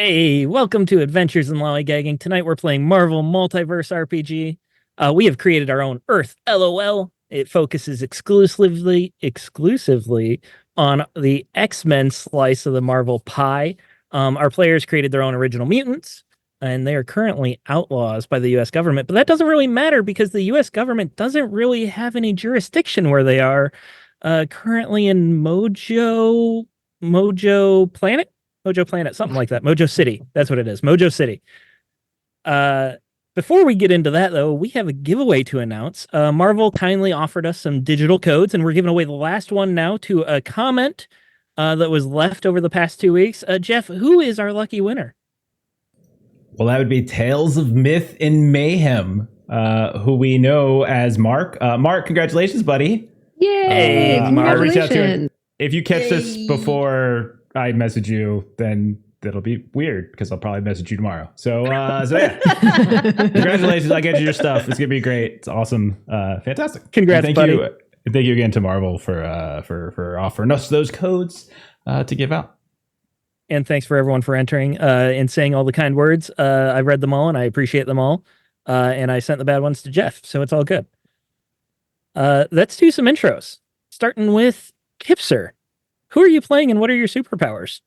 Hey, welcome to Adventures in Lollygagging. Tonight we're playing Marvel Multiverse RPG. We have created our own Earth, LOL. It focuses exclusively on the X-Men slice of the Marvel pie. Our players created their own original mutants, and they are currently outlaws by the U.S. government. But that doesn't really matter because the U.S. government doesn't really have any jurisdiction where they are. Currently in Mojo Planet. Mojo Planet, something like that. Mojo City. That's what it is. Mojo City. Before we get into that, though, we have a giveaway to announce. Marvel kindly offered us some digital codes, and we're giving away the last one now to a comment that was left over the past 2 weeks. Jeff, who is our lucky winner? Well, that would be Tales of Myth and Mayhem, who we know as Mark. Mark, congratulations, buddy. Yay! I'll reach out to you. Congratulations. If you catch this before I message you, then that'll be weird because I'll probably message you tomorrow. So yeah, congratulations! I get you your stuff. It's gonna be great. It's awesome, fantastic. Congrats, thank buddy. Thank you again to Marvel for offering us those codes to give out. And thanks for everyone for entering and saying all the kind words. I've read them all and I appreciate them all. And I sent the bad ones to Jeff, so it's all good. Let's do some intros, starting with Kipser. Who are you playing and what are your superpowers?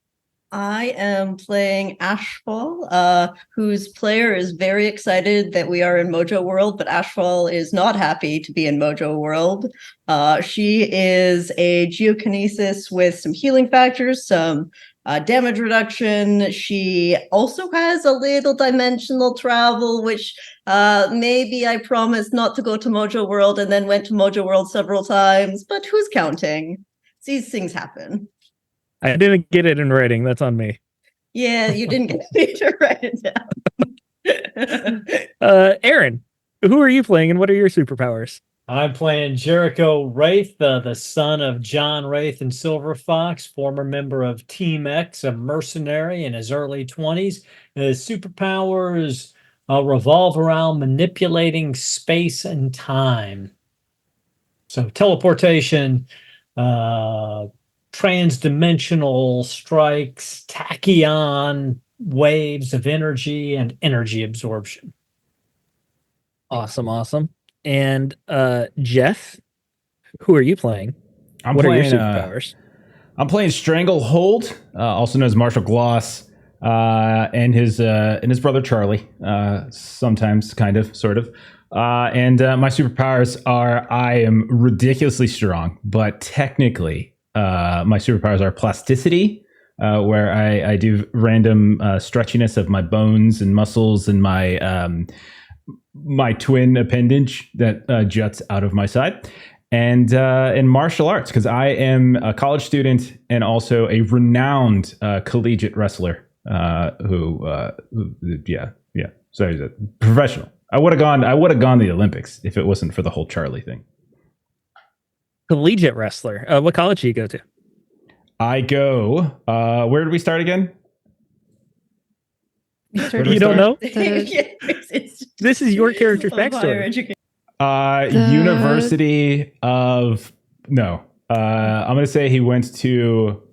I am playing Ashfall, whose player is very excited that we are in Mojo World, but Ashfall is not happy to be in Mojo World. She is a geokinesis with some healing factors, some damage reduction. She also has a little dimensional travel, which maybe I promised not to go to Mojo World and then went to Mojo World several times, but who's counting? These things happen. I didn't get it in writing. That's on me. Yeah, you didn't get me to write it down. Aaron, who are you playing and what are your superpowers? I'm playing Jericho Wraith, the son of John Wraith and Silver Fox, former member of Team X, a mercenary in his early 20s. His superpowers revolve around manipulating space and time. So teleportation, transdimensional strikes, tachyon waves of energy, and energy absorption. Awesome. And Jeff, who are you playing? What are your superpowers? I'm playing Stranglehold, also known as Marshall Gloss, and his brother Charlie. Sometimes, kind of, sort of. And my superpowers are I am ridiculously strong, but technically my superpowers are plasticity, where I do random stretchiness of my bones and muscles and my twin appendage that juts out of my side, and martial arts, because I am a college student and also a renowned collegiate wrestler so he's a professional. I would have gone to the Olympics if it wasn't for the whole Charlie thing. Collegiate wrestler. What college do you go to? I go. Where did we start again? You don't know? This is your character's backstory. University of no. I'm gonna say he went to.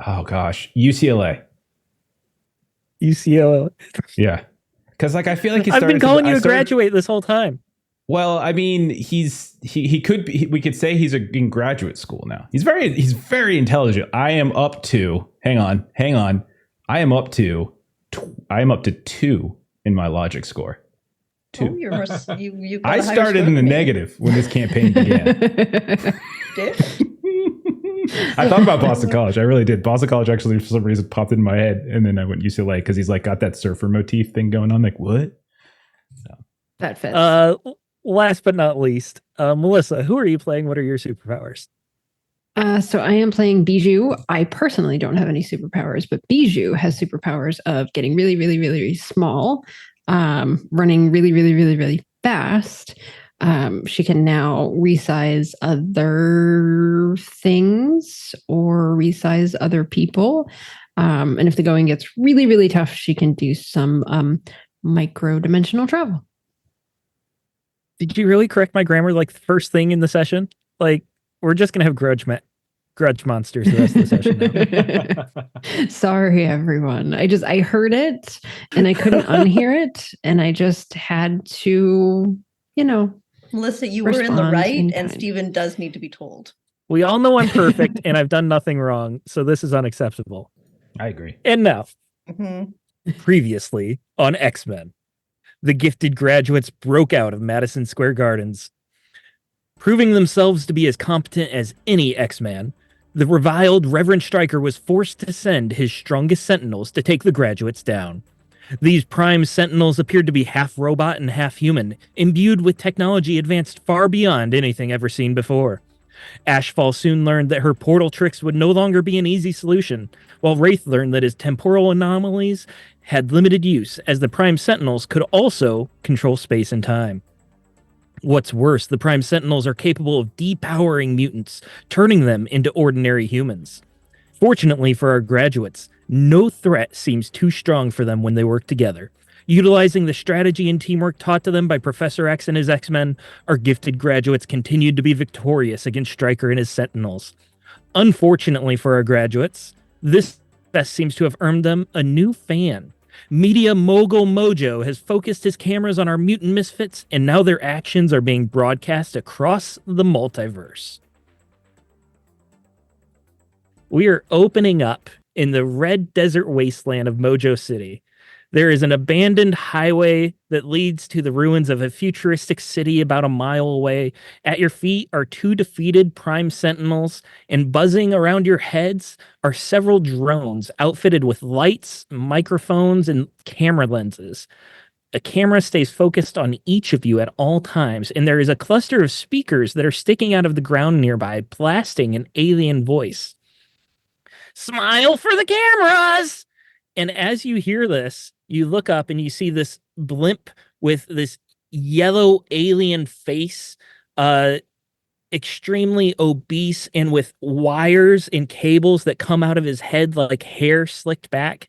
Oh gosh, UCLA. UCLA. Yeah. Because I feel like I've been calling you a graduate this whole time. Well, I mean, he could be. We could say he's in graduate school now. He's very intelligent. I am up to. Hang on. I am up to 2 in my logic score. 2. Oh, you I started in the negative when this campaign began. I thought about Boston College. I really did. Boston College actually, for some reason, popped in my head, and then I went UCLA because he's like got that surfer motif thing going on. Like, what? So. That fits. Last but not least, Melissa, who are you playing? What are your superpowers? So I am playing Bijou. I personally don't have any superpowers, but Bijou has superpowers of getting really, really, really, really small, running really, really, really, really fast. She can now resize other things or resize other people. And if the going gets really, really tough, she can do some micro-dimensional travel. Did you really correct my grammar like the first thing in the session? Like, we're just going to have grudge grudge monsters the rest of the session now. Sorry, everyone. I heard it and I couldn't unhear it. And I just had to, Melissa, you were in the Respond right, in and kind. Stephen does need to be told. We all know I'm perfect and I've done nothing wrong, so this is unacceptable. I agree. And now, Mhm. previously on X-Men, the gifted graduates broke out of Madison Square Gardens. Proving themselves to be as competent as any X-Man, the reviled Reverend Stryker was forced to send his strongest Sentinels to take the graduates down. These prime Sentinels appeared to be half robot and half human, imbued with technology advanced far beyond anything ever seen before. Ashfall soon learned that her portal tricks would no longer be an easy solution, while Wraith learned that his temporal anomalies had limited use, as the Prime Sentinels could also control space and time. What's worse, the Prime Sentinels are capable of depowering mutants, turning them into ordinary humans. Fortunately for our graduates, no threat seems too strong for them when they work together. Utilizing the strategy and teamwork taught to them by Professor X and his X-Men, our gifted graduates continued to be victorious against Stryker and his Sentinels. Unfortunately for our graduates, this success seems to have earned them a new fan. Media mogul Mojo has focused his cameras on our mutant misfits, and now their actions are being broadcast across the multiverse. We are opening up in the red desert wasteland of Mojo City. There is an abandoned highway that leads to the ruins of a futuristic city about a mile away. At your feet are two defeated Prime Sentinels, and buzzing around your heads are several drones outfitted with lights, microphones, and camera lenses. A camera stays focused on each of you at all times, and there is a cluster of speakers that are sticking out of the ground nearby, blasting an alien voice. Smile for the cameras! And as you hear this, you look up and you see this blimp with this yellow alien face, extremely obese and with wires and cables that come out of his head like hair slicked back.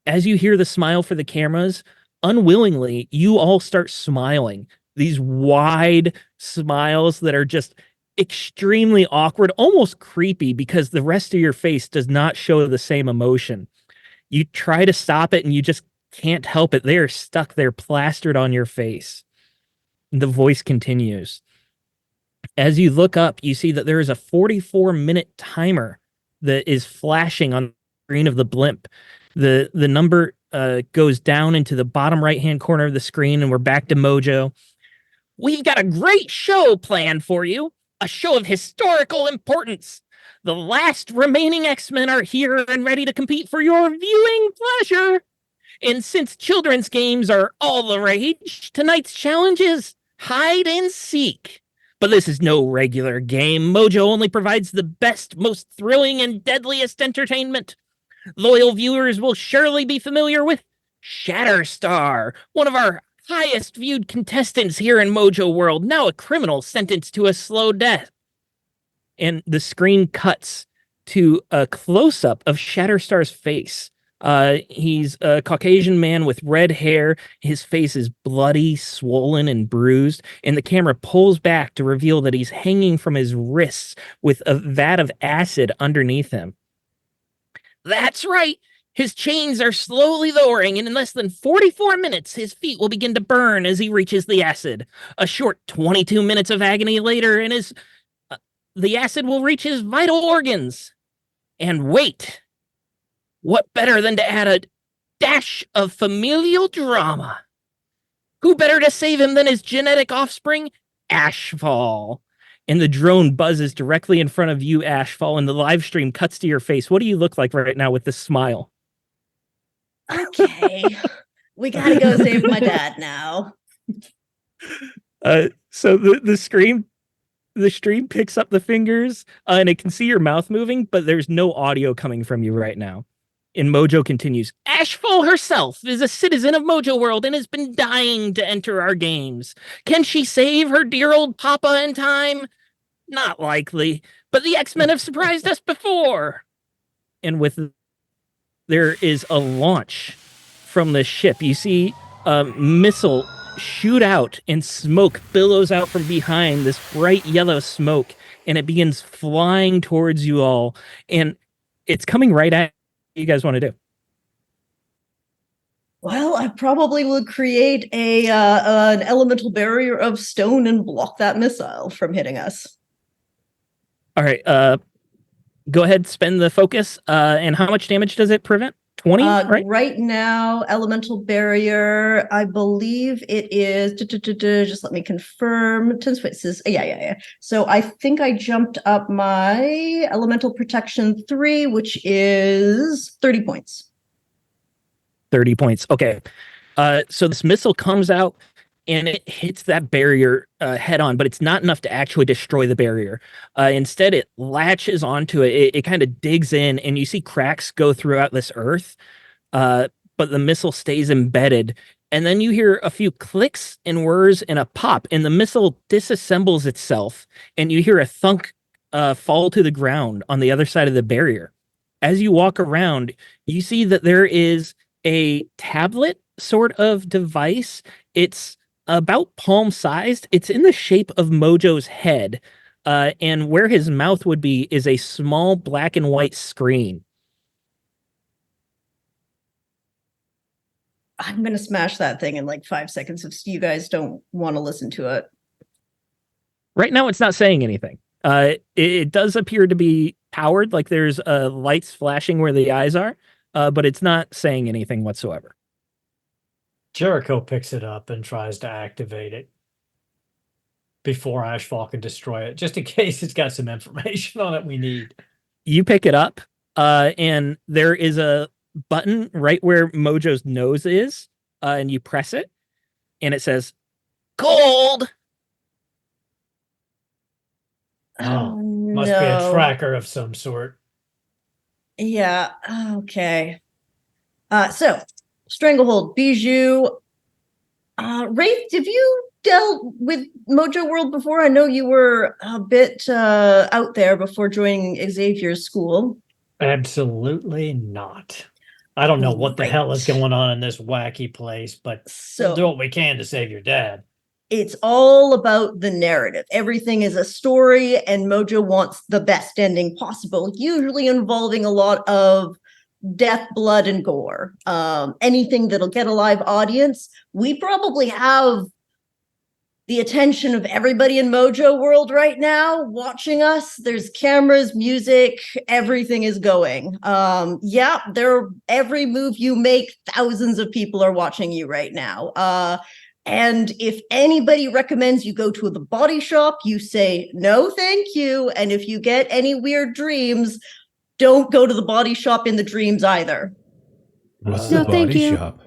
As you hear the smile for the cameras, unwillingly, you all start smiling. These wide smiles that are just extremely awkward, almost creepy, because the rest of your face does not show the same emotion. You try to stop it and you just can't help it. They are stuck there, plastered on your face. The voice continues. As you look up, you see that there is a 44-minute timer that is flashing on the screen of the blimp. The number goes down into the bottom right-hand corner of the screen, and we're back to Mojo. We've got a great show planned for you, a show of historical importance. The last remaining X-Men are here and ready to compete for your viewing pleasure. And since children's games are all the rage, tonight's challenge is hide and seek. But this is no regular game. Mojo only provides the best, most thrilling, and deadliest entertainment. Loyal viewers will surely be familiar with Shatterstar, one of our highest viewed contestants here in Mojo World, now a criminal sentenced to a slow death. And the screen cuts to a close-up of Shatterstar's face. He's a Caucasian man with red hair. His face is bloody, swollen, and bruised, and the camera pulls back to reveal that he's hanging from his wrists with a vat of acid underneath him. That's right. His chains are slowly lowering, and in less than 44 minutes, his feet will begin to burn as he reaches the acid. A short 22 minutes of agony later, and the acid will reach his vital organs. And wait, what better than to add a dash of familial drama? Who better to save him than his genetic offspring, Ashfall? And the drone buzzes directly in front of you, Ashfall, and the live stream cuts to your face. What do you look like right now with this smile? Okay, we gotta go save my dad now. So the stream picks up the fingers, and it can see your mouth moving, but there's no audio coming from you right now. And Mojo continues, Ashfall herself is a citizen of Mojo World and has been dying to enter our games. Can she save her dear old papa in time? Not likely, but the X-Men have surprised us before. And there is a launch from the ship. You see a missile shoot out, and smoke billows out from behind, this bright yellow smoke, and it begins flying towards you all. And it's coming right at you guys want to do. Well, I probably would create an elemental barrier of stone and block that missile from hitting us. All right. Go ahead, spend the focus. And how much damage does it prevent? 20, right? Right now, elemental barrier, I believe it is, just let me confirm, 10 spaces, yeah. So I think I jumped up my elemental protection 3, which is 30 points. 30 points. Okay. So this missile comes out and it hits that barrier head on, but it's not enough to actually destroy the barrier. Instead, it latches onto it. It kind of digs in, and you see cracks go throughout this earth, but the missile stays embedded. And then you hear a few clicks and whirs and a pop, and the missile disassembles itself, and you hear a thunk fall to the ground on the other side of the barrier. As you walk around, you see that there is a tablet sort of device. It's about palm sized. It's in the shape of Mojo's head. And where his mouth would be is a small black and white screen. I'm going to smash that thing in like 5 seconds if you guys don't want to listen to it. Right now, it's not saying anything. It does appear to be powered, like there's lights flashing where the eyes are, but it's not saying anything whatsoever. Jericho picks it up and tries to activate it before Ashfall can destroy it, just in case it's got some information on it we need. You pick it up, and there is a button right where Mojo's nose is, and you press it, and it says, "Cold." Oh, must be a tracker of some sort. Yeah, okay. So, Stranglehold, Bijou. Wraith, have you dealt with Mojo World before? I know you were a bit out there before joining Xavier's school. Absolutely not. I don't know what the hell is going on in this wacky place, but we'll do what we can to save your dad. It's all about the narrative. Everything is a story, and Mojo wants the best ending possible, usually involving a lot of death, blood, and gore. Anything that'll get a live audience. We probably have the attention of everybody in Mojo World right now watching us. There's cameras, music, everything is going. Yeah, every move you make, thousands of people are watching you right now. And if anybody recommends you go to the body shop, you say, no, thank you. And if you get any weird dreams, don't go to the body shop in the dreams either. What's the body shop?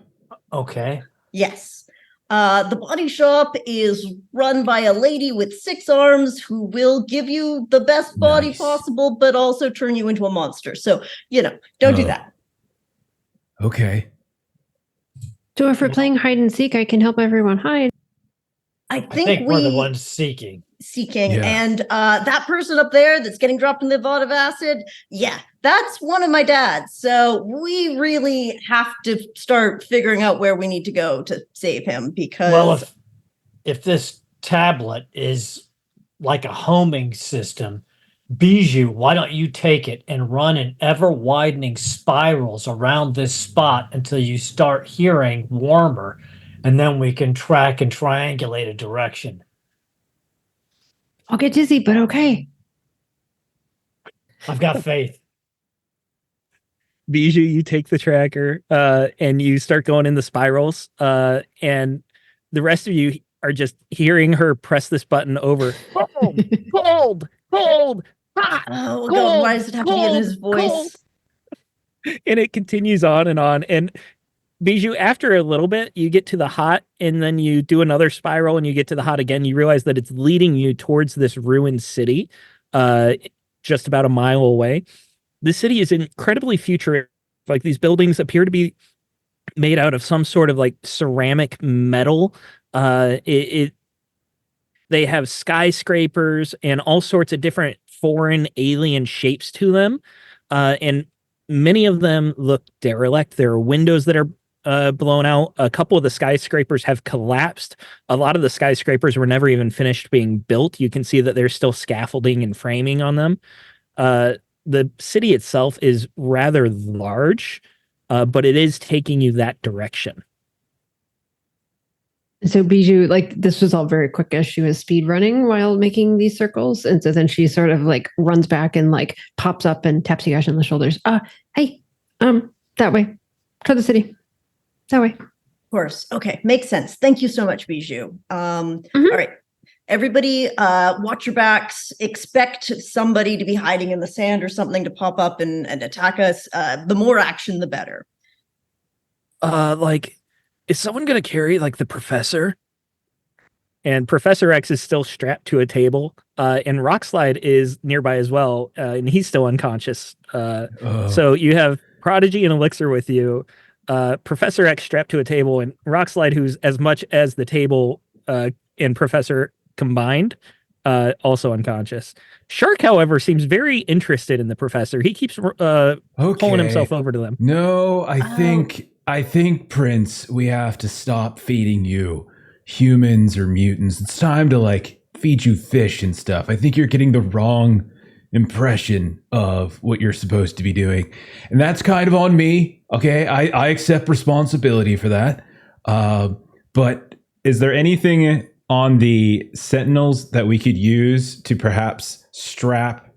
Okay. Yes. The body shop is run by a lady with 6 arms who will give you the best body possible, but also turn you into a monster. So, don't do that. Okay. So if we're playing hide and seek, I can help everyone hide. I think we're the ones seeking. Yeah. And that person up there that's getting dropped in the vat of acid, yeah, that's one of my dads. So we really have to start figuring out where we need to go to save him, because well, if this tablet is like a homing system, Bijou, why don't you take it and run in ever-widening spirals around this spot until you start hearing warmer, and then we can track and triangulate a direction. I'll get dizzy, but okay. I've got faith. Bijou, you take the tracker and you start going in the spirals, and the rest of you are just hearing her press this button over. Cold, cold, cold, hot. Oh, cold, God, why does it have to be in his voice? Cold. And it continues on and on. And Bijou, after a little bit, you get to the hot, and then you do another spiral and you get to the hot again. You realize that it's leading you towards this ruined city, just about a mile away. The city is incredibly futuristic. Like, these buildings appear to be made out of some sort of like ceramic metal. They have skyscrapers and all sorts of different foreign alien shapes to them. And many of them look derelict. There are windows that are blown out. A couple of the skyscrapers have collapsed. A lot of the skyscrapers were never even finished being built. You can see that there's still scaffolding and framing on them. The city itself is rather large, but it is taking you that direction. So Bijou, like this was all very quick as she was speed running while making these circles. And so then she sort of like runs back and like pops up and taps you guys on the shoulders. Hey, that way. To the city. That way. Of course. Okay. Makes sense. Thank you so much, Bijou. All right. Everybody, watch your backs. Expect somebody to be hiding in the sand or something to pop up and attack us. The more action, the better. Is someone going to carry like the professor? And Professor X is still strapped to a table, and Rockslide is nearby as well, and he's still unconscious. So you have Prodigy and Elixir with you, Professor X strapped to a table, and Rockslide, who's as much as the table and Professor combined, also unconscious. Shark, however, seems very interested in the Professor. He keeps pulling himself over to them. No, I think, Prince, we have to stop feeding you humans or mutants. It's time to like feed you fish and stuff. I think you're getting the wrong impression of what you're supposed to be doing. And that's kind of on me. Okay. I accept responsibility for that. But is there anything on the Sentinels that we could use to perhaps strap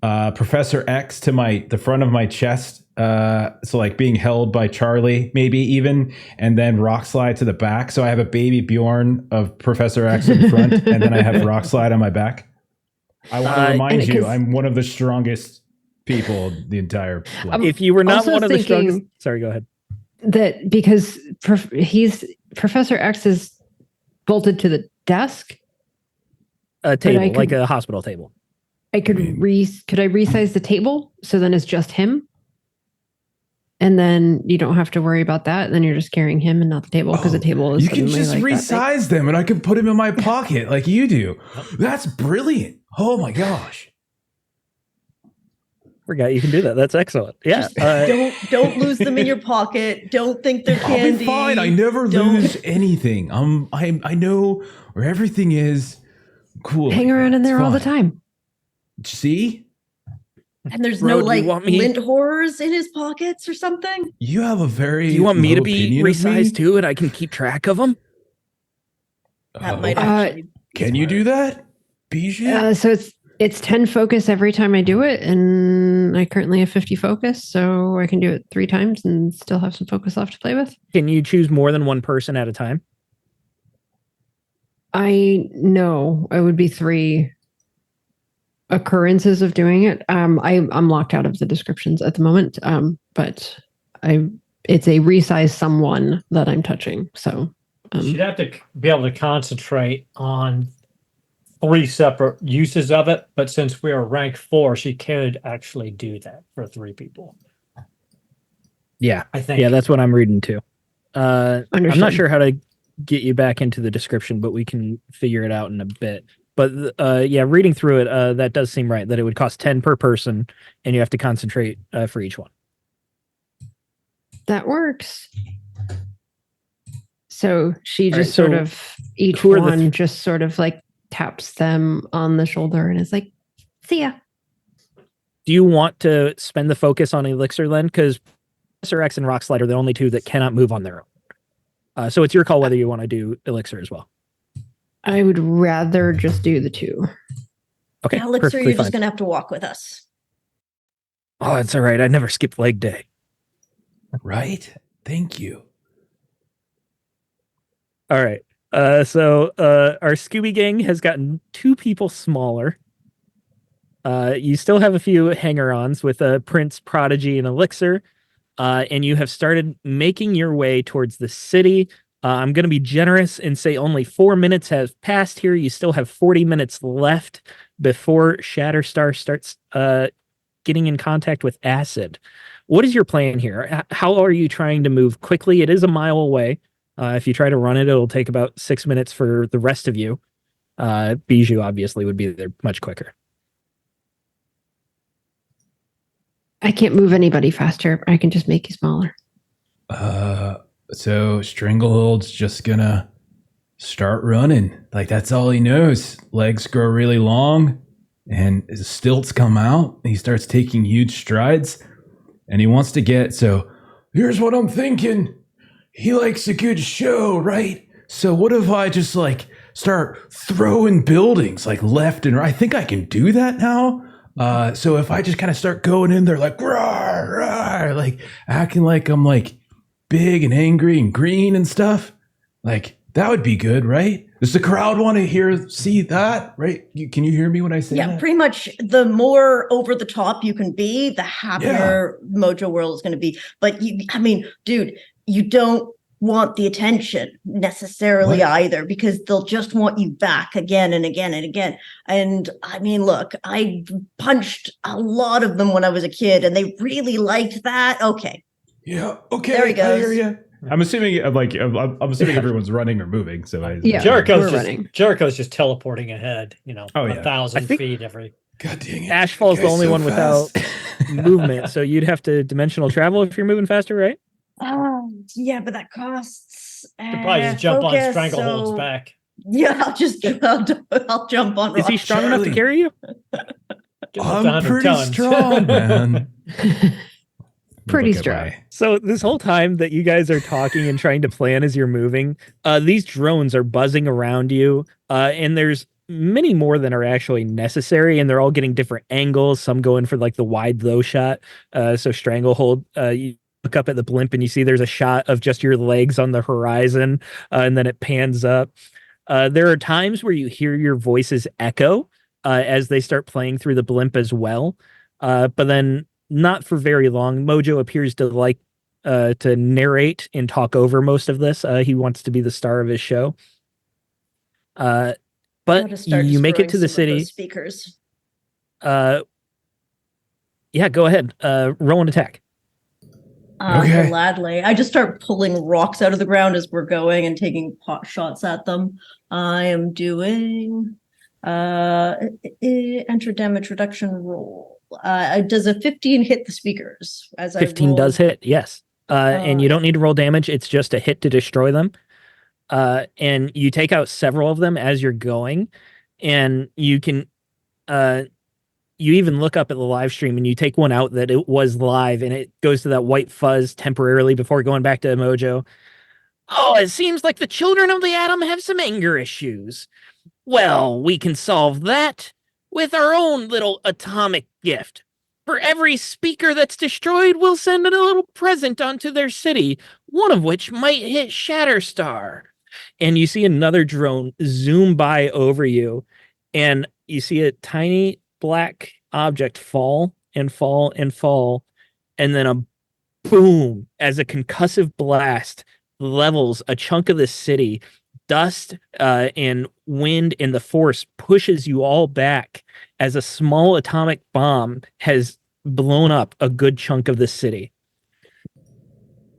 Professor X to the front of my chest? So like being held by Charlie, maybe even, and then Rockslide to the back. So I have a baby Bjorn of Professor X in front, and then I have Rockslide on my back. I want to remind you, I'm one of the strongest people in the entire planet. If you were not one of the strongest, sorry, go ahead. That because Professor X is bolted to the desk. A table, like a hospital table. Could I resize the table so then it's just him? And then you don't have to worry about that. Then you're just carrying him and not the table because the table is. You can just like resize them, and I can put him in my pocket like you do. That's brilliant! Oh my gosh! Forgot you can do that. That's excellent. Yeah. Don't lose them in your pocket. Don't think they're candy. I'll be fine. I never lose anything. I know where everything is. Cool. Hang around in there all the time. See. And there's no like lint horrors in his pockets or something. You have a very. Do you want me to be resized too, and I can keep track of them? That might actually. Can you do that, Bijou? So it's 10 focus every time I do it, and I currently have 50 focus, so I can do it 3 times and still have some focus left to play with. Can you choose more than one person at a time? No, it would be 3 occurrences of doing it. I'm locked out of the descriptions at the moment, but it's a resize someone that I'm touching. So she'd have to be able to concentrate on 3 separate uses of it, but since we are rank 4, she could actually do that for 3 people. Yeah, I think. Yeah, that's what I'm reading too. I'm not Understood. sure how to get you back into the description, but we can figure it out in a bit. But yeah, reading through it, that does seem right, that it would cost 10 per person, and you have to concentrate for each one. That works. So she just All right, sort of, each who are the one just sort of like taps them on the shoulder and is like, see ya. Do you want to spend the focus on Elixir then? Because Professor X and Rockslide are the only 2 that cannot move on their own. So it's your call whether you want to do Elixir as well. I would rather just do the 2. Okay, Elixir, perfectly you're just fine. going to have to walk with us. Oh, it's all right. I never skipped leg day. Right? Thank you. All right. So our Scooby Gang has gotten 2 people smaller. You still have a few hanger-ons with Prince, Prodigy, and Elixir. And you have started making your way towards the city. I'm going to be generous and say only 4 minutes have passed here. You still have 40 minutes left before Shatterstar starts getting in contact with Acid. What is your plan here? How are you trying to move quickly? It is a mile away. If you try to run it, it'll take about 6 minutes for the rest of you. Bijou obviously would be there much quicker. I can't move anybody faster. I can just make you smaller. So Stranglehold's just gonna start running. Like, that's all he knows. Legs grow really long, and his stilts come out. And he starts taking huge strides, and he wants to get. So here's what I'm thinking. He likes a good show, right? So what if I just like start throwing buildings like left and right? I think I can do that now. So if I just kind of start going in there like rawr, rawr, like acting like I'm like big and angry and green and stuff, like that would be good, right? Does the crowd want to see that, right? Can you hear me when I say that? Yeah, pretty much the more over the top you can be, the happier Mojo World is going to be. But dude, you don't want the attention necessarily either, because they'll just want you back again and again and again. And I mean, look, I punched a lot of them when I was a kid, and they really liked that. Okay. Yeah. Okay. There he goes. I hear you. I'm assuming I'm assuming everyone's running or moving. So Jericho's just teleporting ahead. 1,000 feet every. God dang it! Ashfall's the only one without movement, so you'd have to dimensional travel if you're moving faster, right? Yeah, but that costs. Could probably just jump on Stranglehold's back. Yeah, I'll jump on. Is he strong enough to carry you? I'm pretty strong, man. Pretty strong. So this whole time that you guys are talking and trying to plan as you're moving, these drones are buzzing around you, and there's many more than are actually necessary, and they're all getting different angles. Some going for like the wide low shot. So Stranglehold, you look up at the blimp and you see there's a shot of just your legs on the horizon, and then it pans up. There are times where you hear your voices echo as they start playing through the blimp as well, but then not for very long. Mojo appears to like to narrate and talk over most of this. He wants to be the star of his show. But you make it to the city. Speakers. Yeah, go ahead. Roll an attack. Okay. Gladly. I just start pulling rocks out of the ground as we're going and taking pot shots at them. I am doing enter damage reduction roll. Does a 15 hit the speakers? 15 does hit, yes. And you don't need to roll damage. It's just a hit to destroy them. And you take out several of them as you're going. And you can... you even look up at the live stream and you take one out that it was live, and it goes to that white fuzz temporarily before going back to Mojo. Oh, it seems like the children of the atom have some anger issues. Well, we can solve that with our own little atomic gift. For every speaker that's destroyed, we'll send a little present onto their city, one of which might hit Shatterstar. And you see another drone zoom by over you, and you see a tiny black object fall and fall and fall, and then a boom as a concussive blast levels a chunk of the city. Dust and wind and the force pushes you all back as a small atomic bomb has blown up a good chunk of the city.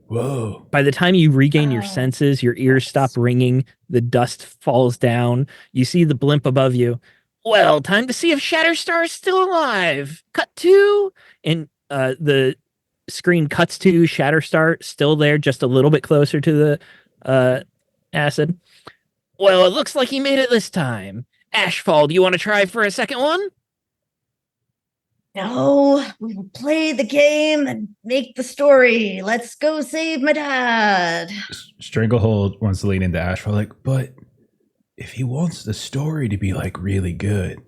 Whoa. By the time you regain your senses, your ears stop ringing, the dust falls down, you see the blimp above you. Well, time to see if Shatterstar is still alive. Cut to, and the screen cuts to Shatterstar still there, just a little bit closer to the acid. Well, it looks like he made it this time. Ashfall, do you want to try for a second one? No, we will play the game and make the story. Let's go save my dad. Stranglehold wants to lean into Ashfall, like, but if he wants the story to be like really good,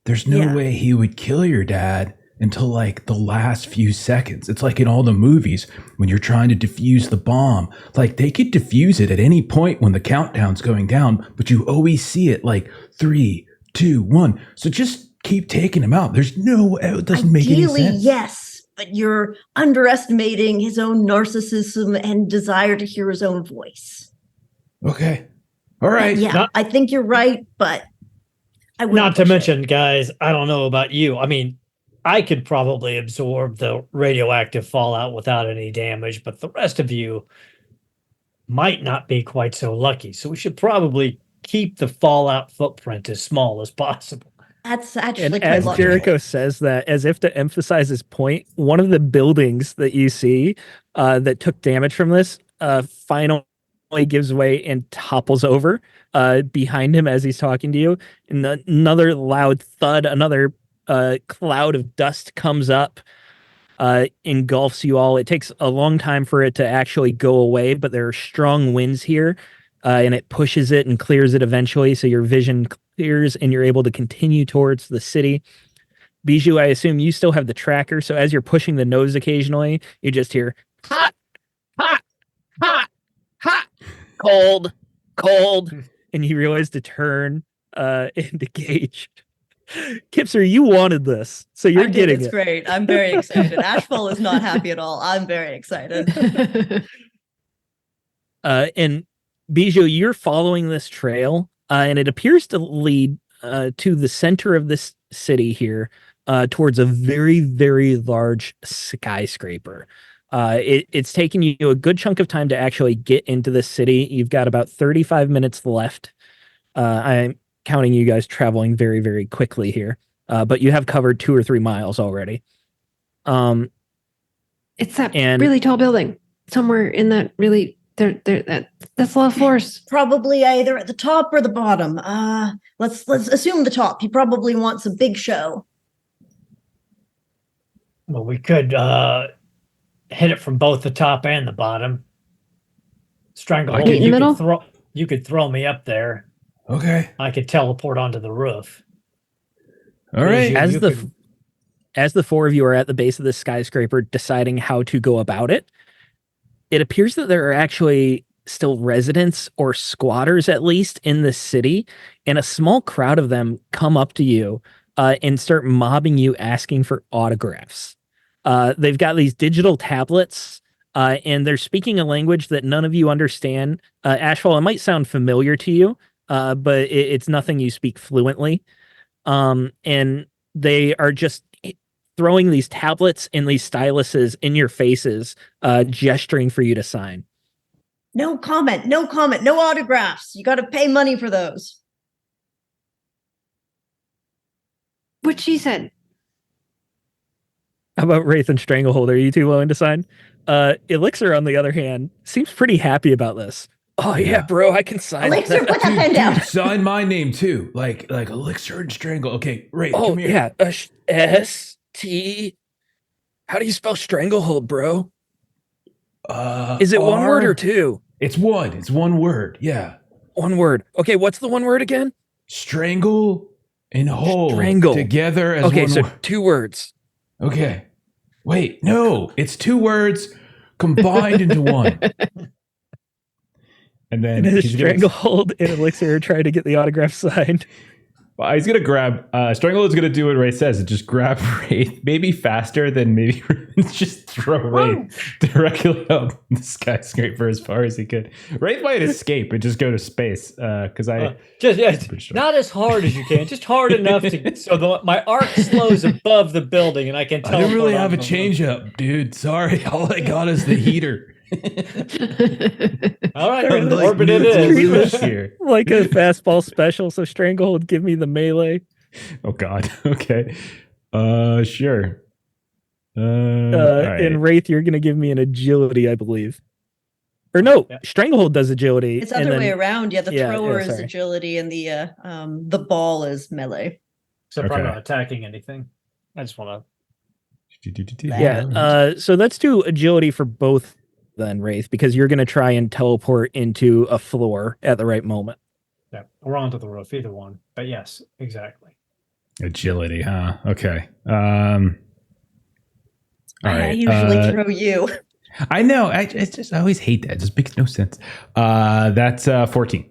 there's no way he would kill your dad until like the last few seconds. It's like in all the movies when you're trying to defuse the bomb. Like they could defuse it at any point when the countdown's going down, but you always see it like 3, 2, 1. So just keep taking him out. There's no, it doesn't make any sense. Yes, but you're underestimating his own narcissism and desire to hear his own voice. Okay. All right. Yeah, I think you're right, but I wouldn't Not to push mention, guys, I don't know about you. I mean, I could probably absorb the radioactive fallout without any damage, but the rest of you might not be quite so lucky. So we should probably keep the fallout footprint as small as possible. That's actually And quite as lucky. Jericho says that, as if to emphasize his point, one of the buildings that you see that took damage from this finally gives way and topples over behind him as he's talking to you. And another loud thud, another cloud of dust comes up, engulfs you all. It takes a long time for it to actually go away, but there are strong winds here, and it pushes it and clears it eventually. So your vision clears and you're able to continue towards the city. Bijou, I assume you still have the tracker. So as you're pushing the nose occasionally, you just hear hot, hot, hot, hot, cold, cold. And you realize to turn and engage. Kipser, you wanted this, so you're getting it's it. Great. I'm very excited. Ashfall is not happy at all. I'm very excited. And Bijou, you're following this trail, and it appears to lead to the center of this city here, towards a very, very large skyscraper. It's taken you a good chunk of time to actually get into the city. You've got about 35 minutes left. I'm counting you guys traveling very, very quickly here, but you have covered 2 or 3 miles already. It's that really tall building somewhere in that really that's a lot of floors. Probably either at the top or the bottom. Let's assume the top. He probably wants a big show. Well, we could hit it from both the top and the bottom. Stranglehold. You could throw me up there. Okay. I could teleport onto the roof. All right. As the 4 of you are at the base of the skyscraper deciding how to go about it, it appears that there are actually still residents or squatters, at least, in the city, and a small crowd of them come up to you and start mobbing you, asking for autographs. They've got these digital tablets, and they're speaking a language that none of you understand. Ashfall, it might sound familiar to you, but it's nothing you speak fluently. And they are just throwing these tablets and these styluses in your faces, gesturing for you to sign. No comment, no autographs. You got to pay money for those. What she said. How about Wraith and Stranglehold? Are you two willing to sign? Elixir, on the other hand, seems pretty happy about this. Oh yeah, bro, I can sign. Elixir, put that pen down. Dude, sign my name too. Like Elixir and Strangle. Okay, Wraith, come here. Yeah, S-T. How do you spell Stranglehold, bro? Is it one word or two? It's one. It's one word. Yeah. One word. Okay, what's the one word again? Strangle and hold Strangle. together as okay, one so word. 2 words. Okay. Wait, no. It's 2 words combined into one. And then Stranglehold and Elixir trying to get the autograph signed. Well, he's gonna grab. Stranglehold's gonna do what Ray says. Just grab Wraith, maybe faster than maybe just throw Wraith directly up the skyscraper as far as he could. Wraith might escape and just go to space. Because not as hard as you can, just hard enough so my arc slows above the building and I can. I didn't really have a change up, dude. Sorry, all I got is the heater. All right, orbit it is. Here. Like a fastball special. So Stranglehold, give me the melee. Oh God. Okay. Sure. Right. And Wraith, you're gonna give me an agility, I believe. Or no, Stranglehold does agility. It's other way around. Yeah, the thrower is agility, and the ball is melee. Except I'm not attacking anything. I just want to. Yeah. So let's do agility for both. Then Wraith, because you're going to try and teleport into a floor at the right moment. Yeah, or onto the roof, either one. But yes, exactly. Agility, huh? Okay. All right. I usually throw you. I know. I always hate that. It just makes no sense. That's 14.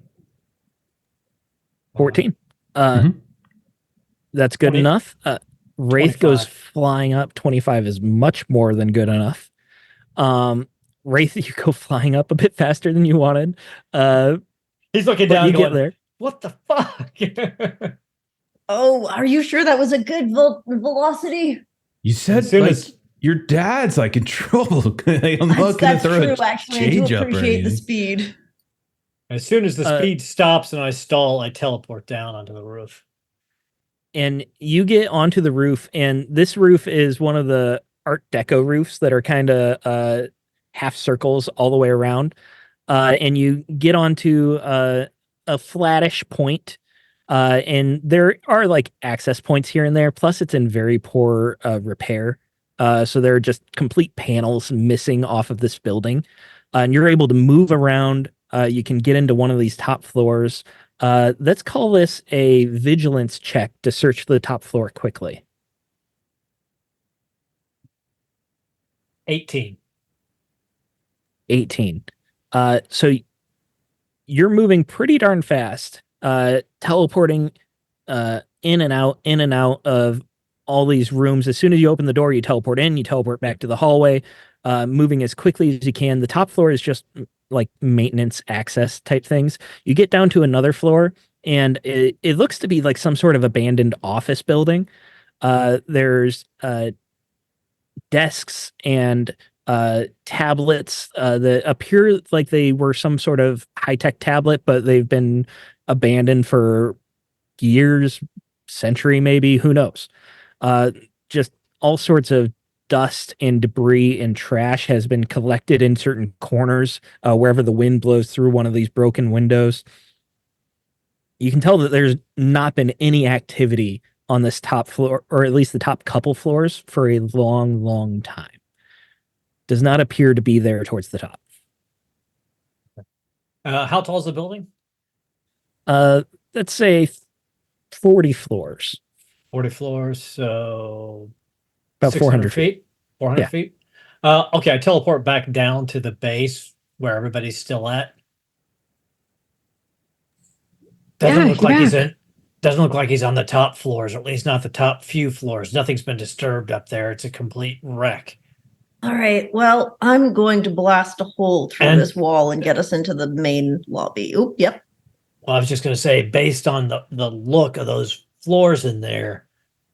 14. That's good 20, enough. Wraith 25. goes flying up. 25 is much more than good enough. Wraith, you go flying up a bit faster than you wanted. He's looking down. You get there. What the fuck? Oh, are you sure that was a good velocity? You said your dad's like in trouble. I'm not going to throw true, a actually. change I do up. appreciate the speed. As soon as the speed stops and I stall, I teleport down onto the roof. And you get onto the roof, and this roof is one of the Art Deco roofs that are kind of half circles all the way around, and you get onto a flattish point, and there are like access points here and there. Plus, it's in very poor repair, so there are just complete panels missing off of this building, and you're able to move around. You can get into one of these top floors. Let's call this a vigilance check to search the top floor quickly. 18. 18. So you're moving pretty darn fast, teleporting in and out of all these rooms. As soon as you open the door, you teleport in, you teleport back to the hallway, moving as quickly as you can. The top floor is just like maintenance access type things. You get down to another floor, and it looks to be like some sort of abandoned office building. There's desks and tablets that appear like they were some sort of high-tech tablet, but they've been abandoned for years, century maybe, who knows. Just all sorts of dust and debris and trash has been collected in certain corners wherever the wind blows through one of these broken windows. You can tell that there's not been any activity on this top floor, or at least the top couple floors, for a long, long time. Does not appear to be there towards the top. How tall is the building? Let's say 40 floors. 40 floors, so About 400 feet. 400 Yeah. feet. Okay, I teleport back down to the base where everybody's still at. Doesn't Yeah, look you're like he's back. in. Doesn't look like he's on the top floors, or at least not the top few floors. Nothing's been disturbed up there. It's a complete wreck. All right. Well, I'm going to blast a hole through And- this wall and get us into the main lobby. Oop, yep. Well, I was just going to say, based on the look of those floors in there,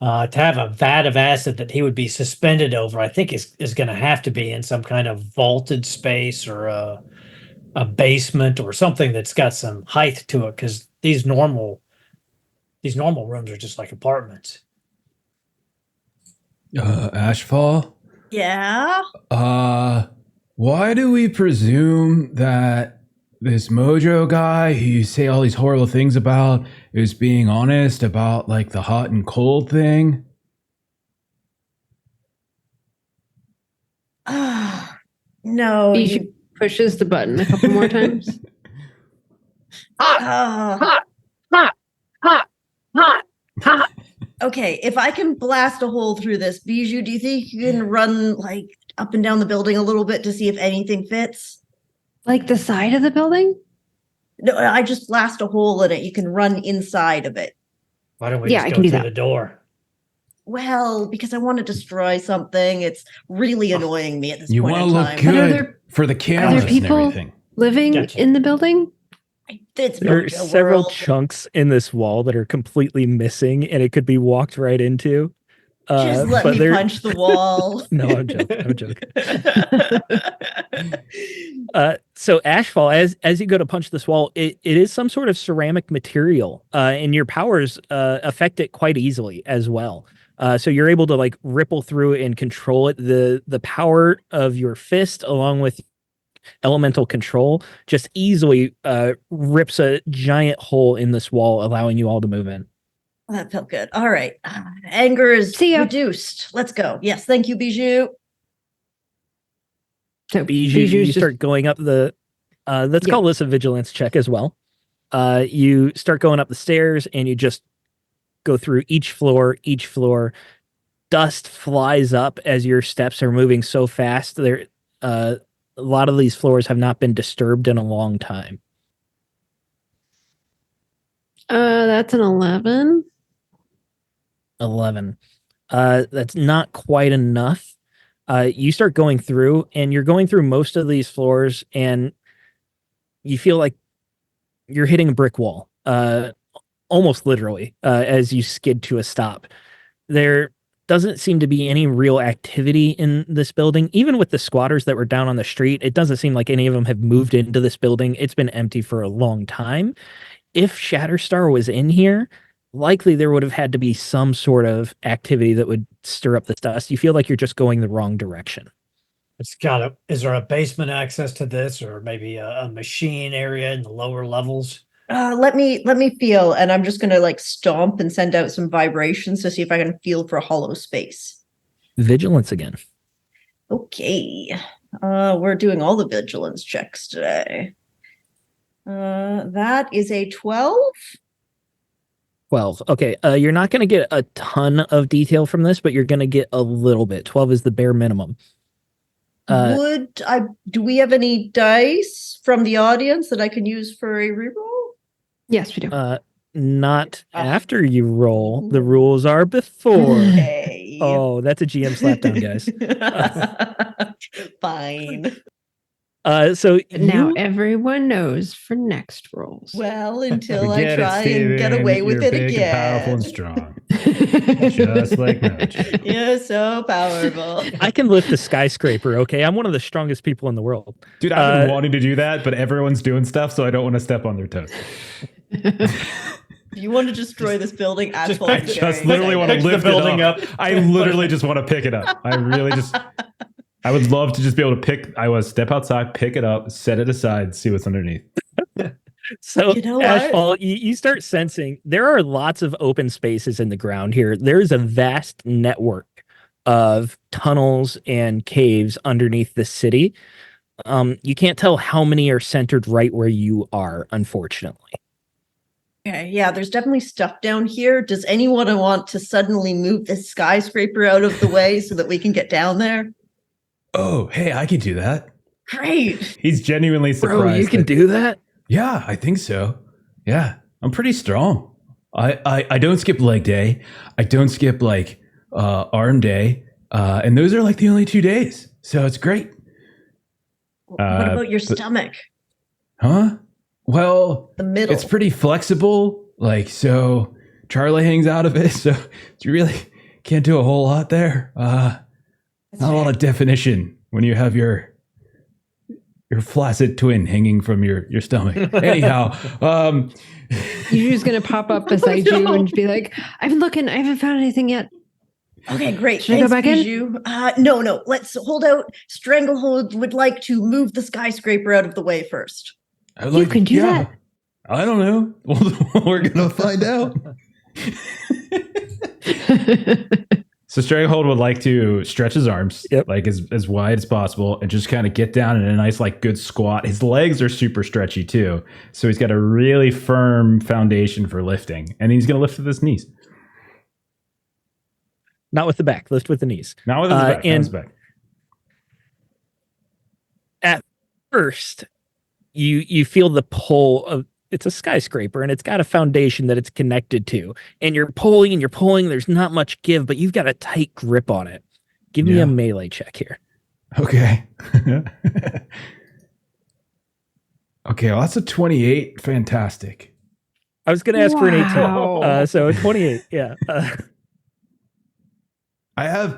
to have a vat of acid that he would be suspended over, I think is going to have to be in some kind of vaulted space or a basement or something that's got some height to it, because these normal rooms are just like apartments. Ashfall? Yeah. Why do we presume that this Mojo guy who you say all these horrible things about is being honest about like the hot and cold thing? No. Bijou pushes the button a couple more times. Okay, if I can blast a hole through this, Bijou, do you think you can run like up and down the building a little bit to see if anything fits? Like the side of the building? No, I just blast a hole in it. You can run inside of it. Why don't we Yeah, just I go can do through that. the door? Well, because I want to destroy something. It's really annoying me at this You point want in to look time. But are good there- for the cameras and people- everything. Living Gotcha. in the building? It's There are Mojo several World. chunks in this wall that are completely missing, and it could be walked right into. Just let but me they're- punch the wall. No, I'm joking. I'm joking. So Ashfall, as you go to punch this wall, it is some sort of ceramic material, and your powers affect it quite easily as well. So you're able to like ripple through it and control it. The power of your fist, along with elemental control, just easily rips a giant hole in this wall, allowing you all to move in. That felt good. All right. Anger is See ya. reduced. Let's go. Yes, thank you, Bijou. Bijou, So Bijou's you just start going up the let's Yeah. call this a vigilance check as well. You start going up the stairs, and you just go through each floor. Dust flies up as your steps are moving so fast. There a lot of these floors have not been disturbed in a long time. that's an 11. 11. That's not quite enough. You start going through, and you're going through most of these floors, and you feel like you're hitting a brick wall, almost literally, as you skid to a stop. There doesn't seem to be any real activity in this building. Even with the squatters that were down on the street, it doesn't seem like any of them have moved into this building. It's been empty for a long time. If Shatterstar was in here, likely there would have had to be some sort of activity that would stir up the dust. You feel like you're just going the wrong direction. Is there a basement access to this, or maybe a machine area in the lower levels? Let me feel, and I'm just gonna like stomp and send out some vibrations to see if I can feel for hollow space. Vigilance again. Okay. We're doing all the vigilance checks today. That is a 12. 12. Okay. You're not going to get a ton of detail from this, but you're going to get a little bit. 12 is the bare minimum. Do we have any dice from the audience that I can use for a reroll? Yes, we do. Not after you roll. The rules are before. Okay. Oh, that's a GM slapdown, guys. Fine. So Now you, everyone knows for next rolls. Well, until We I get it, try and get Steven. away with You're it big and powerful again. and strong, just like Mojo. You're so powerful. I can lift a skyscraper. Okay, I'm one of the strongest people in the world. Dude, I've been wanting to do that, but everyone's doing stuff, so I don't want to step on their toes. If you want to destroy this building, just Ashfall I is just very literally want to Picks the lift building it up. up. I literally just want to pick it up. I would love to just be able to step outside, pick it up, set it aside, see what's underneath. So, You know what? Ashfall, you start sensing there are lots of open spaces in the ground here. There's a vast network of tunnels and caves underneath the city. You can't tell how many are centered right where you are, unfortunately. Okay, yeah, there's definitely stuff down here. Does anyone want to suddenly move this skyscraper out of the way so that we can get down there? Oh, hey, I can do that. Great. He's genuinely surprised. Bro, you can do that? Yeah, I think so. Yeah, I'm pretty strong. I don't skip leg day. I don't skip like arm day. And those are like the only 2 days. So it's great. What about your stomach? Huh? Well, The middle. it's pretty flexible. Like, so Charlie hangs out of it. So you really can't do a whole lot there. Not a lot of definition when you have your flaccid twin hanging from your stomach. Anyhow, You're just gonna pop up beside you and be like, "I've been looking. I haven't found anything yet." Okay, great. Should I go back in? Bijou. No. Let's hold out. Stranglehold would like to move the skyscraper out of the way first. You can do that. I don't know. Well, we're gonna find out. So Stranglehold would like to stretch his arms, like as wide as possible, and just kind of get down in a nice, like, good squat. His legs are super stretchy too, so he's got a really firm foundation for lifting, and he's going to lift with his knees. Not with the back. Lift with the knees. Not with his back. Not and his back. At first, you feel the pull of it's a skyscraper and it's got a foundation that it's connected to, and you're pulling and you're pulling. There's not much give, but you've got a tight grip on it. Give me a melee check here. Okay. Okay, well, that's a 28. Fantastic. I was going to ask for an 18. Wow. So a 28. Yeah. I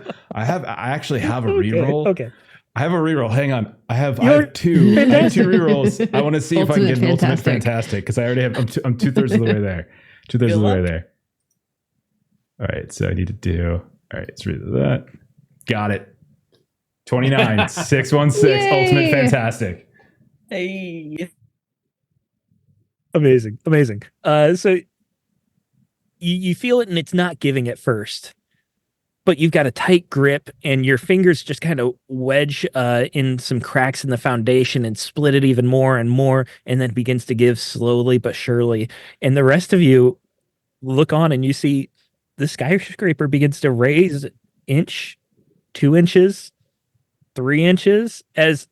actually have a reroll. Okay. I have a reroll. Hang on. I have You're two rerolls. I want to see if I can get an ultimate Fantastic. fantastic because I already have. I'm 2/3 of the way there. 2/3 of the way there. All right. So I need to do. All right. Let's read that. Got it. 29. 616. Yay. Ultimate fantastic. Hey. Amazing. So you feel it and it's not giving at first, but you've got a tight grip and your fingers just kind of wedge in some cracks in the foundation and split it even more and more, and then begins to give slowly but surely. And the rest of you look on and you see the skyscraper begins to raise inch, 2 inches, 3 inches as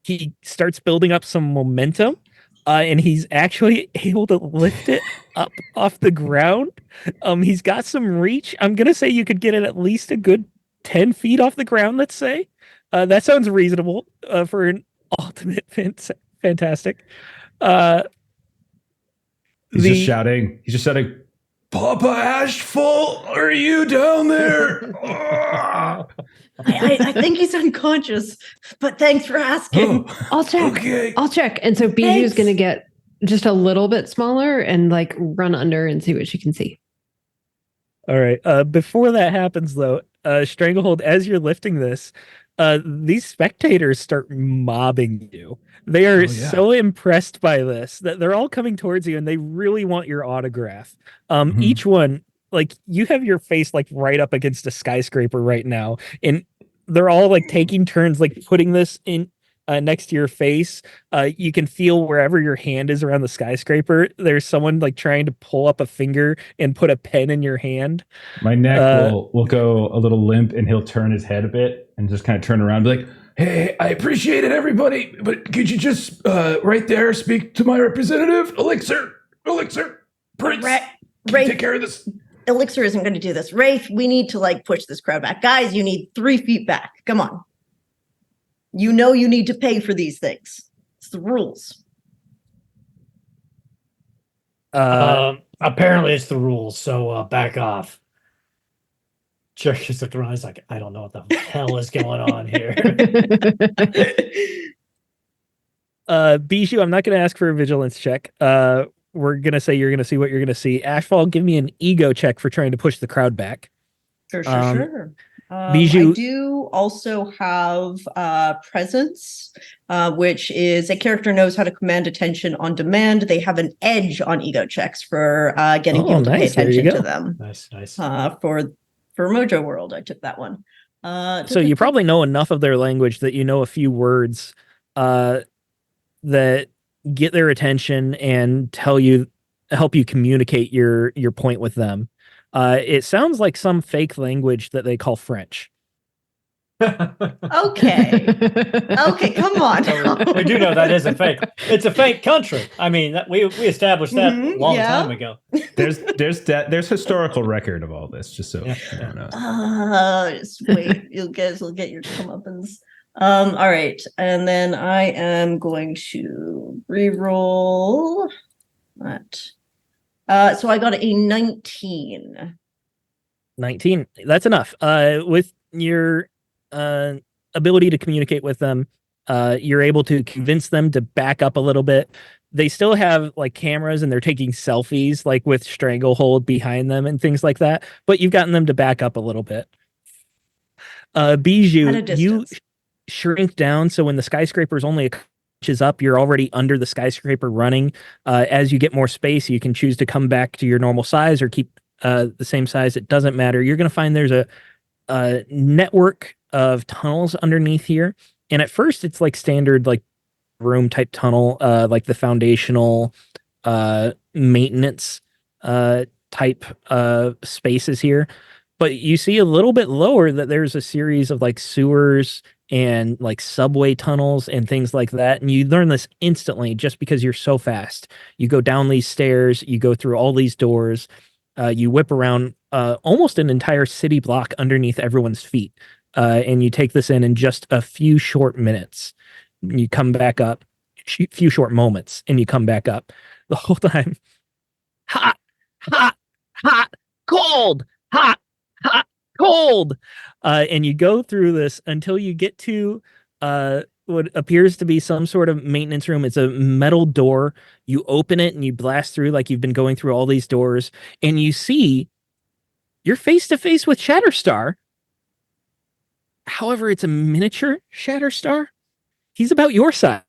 he starts building up some momentum. And he's actually able to lift it up off the ground. He's got some reach. I'm going to say you could get it at least a good 10 feet off the ground, let's say. That sounds reasonable for an ultimate fantastic. He's just shouting. Papa Ashfall, are you down there? I think he's unconscious, but thanks for asking. I'll check. Okay. I'll check. And so Bijou's Thanks. going to get just a little bit smaller and like run under and see what she can see. All right. Before that happens, though, Stranglehold, as you're lifting this, these spectators start mobbing you. They are so impressed by this that they're all coming towards you and they really want your autograph. Each one, like you have your face like right up against a skyscraper right now, and they're all like taking turns like putting this in next to your face. You can feel wherever your hand is around the skyscraper. There's someone like trying to pull up a finger and put a pen in your hand. My neck will go a little limp, and he'll turn his head a bit and just kind of turn around and be like, "Hey, I appreciate it, everybody, but could you just right there speak to my representative, Elixir, Prince, take care of this." Elixir isn't going to do this. Wraith, we need to like push this crowd back. Guys, you need 3 feet back. Come on. You know you need to pay for these things. It's the rules. Apparently it's the rules, so back off. Jericho's looking around. He's like, I don't know what the hell is going on here. Bijou, I'm not going to ask for a vigilance check. We're going to say you're going to see what you're going to see. Ashfall, give me an ego check for trying to push the crowd back. Sure. Bijou, I do also have presence, which is a character knows how to command attention on demand. They have an edge on ego checks for getting people to pay attention to them. Nice. For Mojo World, I took that one. So you probably know enough of their language that you know a few words that get their attention and help you communicate your point with them. It sounds like some fake language that they call French. Okay, come on. We do know that is a fake. It's a fake country. I mean, we established that a long time ago. There's historical record of all this. Just so you don't know. Just wait. You guys will get your comeuppance. All right, and then I am going to re-roll that. So I got a 19. 19. That's enough. With your ability to communicate with them, you're able to convince them to back up a little bit. They still have like cameras and they're taking selfies like with Stranglehold behind them and things like that, but you've gotten them to back up a little bit. Bijou, you shrink down, so when the skyscraper's only a inches up, you're already under the skyscraper running. As you get more space, you can choose to come back to your normal size or keep the same size. It doesn't matter. You're going to find there's a network of tunnels underneath here. And at first it's like standard like room type tunnel, like the foundational maintenance type spaces here. But you see a little bit lower that there's a series of like sewers and like subway tunnels and things like that. And you learn this instantly just because you're so fast. You go down these stairs, you go through all these doors, you whip around almost an entire city block underneath everyone's feet. And you take this in just a few short minutes. You come back up, few short moments, and you come back up. The whole time, hot, cold, hot, cold. And you go through this until you get to what appears to be some sort of maintenance room. It's a metal door. You open it and you blast through like you've been going through all these doors, and you see you're face to face with Shatterstar. However, it's a miniature Shatterstar. He's about your size,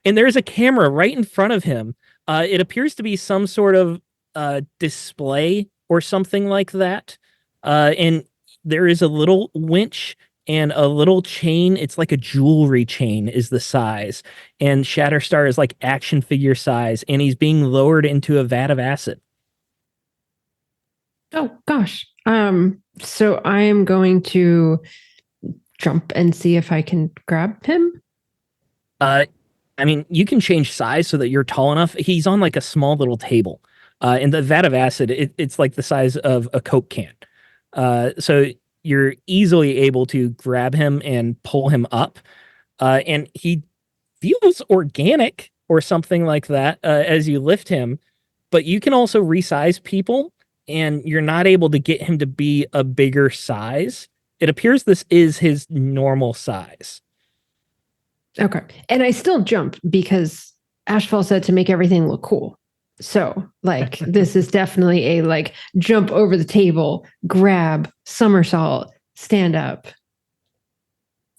and there's a camera right in front of him. It appears to be some sort of display or something like that. And there is a little winch and a little chain. It's like a jewelry chain is the size. And Shatterstar is like action figure size, and he's being lowered into a vat of acid. Oh, gosh. So I am going to jump and see if I can grab him. I mean, you can change size so that you're tall enough. He's on like a small little table. And the vat of acid, it's like the size of a Coke can. So you're easily able to grab him and pull him up. And he feels organic or something like that as you lift him. But you can also resize people, and you're not able to get him to be a bigger size. It appears this is his normal size. Okay. And I still jump because Ashfall said to make everything look cool. So like, this is definitely a like jump over the table, grab, somersault, stand up.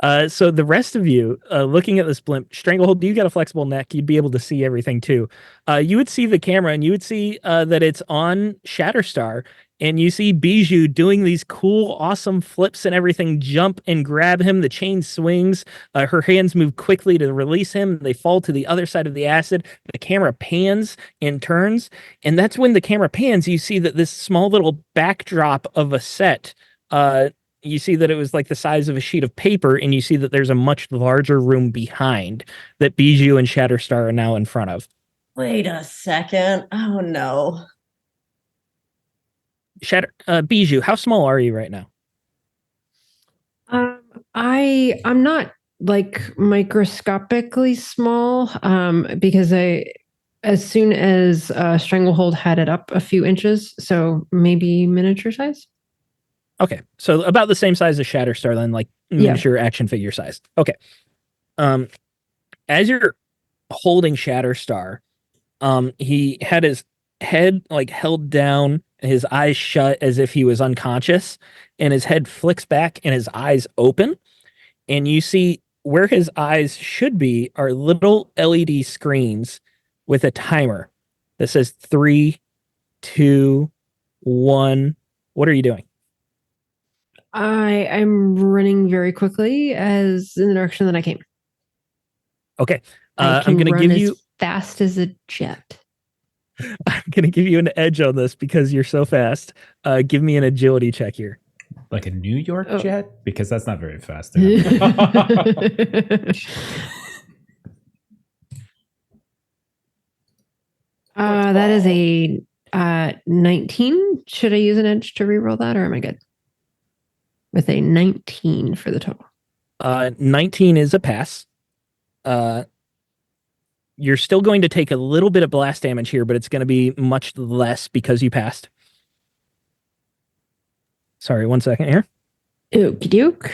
So the rest of you, looking at this blimp, Stranglehold, you got a flexible neck. You'd be able to see everything too. You would see the camera, and you would see that it's on Shatterstar, and you see Bijou doing these cool, awesome flips and everything. Jump and grab him. The chain swings. Her hands move quickly to release him. They fall to the other side of the acid. The camera pans and turns, and that's when the camera pans. You see that this small little backdrop of a set. You see that it was like the size of a sheet of paper, and you see that there's a much larger room behind that Bijou and Shatterstar are now in front of. Wait a second. Oh no. Bijou, how small are you right now? I'm not like microscopically small, because as soon as Stranglehold had it up a few inches, so maybe miniature size. Okay, so about the same size as Shatterstar, then, like miniature action figure size. Okay. As you're holding Shatterstar, he had his head like held down, his eyes shut as if he was unconscious, and his head flicks back and his eyes open, and you see where his eyes should be are little LED screens with a timer that says 3, 2, 1. What are you doing? I'm running very quickly as in the direction that I came. Okay. I can I'm going to give run you as fast as a jet. I'm going to give you an edge on this because you're so fast. Give me an agility check here. Like a New York jet? Because that's not very fast. That is a 19. Should I use an edge to reroll that, or am I good? With a 19 for the total. 19 is a pass. You're still going to take a little bit of blast damage here, but it's going to be much less because you passed. Sorry, 1 second here. Okie doke.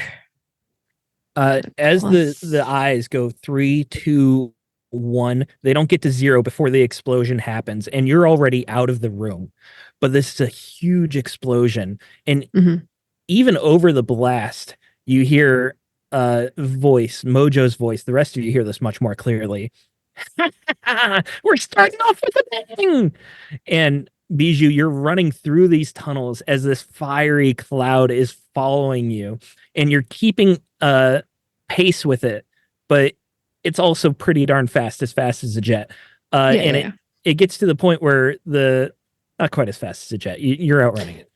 As the eyes go 3, 2, 1, they don't get to 0 before the explosion happens, and you're already out of the room. But this is a huge explosion, and even over the blast, you hear Mojo's voice. The rest of you hear this much more clearly. We're starting off with a bang! And Bijou, you're running through these tunnels as this fiery cloud is following you, and you're keeping pace with it, but it's also pretty darn fast as a jet. It gets to the point where not quite as fast as a jet. You're outrunning it.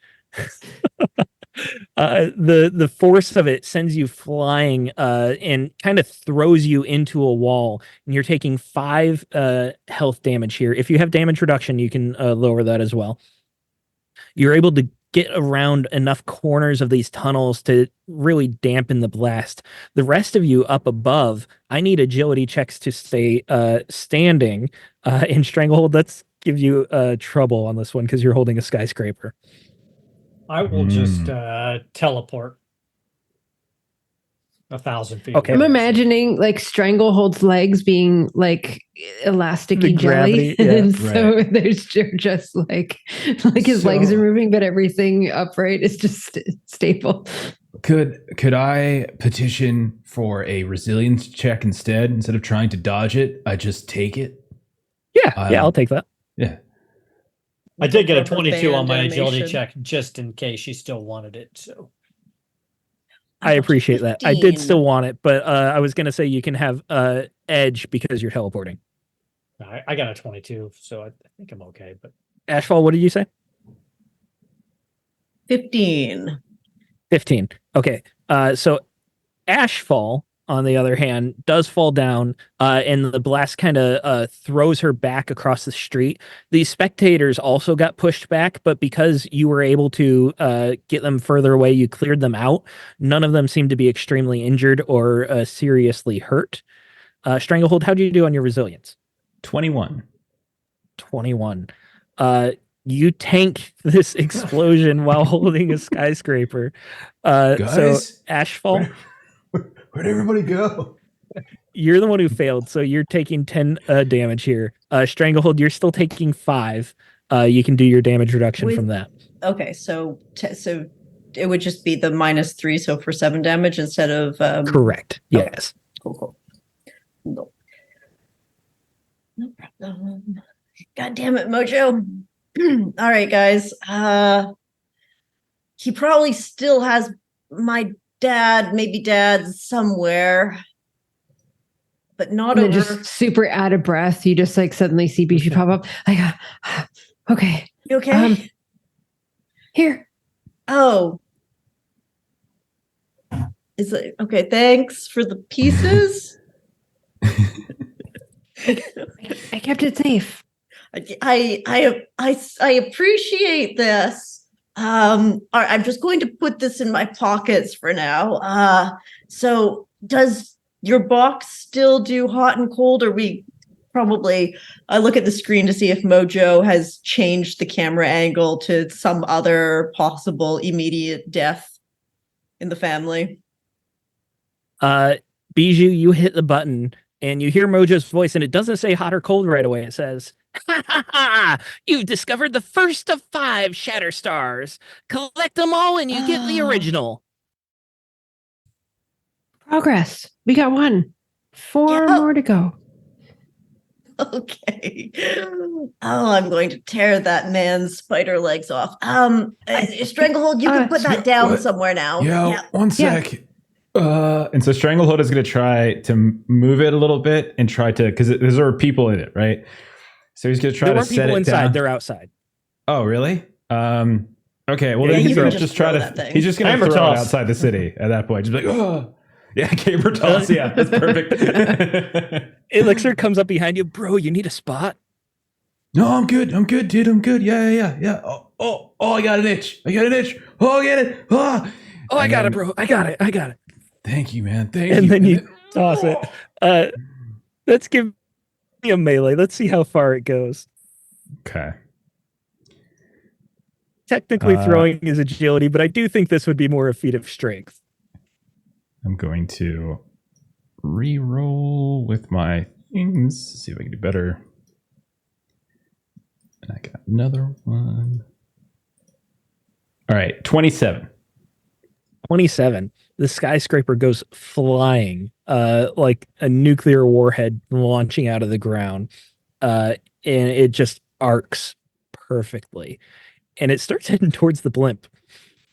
The force of it sends you flying and kind of throws you into a wall, and you're taking 5 health damage here. If you have damage reduction, you can lower that as well. You're able to get around enough corners of these tunnels to really dampen the blast. The rest of you up above, I need agility checks to stay standing. In Stranglehold, let's give you trouble on this one because you're holding a skyscraper. I will just teleport 1,000 feet. Okay. I'm imagining like Stranglehold's legs being like elasticy jelly, and so there's just like his legs are moving, but everything upright is just stable. Could I petition for a resilience check instead of trying to dodge it? I just take it. Yeah, I'll take that. Yeah. I did get a 22 on my agility check just in case she still wanted it. So I appreciate that. I did still want it, but I was going to say you can have edge because you're teleporting. I got a 22, so I think I'm okay. But Ashfall, what did you say? 15. 15. Okay. So Ashfall, on the other hand, does fall down, and the blast kind of throws her back across the street. The spectators also got pushed back, but because you were able to get them further away, you cleared them out. None of them seemed to be extremely injured or seriously hurt. Stranglehold, how do you do on your resilience? 21. 21. You tank this explosion while holding a skyscraper. Guys, so Ashfall, where'd everybody go? You're the one who failed, so you're taking 10 damage here. Stranglehold, you're still taking 5. You can do your damage reduction from that. Okay, so it would just be the -3, so for 7 damage instead of Correct. Yes. Cool. No problem. God damn it, Mojo. All right, guys. He probably still has my maybe dad somewhere, but not And then over. just super out of breath, you just like suddenly see Bijou pop up. Okay. You okay? Here. Oh. Is it okay? Thanks for the pieces. I kept it safe. I appreciate this. All right, I'm just going to put this in my pockets for now. So does your box still do hot and cold? Or I look at the screen to see if Mojo has changed the camera angle to some other possible immediate death in the family. Bijou, you hit the button and you hear Mojo's voice, and it doesn't say hot or cold right away. It says, "Ha ha ha! You've discovered the first of 5 shatter stars. Collect them all and you get the original." Progress. We got 1. 4 more to go. Okay. Oh, I'm going to tear that man's spider legs off. Stranglehold, you can put that down somewhere now. Yeah, 1 sec. And so Stranglehold is going to try to move it a little bit and try to, because there are people in it, right? So he's going to try to set it down. There weren't people inside. They're outside. Oh, really? Okay. Well, Yeah, then he's you going can to just just try throw to. that thing. He's just going to Hammer throw it toss. outside the city at that point. Just be like, oh, yeah, caber toss. Yeah, that's perfect. Elixir comes up behind you. Bro, you need a spot? No, I'm good. I'm good, dude. I'm good. Yeah. Oh, I got an itch. Oh, I get it. Oh, I got it, bro. I got it. Thank you, man. Thank you. And then you toss it. Let's give me a melee. Let's see how far it goes. Okay. Technically, throwing is agility, but I do think this would be more a feat of strength. I'm going to re-roll with my things. See if I can do better. And I got another one. All right, 27. 27. The skyscraper goes flying, like a nuclear warhead launching out of the ground. And it just arcs perfectly. And it starts heading towards the blimp.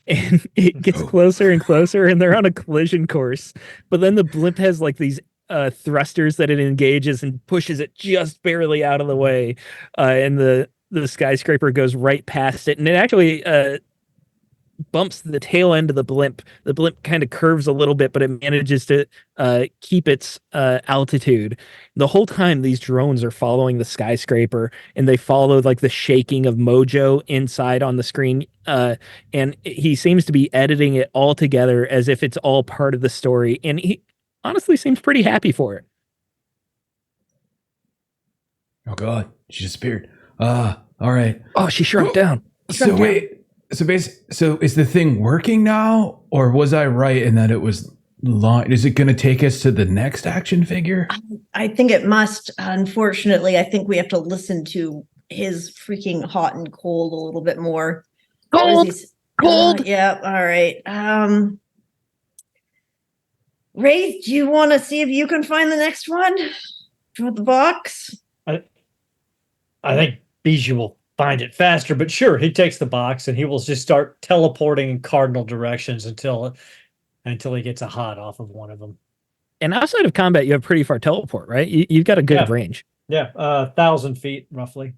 And it gets closer and closer, and they're on a collision course. But then the blimp has like these thrusters that it engages and pushes it just barely out of the way. And the skyscraper goes right past it. And it actually bumps the tail end of the blimp. The blimp kind of curves a little bit, but it manages to keep its altitude. The whole time these drones are following the skyscraper, and they follow like the shaking of Mojo inside on the screen. And he seems to be editing it all together as if it's all part of the story. And he honestly seems pretty happy for it. Oh God, she disappeared. All right. Oh, she shrunk down. So wait. So is the thing working now, or was I right in that it was long? Is it going to take us to the next action figure? I think it must. Unfortunately, I think we have to listen to his freaking hot and cold a little bit more. Cold. Yeah. All right. Wraith, do you want to see if you can find the next one? Draw the box. I think Bijou will find it faster, but sure, he takes the box and he will just start teleporting in cardinal directions until he gets a hot off of one of them. And outside of combat, you have pretty far teleport, right? You've got a good range. Yeah, 1,000 feet roughly.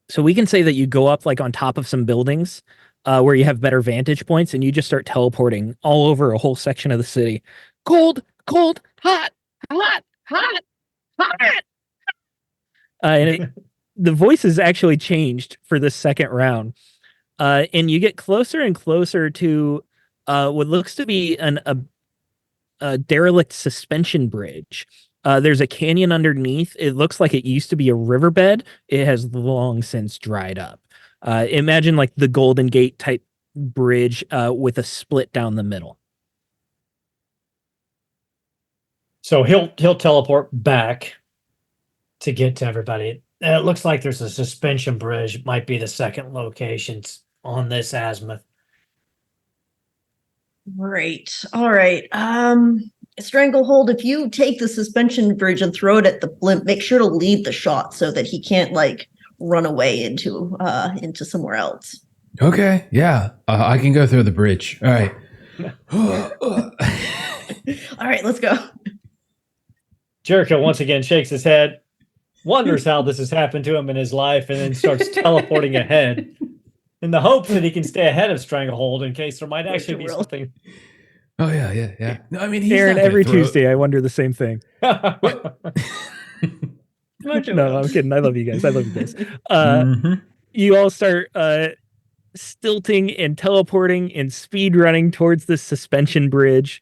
So we can say that you go up like on top of some buildings where you have better vantage points, and you just start teleporting all over a whole section of the city. Cold, hot, hot, hot. And the voices actually changed for the second round. And you get closer and closer to what looks to be a derelict suspension bridge. There's a canyon underneath. It looks like it used to be a riverbed. It has long since dried up. Imagine like the Golden Gate type bridge with a split down the middle. So he'll teleport back to get to everybody. It looks like there's a suspension bridge. It might be the second location on this azimuth. Great. All right. Stranglehold, if you take the suspension bridge and throw it at the blimp, make sure to lead the shot so that he can't like run away into somewhere else. Okay, yeah. I can go through the bridge. All right. All right, let's go. Jericho once again shakes his head, wonders how this has happened to him in his life, and then starts teleporting ahead in the hopes that he can stay ahead of Stranglehold in case there might actually be something. Oh yeah. No, I mean, he's Aaron, not gonna every throw- Tuesday I wonder the same thing. Mojo No, World. I'm kidding. I love you guys. Mhm. You all start stilting and teleporting and speed running towards the suspension bridge.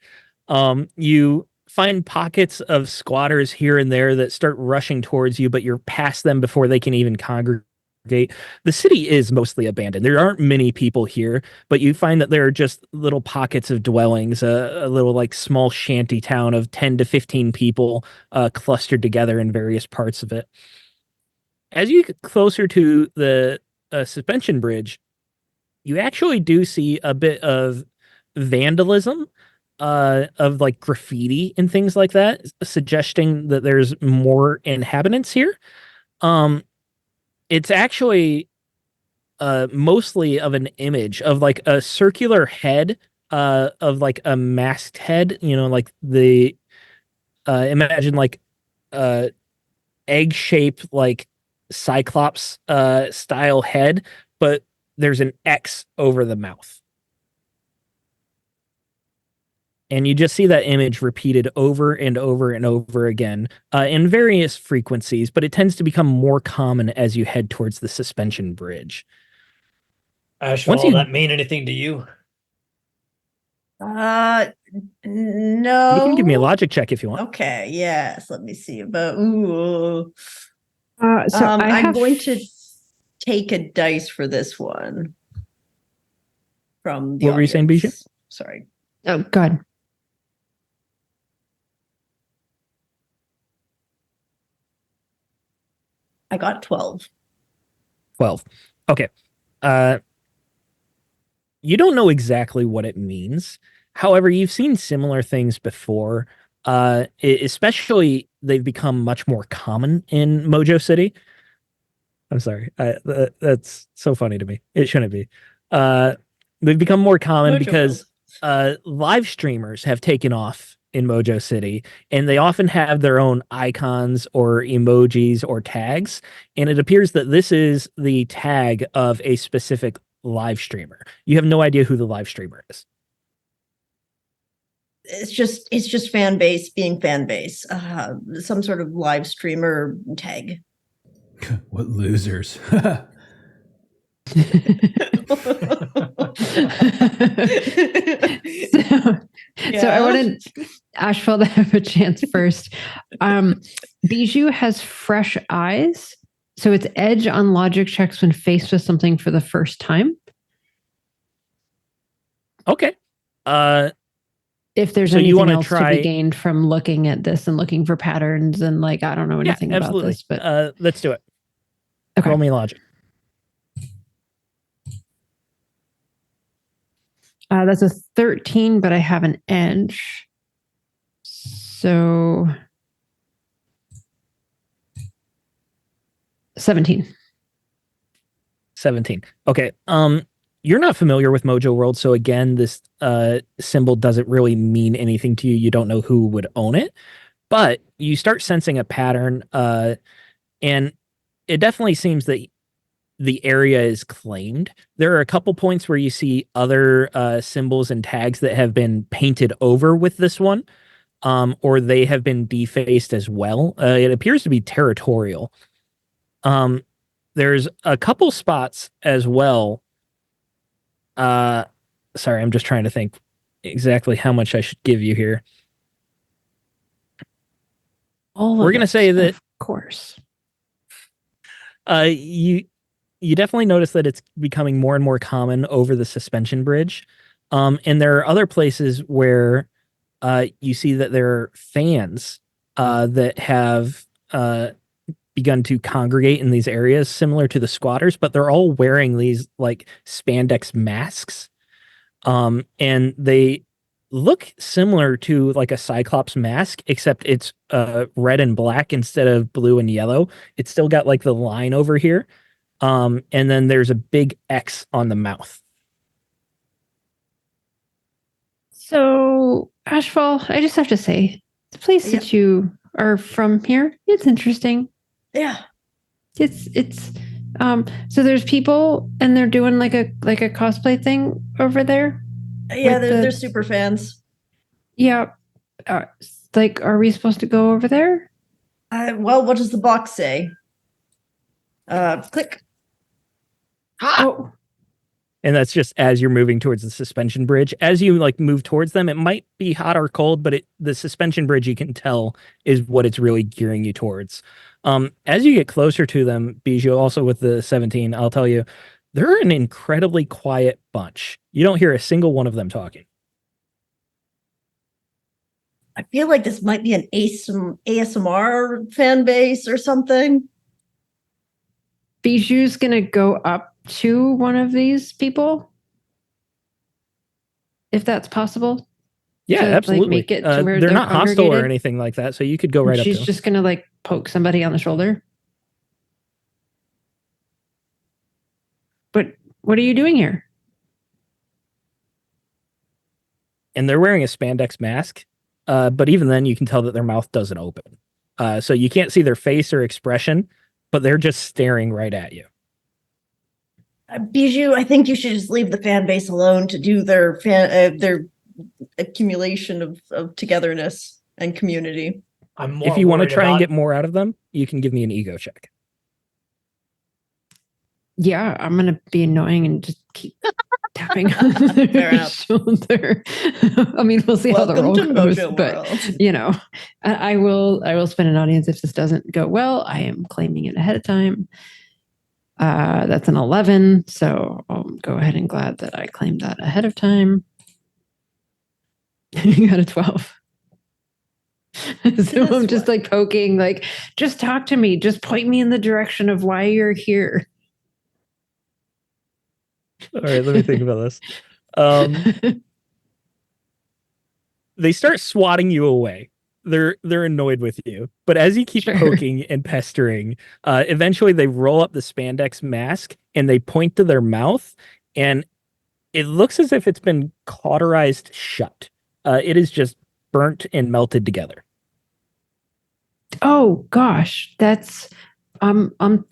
You find pockets of squatters here and there that start rushing towards you, but you're past them before they can even congregate. The city is mostly abandoned. There aren't many people here, but you find that there are just little pockets of dwellings, a little like small shanty town of 10 to 15 people clustered together in various parts of it. As you get closer to the suspension bridge, you actually do see a bit of vandalism, of like graffiti and things like that, suggesting that there's more inhabitants here. It's actually mostly of an image of like a circular head, of like a masked head, like the imagine like egg shaped like cyclops style head, but there's an X over the mouth. And you just see that image repeated over and over and over again, in various frequencies, but it tends to become more common as you head towards the suspension bridge. Ashfall, you- that mean anything to you? No. You can give me a logic check if you want. Okay, yes. Let me see about ooh. So I I'm have going to take a dice for this one. From the What were you saying, audience. Bijou? Sorry. Oh, God. I got 12. 12. Okay. You don't know exactly what it means. However, you've seen similar things before. Especially they've become much more common in Mojo City. I'm sorry. That's so funny to me. It shouldn't be. They've become more common Mojo because World. live streamers have taken off in Mojo City, and they often have their own icons or emojis or tags. And it appears that this is the tag of a specific live streamer. You have no idea who the live streamer is. It's just fan base being fan base. Some sort of live streamer tag. What losers. So I wanted Ashfall to have a chance first. Bijou has fresh eyes, so it's edge on logic checks when faced with something for the first time. Okay. If there's So you anything wanna else to try- be gained from looking at this and looking for patterns and like I don't know anything about absolutely. this, but Let's do it. okay. Roll me logic. That's a 13, but I have an edge. So 17. 17. Okay. You're not familiar with Mojo World, so again, this symbol doesn't really mean anything to you. You don't know who would own it, but you start sensing a pattern, and it definitely seems that the area is claimed. There are a couple points where you see other symbols and tags that have been painted over with this one, or they have been defaced as well. It appears to be territorial. There's a couple spots as well. Sorry, I'm just trying to think exactly how much I should give you here. We're gonna say that, of course. you definitely notice that it's becoming more and more common over the suspension bridge. And there are other places where you see that there are fans that have begun to congregate in these areas similar to the squatters, but they're all wearing these like spandex masks. And they look similar to like a Cyclops mask, except it's red and black instead of blue and yellow. It's still got like the line over here. And then there's a big X on the mouth. So, Ashfall, I just have to say, the place that you are from here, it's interesting. Yeah. It's so there's people and they're doing like a cosplay thing over there. Yeah, they're super fans. Yeah. Like, are we supposed to go over there? Well, what does the box say? Click. Oh. And that's just as you're moving towards the suspension bridge. As you like move towards them, it might be hot or cold, but the suspension bridge, you can tell, is what it's really gearing you towards. As you get closer to them, Bijou, also with the 17, I'll tell you, they're an incredibly quiet bunch. You don't hear a single one of them talking. I feel like this might be an ASMR fan base or something. Bijou's gonna go up to one of these people, if that's possible. Yeah, to, absolutely. Like, make it to where they're not hostile or congregated. anything like that, so you could go right up to She's them. just gonna like poke somebody on the shoulder. But what are you doing here? And they're wearing a spandex mask, but even then you can tell that their mouth doesn't open. So you can't see their face or expression, but they're just staring right at you. Bijou, I think you should just leave the fan base alone to do their accumulation of togetherness and community. I'm more If you want to worried try and about- get more out of them, you can give me an ego check. Yeah, I'm gonna be annoying and just keep tapping on Fair their enough. shoulder. I mean, we'll see how the Welcome roll to goes, Mojo but World. you know, I will spend an audience if this doesn't go well. I am claiming it ahead of time. That's an 11, so I'll go ahead and glad that I claimed that ahead of time. You got a 12. So I'm just like poking, like, just talk to me, just point me in the direction of why you're here. All right, let me think about this. They start swatting you away. They're annoyed with you, but as you keep Sure. poking and pestering, eventually they roll up the spandex mask and they point to their mouth, and it looks as if it's been cauterized shut. It is just burnt and melted together. Oh gosh, that's ew. And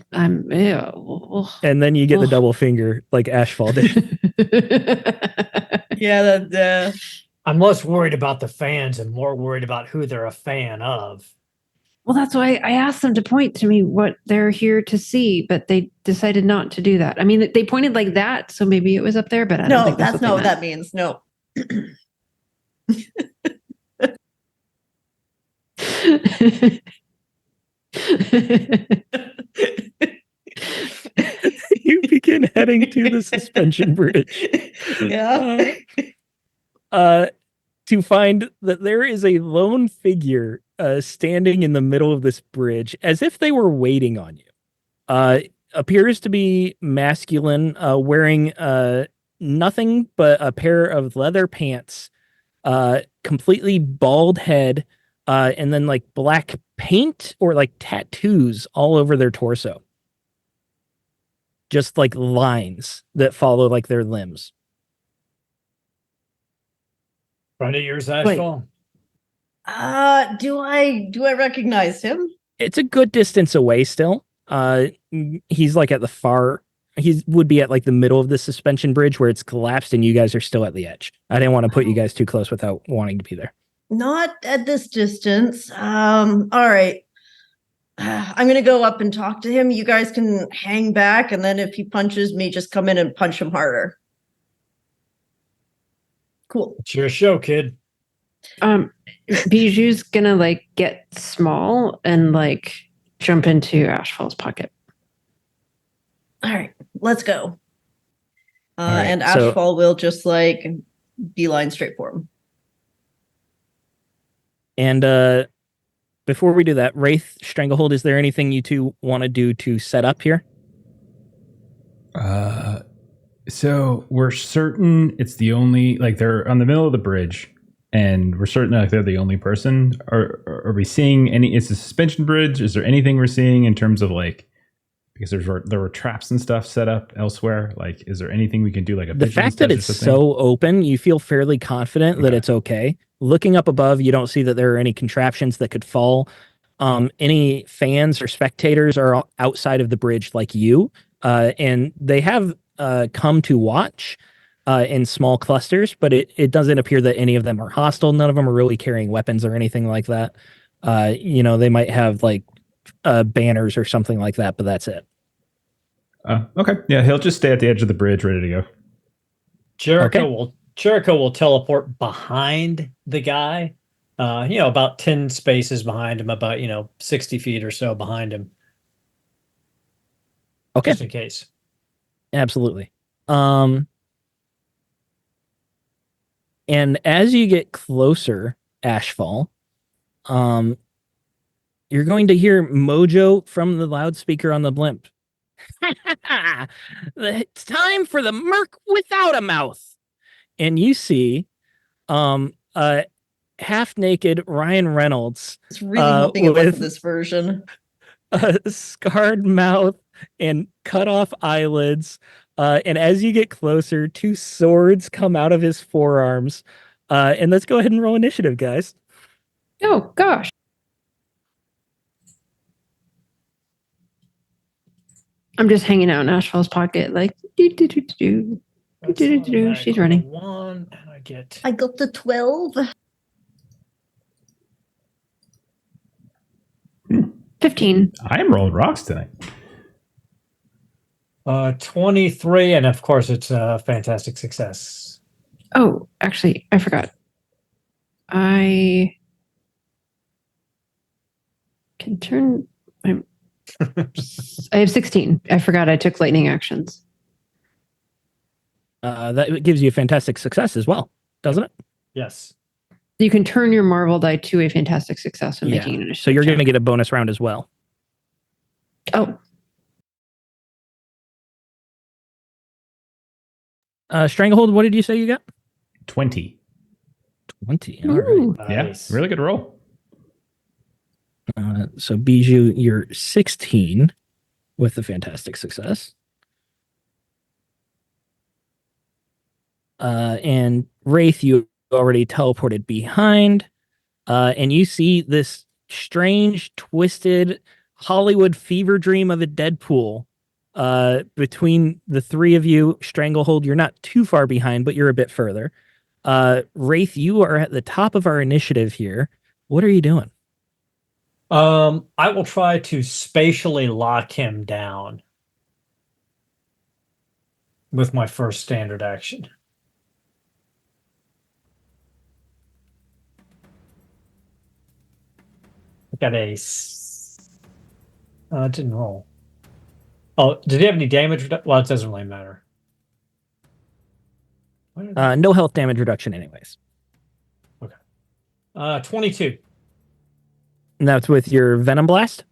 then you get the Ugh. double finger like Ashfall did. Yeah, that I'm less worried about the fans and more worried about who they're a fan of. Well, that's why I asked them to point to me what they're here to see, but they decided not to do that. I mean, they pointed like that, so maybe it was up there, but I don't no, think that's what not what they that means. No. You begin heading to the suspension bridge. Yeah. To find that there is a lone figure standing in the middle of this bridge as if they were waiting on you. Appears to be masculine, wearing nothing but a pair of leather pants, completely bald head, and then like black paint or like tattoos all over their torso. Just like lines that follow like their limbs. Friend of yours, Wait. Ashfall? Do I recognize him? It's a good distance away still. He's like at the far, he would be at like the middle of the suspension bridge where it's collapsed and you guys are still at the edge. I didn't want to put you guys too close without wanting to be there. Not at this distance. All right. I'm gonna go up and talk to him. You guys can hang back, and then if he punches me, just come in and punch him harder. Cool. It's your show, kid. Bijou's gonna like get small and like jump into Ashfall's pocket. All right, let's go. right, And so- Ashfall will just like beeline straight for him. And before we do that, Wraith, Stranglehold, is there anything you two want to do to set up here? So we're certain it's the only, like, they're on the middle of the bridge, and we're certain like they're the only person. Are we seeing any? It's a suspension bridge. Is there anything we're seeing in terms of like, because there were traps and stuff set up elsewhere? Like, is there anything we can do? Like a The fact that it's so open, you feel fairly confident that it's okay. Looking up above, you don't see that there are any contraptions that could fall. Any fans or spectators are outside of the bridge like you, and they have come to watch in small clusters, but it doesn't appear that any of them are hostile. None of them are really carrying weapons or anything like that. They might have like banners or something like that, but that's it. Okay. Yeah, he'll just stay at the edge of the bridge, ready to go. Jericho will teleport behind the guy. About 10 spaces behind him, about 60 feet or so behind him. Okay. Just in case. Absolutely. And as you get closer, Ashfall, you're going to hear Mojo from the loudspeaker on the blimp. It's time for the merc without a mouth. And you see half-naked Ryan Reynolds. It's really hoping it wasn't this version. A scarred mouth and cut off eyelids. And as you get closer, 2 swords come out of his forearms. And let's go ahead and roll initiative, guys. Oh, gosh. I'm just hanging out in Ashfall's pocket, like, do. She's running. 1, and I got the 12. 15. I am rolling rocks tonight. 23, and of course it's a fantastic success. Oh, actually, I forgot. I can turn. I have 16. I forgot I took lightning actions. That gives you a fantastic success as well, doesn't it? Yes. You can turn your Marvel die to a fantastic success when making an initiative. So you're going to get a bonus round as well. Oh. Stranglehold, what did you say you got? 20. 20. All right. Nice. Yeah, really good roll. So Bijou, you're 16 with the fantastic success. And Wraith, you already teleported behind. And you see this strange, twisted Hollywood fever dream of a Deadpool between the 3 of you. Stranglehold, you're not too far behind, but you're a bit further. Wraith, you are at the top of our initiative here. What are you doing? I will try to spatially lock him down with my first standard action. I got a... it didn't roll. Oh, did he have any damage? Well, it doesn't really matter. No health damage reduction anyways. Okay. 22. And that's with your Venom Blast?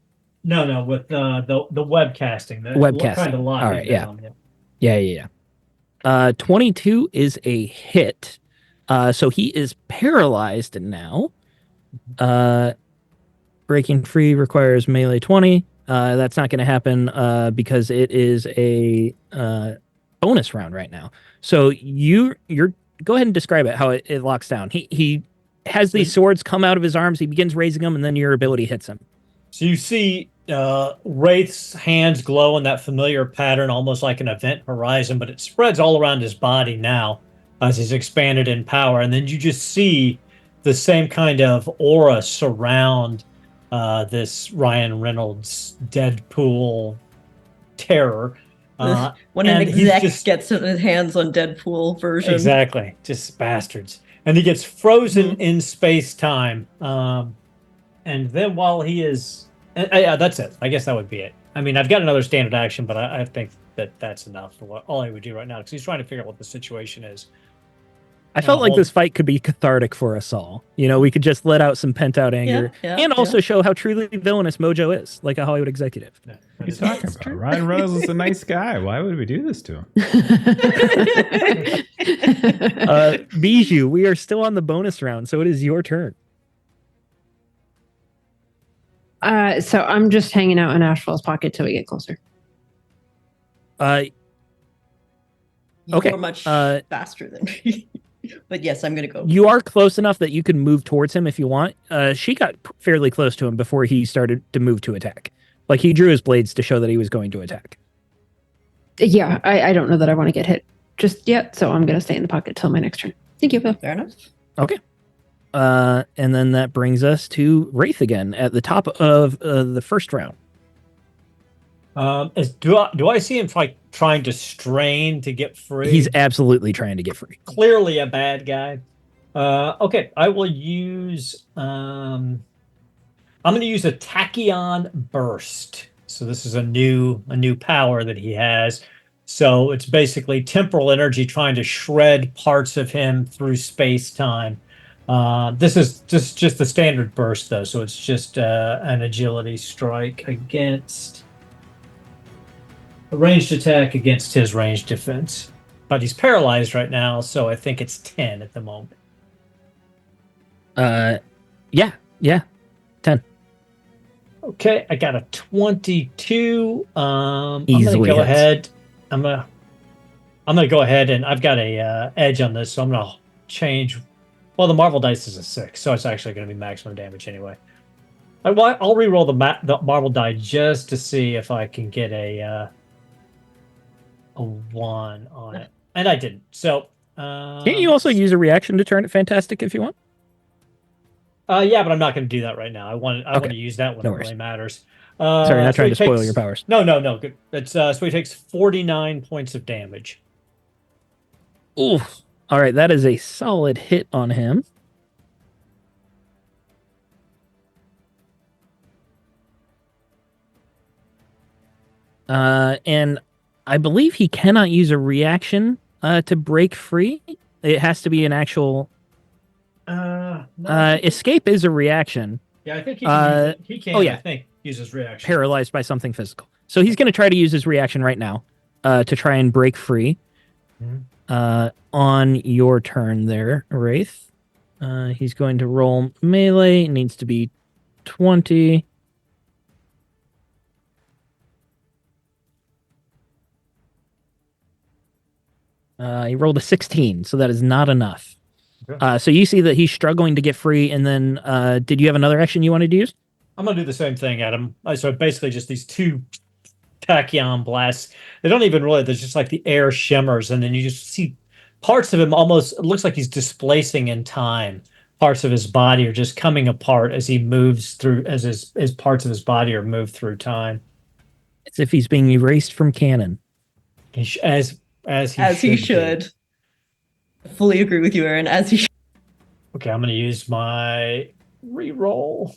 No, with the web casting. Webcasting. Trying to lock All right, yeah. 22 is a hit. So he is paralyzed now. Breaking free requires melee 20. That's not going to happen because it is a bonus round right now. So you're go ahead and describe it, how it locks down. He has these swords come out of his arms. He begins raising them, and then your ability hits him. So you see Wraith's hands glow in that familiar pattern, almost like an event horizon, but it spreads all around his body now as he's expanded in power. And then you just see the same kind of aura surround this Ryan Reynolds Deadpool terror. When an exec gets his hands on Deadpool version. Exactly. Just bastards. And he gets frozen in space-time. And then while he is... yeah, that's it. I guess that would be it. I mean, I've got another standard action, but I think that that's enough for all he would do right now, because he's trying to figure out what the situation is. I felt like this fight could be cathartic for us all. You know, we could just let out some pent out anger and also show how truly villainous Mojo is, like a Hollywood executive. What are you talking about? true. Ryan Reynolds is a nice guy. Why would we do this to him? Bijou, we are still on the bonus round, so it is your turn. So I'm just hanging out in Ashfall's pocket till we get closer. Okay. You're much faster than me. But yes, I'm going to go. You are close enough that you can move towards him if you want. She got fairly close to him before he started to move to attack. Like, he drew his blades to show that he was going to attack. Yeah, I don't know that I want to get hit just yet, so I'm going to stay in the pocket till my next turn. Thank you, Phil. Fair enough. Okay. And then that brings us to Wraith again at the top of the first round. Do I see him like trying to strain to get free? He's absolutely trying to get free. Clearly a bad guy. Okay, I will use. I'm going to use a Tachyon Burst. So this is a new power that he has. So it's basically temporal energy trying to shred parts of him through space time. This is just the standard burst though, so it's just an agility strike against. A ranged attack against his ranged defense. But he's paralyzed right now, so I think it's 10 at the moment. Yeah, 10. Okay, I got a 22. I'm Easily gonna go hits. ahead. I'm gonna go ahead, and I've got a edge on this, so I'm gonna change. Well, the Marvel dice is a 6, so it's actually gonna be maximum damage anyway. I'll re-roll the Marvel die just to see if I can get a 1 on it, and I didn't. So Can't you also use a reaction to turn it fantastic if you want? Yeah, but I'm not going to do that right now. I want to use that when No it worries. really matters. Sorry, not so trying he to spoil takes- your powers. No, good. It's so he takes 49 points of damage. Oof. All right, that is a solid hit on him. And I believe he cannot use a reaction to break free. It has to be an actual No. escape is a reaction. Yeah, I think he can. Use it. He can. oh, yeah. I think use his reaction. Paralyzed by something physical. So he's going to try to use his reaction right now to try and break free. On your turn there, Wraith. He's going to roll melee. It needs to be 20. He rolled a 16, so that is not enough. Okay. So you see that he's struggling to get free, and then did you have another action you wanted to use? I'm gonna do the same thing, Adam. So basically, just these two tachyon blasts. They don't even really. There's just like the air shimmers, and then you just see parts of him almost. It looks like he's displacing in time. Parts of his body are just coming apart as he moves through, as his parts of his body are moved through time. It's if he's being erased from canon. As he should. Fully agree with you, Aaron. As he should. Okay, I'm going to use my reroll.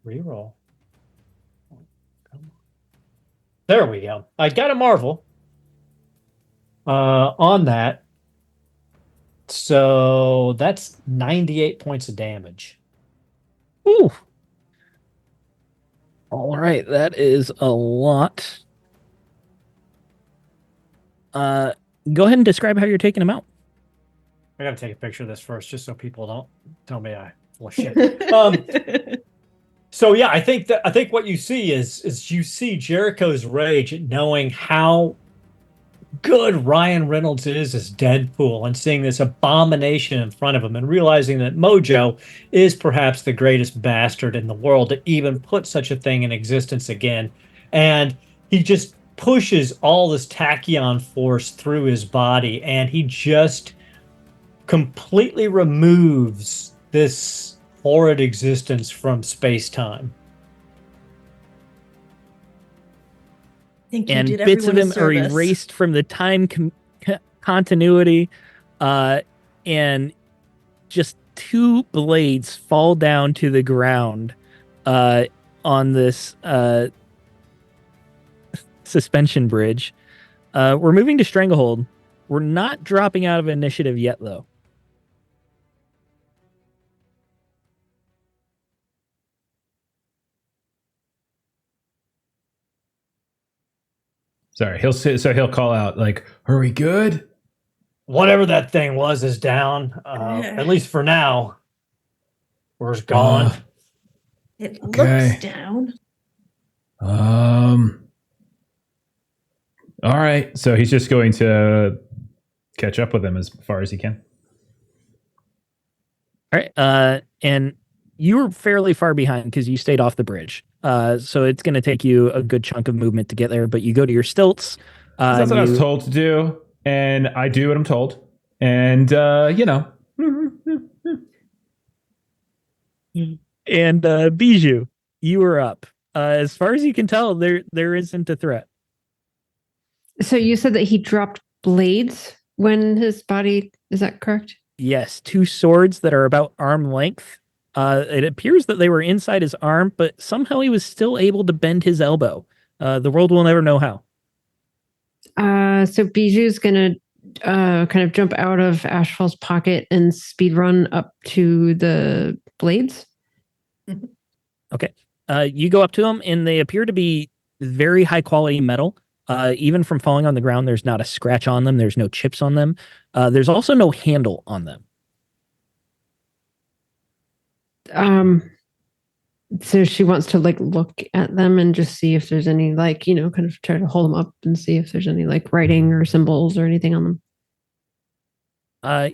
Reroll. There we go. I got a Marvel on that. So that's 98 points of damage. Ooh. All right, that is a lot. Go ahead and describe how you're taking him out. I got to take a picture of this first, just so people don't tell me I full of shit. So yeah, I think what you see is you see Jericho's rage at knowing how good Ryan Reynolds is as Deadpool and seeing this abomination in front of him and realizing that Mojo is perhaps the greatest bastard in the world to even put such a thing in existence again. And he just pushes all this tachyon force through his body, and he just completely removes this horrid existence from space-time. And bits of him are erased from the time continuity, and just two blades fall down to the ground on this suspension bridge. We're moving to Stranglehold. We're not dropping out of initiative yet, though. Sorry, he'll call out like, "Are we good?" Whatever that thing was is down. At least for now. We're gone. It Okay. looks down. All right. So he's just going to catch up with him as far as he can. All right. And you were fairly far behind because you stayed off the bridge. So it's going to take you a good chunk of movement to get there, but you go to your stilts. That's what I was told to do, and I do what I'm told. And you know. And Bijou, you were up. As far as you can tell, there isn't a threat. So you said that he dropped blades when his body, is that correct? Yes, 2 swords that are about arm length. It appears that they were inside his arm, but somehow he was still able to bend his elbow. The world will never know how. So Bijou's gonna kind of jump out of Ashfall's pocket and speed run up to the blades. Okay. You go up to them, and they appear to be very high quality metal. Even from falling on the ground, there's not a scratch on them. There's no chips on them. There's also no handle on them. So she wants to like look at them and just see if there's any like, you know, kind of try to hold them up and see if there's any like writing or symbols or anything on them.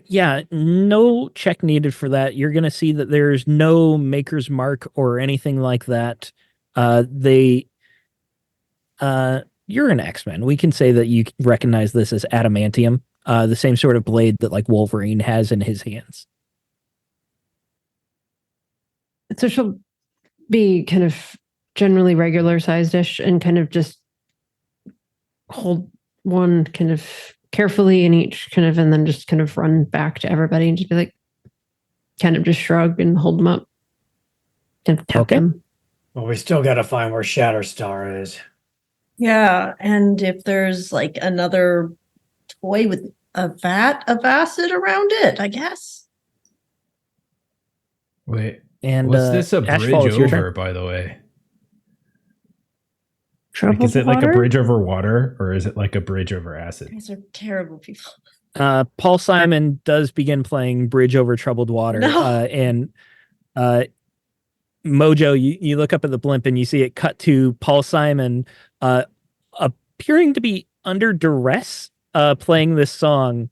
Yeah, no check needed for that. You're going to see that there's no maker's mark or anything like that. You're an X-Men. We can say that you recognize this as adamantium, the same sort of blade that like Wolverine has in his hands. So she'll be kind of generally regular sized-ish and kind of just hold one kind of carefully in each kind of, and then just kind of run back to everybody and just be like, kind of just shrug and hold them up. Kind of tap them. Well, we still got to find where Shatterstar is. Yeah, and if there's like another toy with a vat of acid around it, I guess. Wait, And was this a bridge Ashfall, it's your over, turn. by the way? Troubled Like, is it like a water? bridge over water, or is it like a bridge over acid? These are terrible people. Paul Simon does begin playing Bridge Over Troubled Water. No. And Mojo, you look up at the blimp and you see it cut to Paul Simon appearing to be under duress playing this song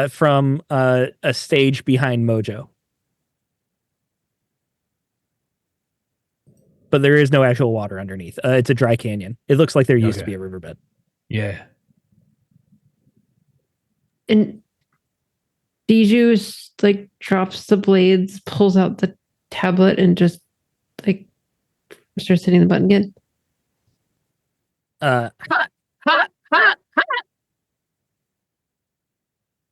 from a stage behind Mojo. But there is no actual water underneath. It's a dry canyon. It looks like there used to Okay. be a riverbed. Yeah. And Bijou like drops the blades, pulls out the tablet, and just like starts hitting the button again. Hot.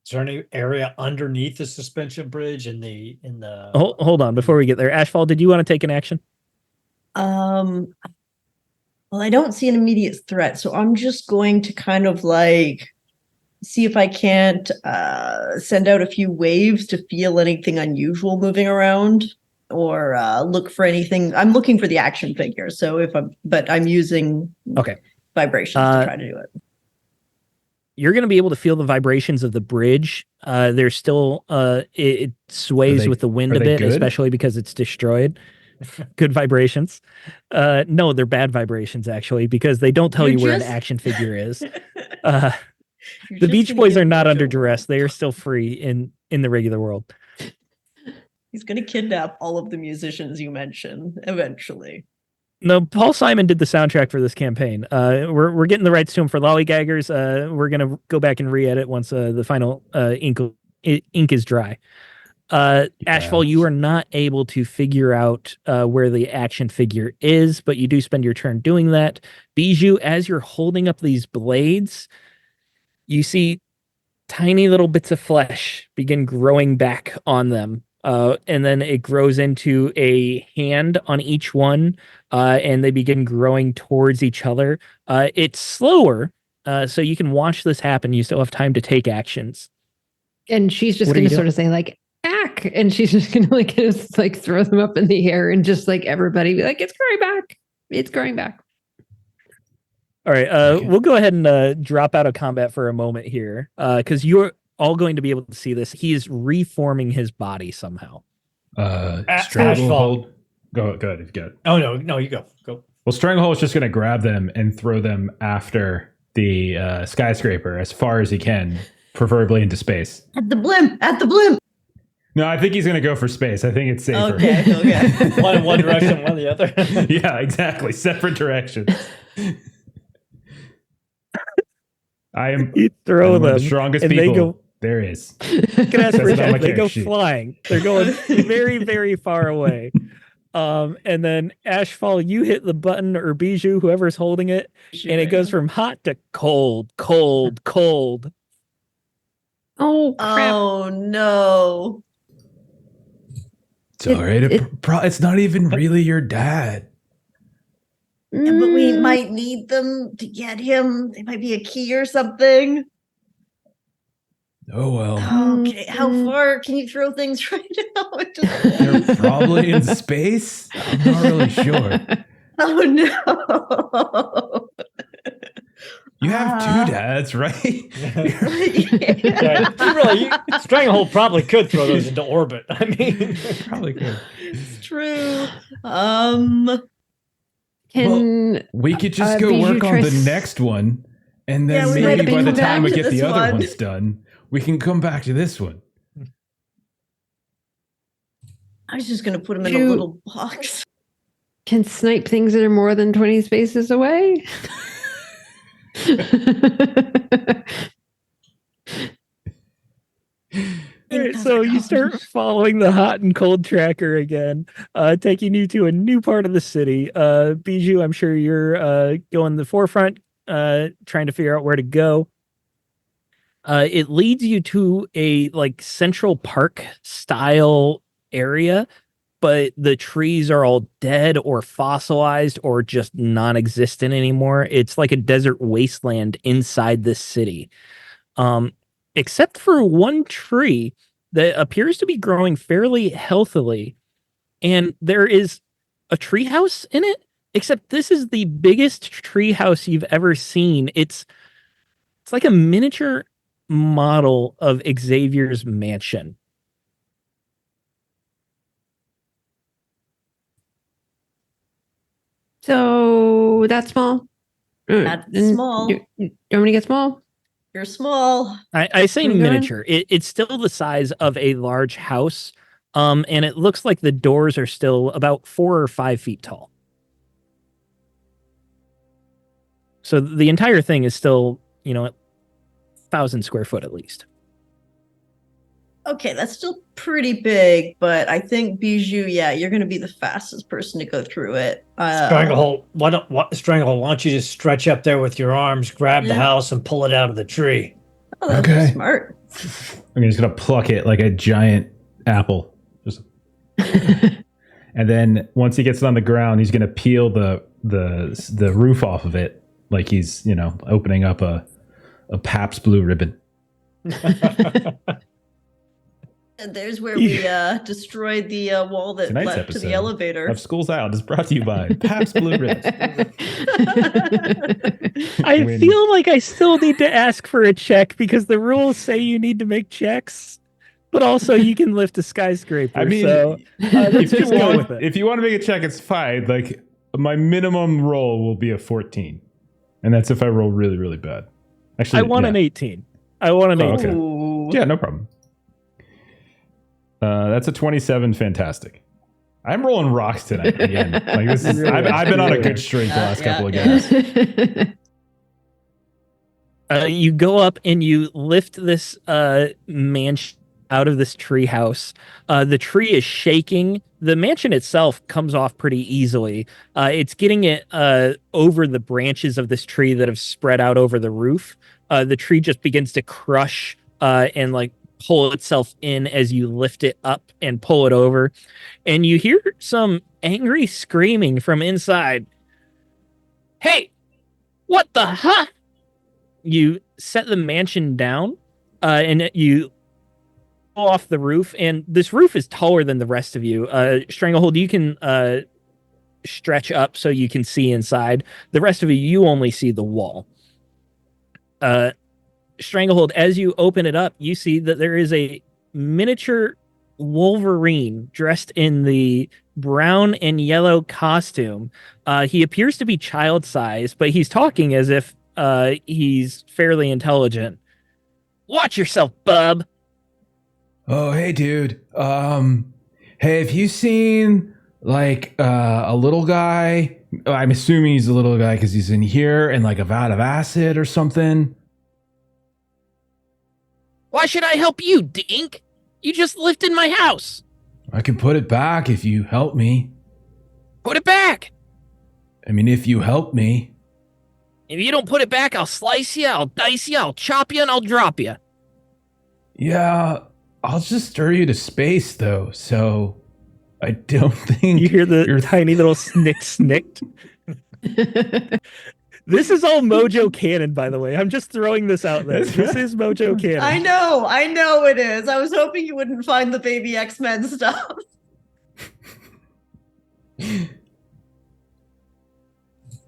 Is there any area underneath the suspension bridge in the Hold on before we get there. Ashfall, did you want to take an action? Well, I don't see an immediate threat, so I'm just going to kind of like see if I can't send out a few waves to feel anything unusual moving around, or look for anything. I'm looking for the action figure, so but I'm using vibrations to try to do it. You're going to be able to feel the vibrations of the bridge. There's still it sways with the wind a bit, good? especially because it's destroyed. Good vibrations. No, they're bad vibrations actually, because they don't tell you where an action figure is. The Beach Boys are not under duress. They are still free in the regular world. He's going to kidnap all of the musicians you mentioned eventually. No, Paul Simon did the soundtrack for this campaign. We're getting the rights to him for Lollygaggers. We're gonna go back and re-edit once the final ink is dry. Ashfall, you are not able to figure out where the action figure is, but you do spend your turn doing that. Bijou, as you're holding up these blades, you see tiny little bits of flesh begin growing back on them and then it grows into a hand on each one, and they begin growing towards each other. It's slower, so you can watch this happen. You still have time to take actions. And she's just What are going you to sort of say like, ack. And she's just going to like, just, like throw them up in the air and just like everybody be like, it's growing back. It's growing back. All right, Okay. we'll go ahead and drop out of combat for a moment here, because you're all going to be able to see this. He is reforming his body somehow. Stranglehold. Go ahead if you got it. Oh no, you go. Well, Stranglehold is just going to grab them and throw them after the skyscraper as far as he can, preferably into space. At the blimp. No, I think he's going to go for space. I think it's safer. Okay. One in one direction, one in the other. Yeah, exactly. Separate directions. You throw I'm one them, of the strongest and people they go. there is. Can I ask for a That's not my check? They go character sheet. flying. They're going very, very far away. And then Ashfall, you hit the button, or Bijou, whoever's holding it, and it goes from hot to cold, cold, cold. Oh, crap. Oh no. It's all right. It's not even really your dad. Yeah, but we Mm. might need them to get him. It might be a key or something. Oh, well. Okay, how far can you throw things right now? They're probably in space. I'm not really sure. Oh no. You have two dads, right? Yeah, Stranglehold probably could throw those into orbit. I mean, Probably could. It's true. Can We could just go Bijou work on try the s- next one, and then Yeah, we maybe might by the come time we back to get the this other one. ones done, we can come back to this one. I was just gonna put him in a You- little box. can snipe things that are more than 20 spaces away? All right, so you start following the hot and cold tracker again, taking you to a new part of the city. Bijou, I'm sure you're going the forefront, trying to figure out where to go. It leads you to a like Central Park style area, but the trees are all dead or fossilized or just non-existent anymore. It's like a desert wasteland inside this city. Except for one tree that appears to be growing fairly healthily. And there is a tree house in it, except this is the biggest tree house you've ever seen. It's like a miniature model of Xavier's mansion. So that's small. That's And small. You want me to get small? You're small. I say Can we go in? miniature. It's still the size of a large house. And it looks like the doors are still about 4 or 5 feet tall. So the entire thing is still, 1,000 square foot at least. Okay, that's still pretty big, but I think Bijou, yeah, you're gonna be the fastest person to go through it. Stranglehold. Stranglehold? Why don't you just stretch up there with your arms, grab the Yeah. house, and pull it out of the tree? Oh, that's Okay. smart. I'm just gonna pluck it like a giant apple. Just, and then once he gets it on the ground, he's gonna peel the roof off of it, like he's opening up a Pabst Blue Ribbon. And there's where we destroyed the wall that Tonight's led to episode the elevator. of School's Out is brought to you by Pabst Blue Ribbon. I When- feel like I still need to ask for a check because the rules say you need to make checks, but also you can lift a skyscraper. I mean, so let's if you just go want, with it. if you want to make a check, it's fine. Like my minimum roll will be a 14, and that's if I roll really, really bad. Actually, I want an 18. I want an Oh, 18. okay. Ooh. Yeah, no problem. That's a 27. Fantastic. I'm rolling rocks tonight again. Like this is, I've been on a good streak the last couple of games. You go up and you lift this mansion out of this tree house. The tree is shaking. The mansion itself comes off pretty easily. It's getting it over the branches of this tree that have spread out over the roof. The tree just begins to crush and like pull itself in as you lift it up and pull it over. And you hear some angry screaming from inside. Hey, what the huh? You set the mansion down and you pull off the roof. And this roof is taller than the rest of you. Stranglehold, you can stretch up so you can see inside. The rest of you only see the wall. Stranglehold, as you open it up, you see that there is a miniature Wolverine dressed in the brown and yellow costume. He appears to be child size, but he's talking as if he's fairly intelligent. Watch yourself, bub. Oh, hey, dude. Hey, have you seen like a little guy? I'm assuming he's a little guy because he's in here and like a vat of acid or something. Why should I help you, dink? You just lived in my house. I can put it back if you help me. Put it back. I mean, if you help me. If you don't put it back, I'll slice you, I'll dice you, I'll chop you, and I'll drop you. Yeah, I'll just stir you to space, though, so I don't think... You hear the tiny little snicked. This is all Mojo canon, by the way. I'm just throwing this out there. This is Mojo canon. I know it is. I was hoping you wouldn't find the baby X-Men stuff.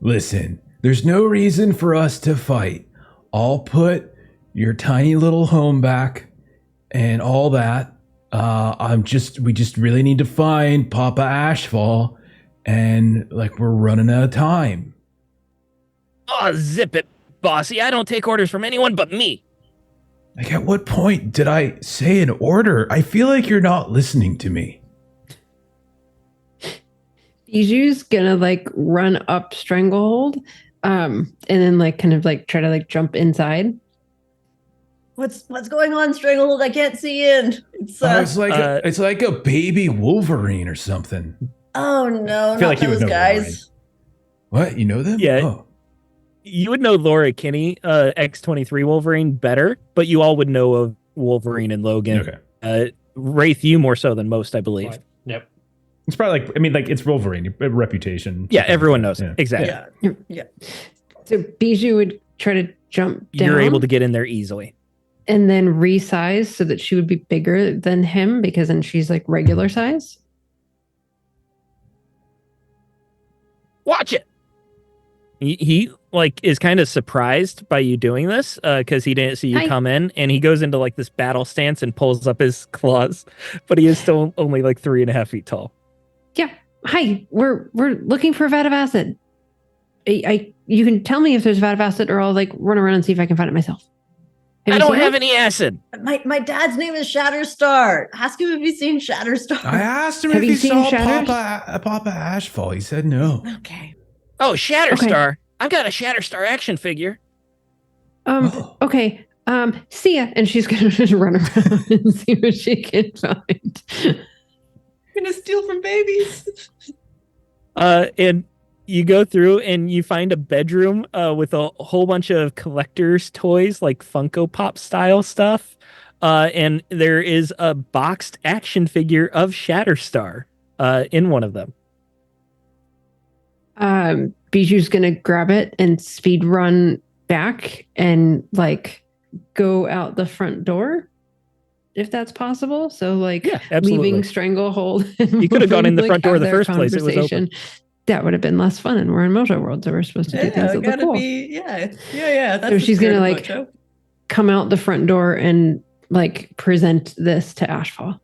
Listen, there's no reason for us to fight. I'll put your tiny little home back and all that. We just really need to find Papa Ashfall, and like we're running out of time. Oh, zip it, bossy. I don't take orders from anyone but me. Like, at what point did I say an order? I feel like you're not listening to me. Biju's gonna like run up Stranglehold, and then like kind of like try to like jump inside. What's going on, Stranglehold? I can't see in. It's like a baby Wolverine or something. Oh no, I feel not like you would those know guys. What? You know them? Yeah. Oh. You would know Laura Kinney, X-23 Wolverine better, but you all would know of Wolverine and Logan. Okay. Wraith, you more so than most, I believe. Right. Yep. It's probably like, I mean, like it's Wolverine, reputation. Yeah, everyone knows. Yeah. Exactly. Yeah. So Biju would try to jump down. You're able to get in there easily. And then resize so that she would be bigger than him, because then she's like regular size. Watch it. He like is kind of surprised by you doing this because he didn't see you come in, and he goes into like this battle stance and pulls up his claws, but he is still only like 3.5 feet tall. Yeah. Hi, we're looking for a vat of acid. You can tell me if there's a vat of acid, or I'll like run around and see if I can find it myself. I don't have any acid. My dad's name is Shatterstar. Ask him if he's seen Shatterstar. I asked him Have if you he seen saw Shatters? Papa Ashfall. He said no. Okay. Oh, Shatterstar. I've got a Shatterstar action figure. Okay. See ya. And she's gonna just run around and see what she can find. I'm gonna steal from babies. And you go through and you find a bedroom with a whole bunch of collector's toys, like Funko Pop style stuff. And there is a boxed action figure of Shatterstar in one of them. Biju's gonna grab it and speed run back and like go out the front door, if that's possible. So like leaving Stranglehold. You could have gone in the front door the first place. It was open. That would have been less fun, and we're in Mojo World, so we're supposed to do things that look cool. That's so she's gonna like Mojo. come out the front door and like present this to Ashfall.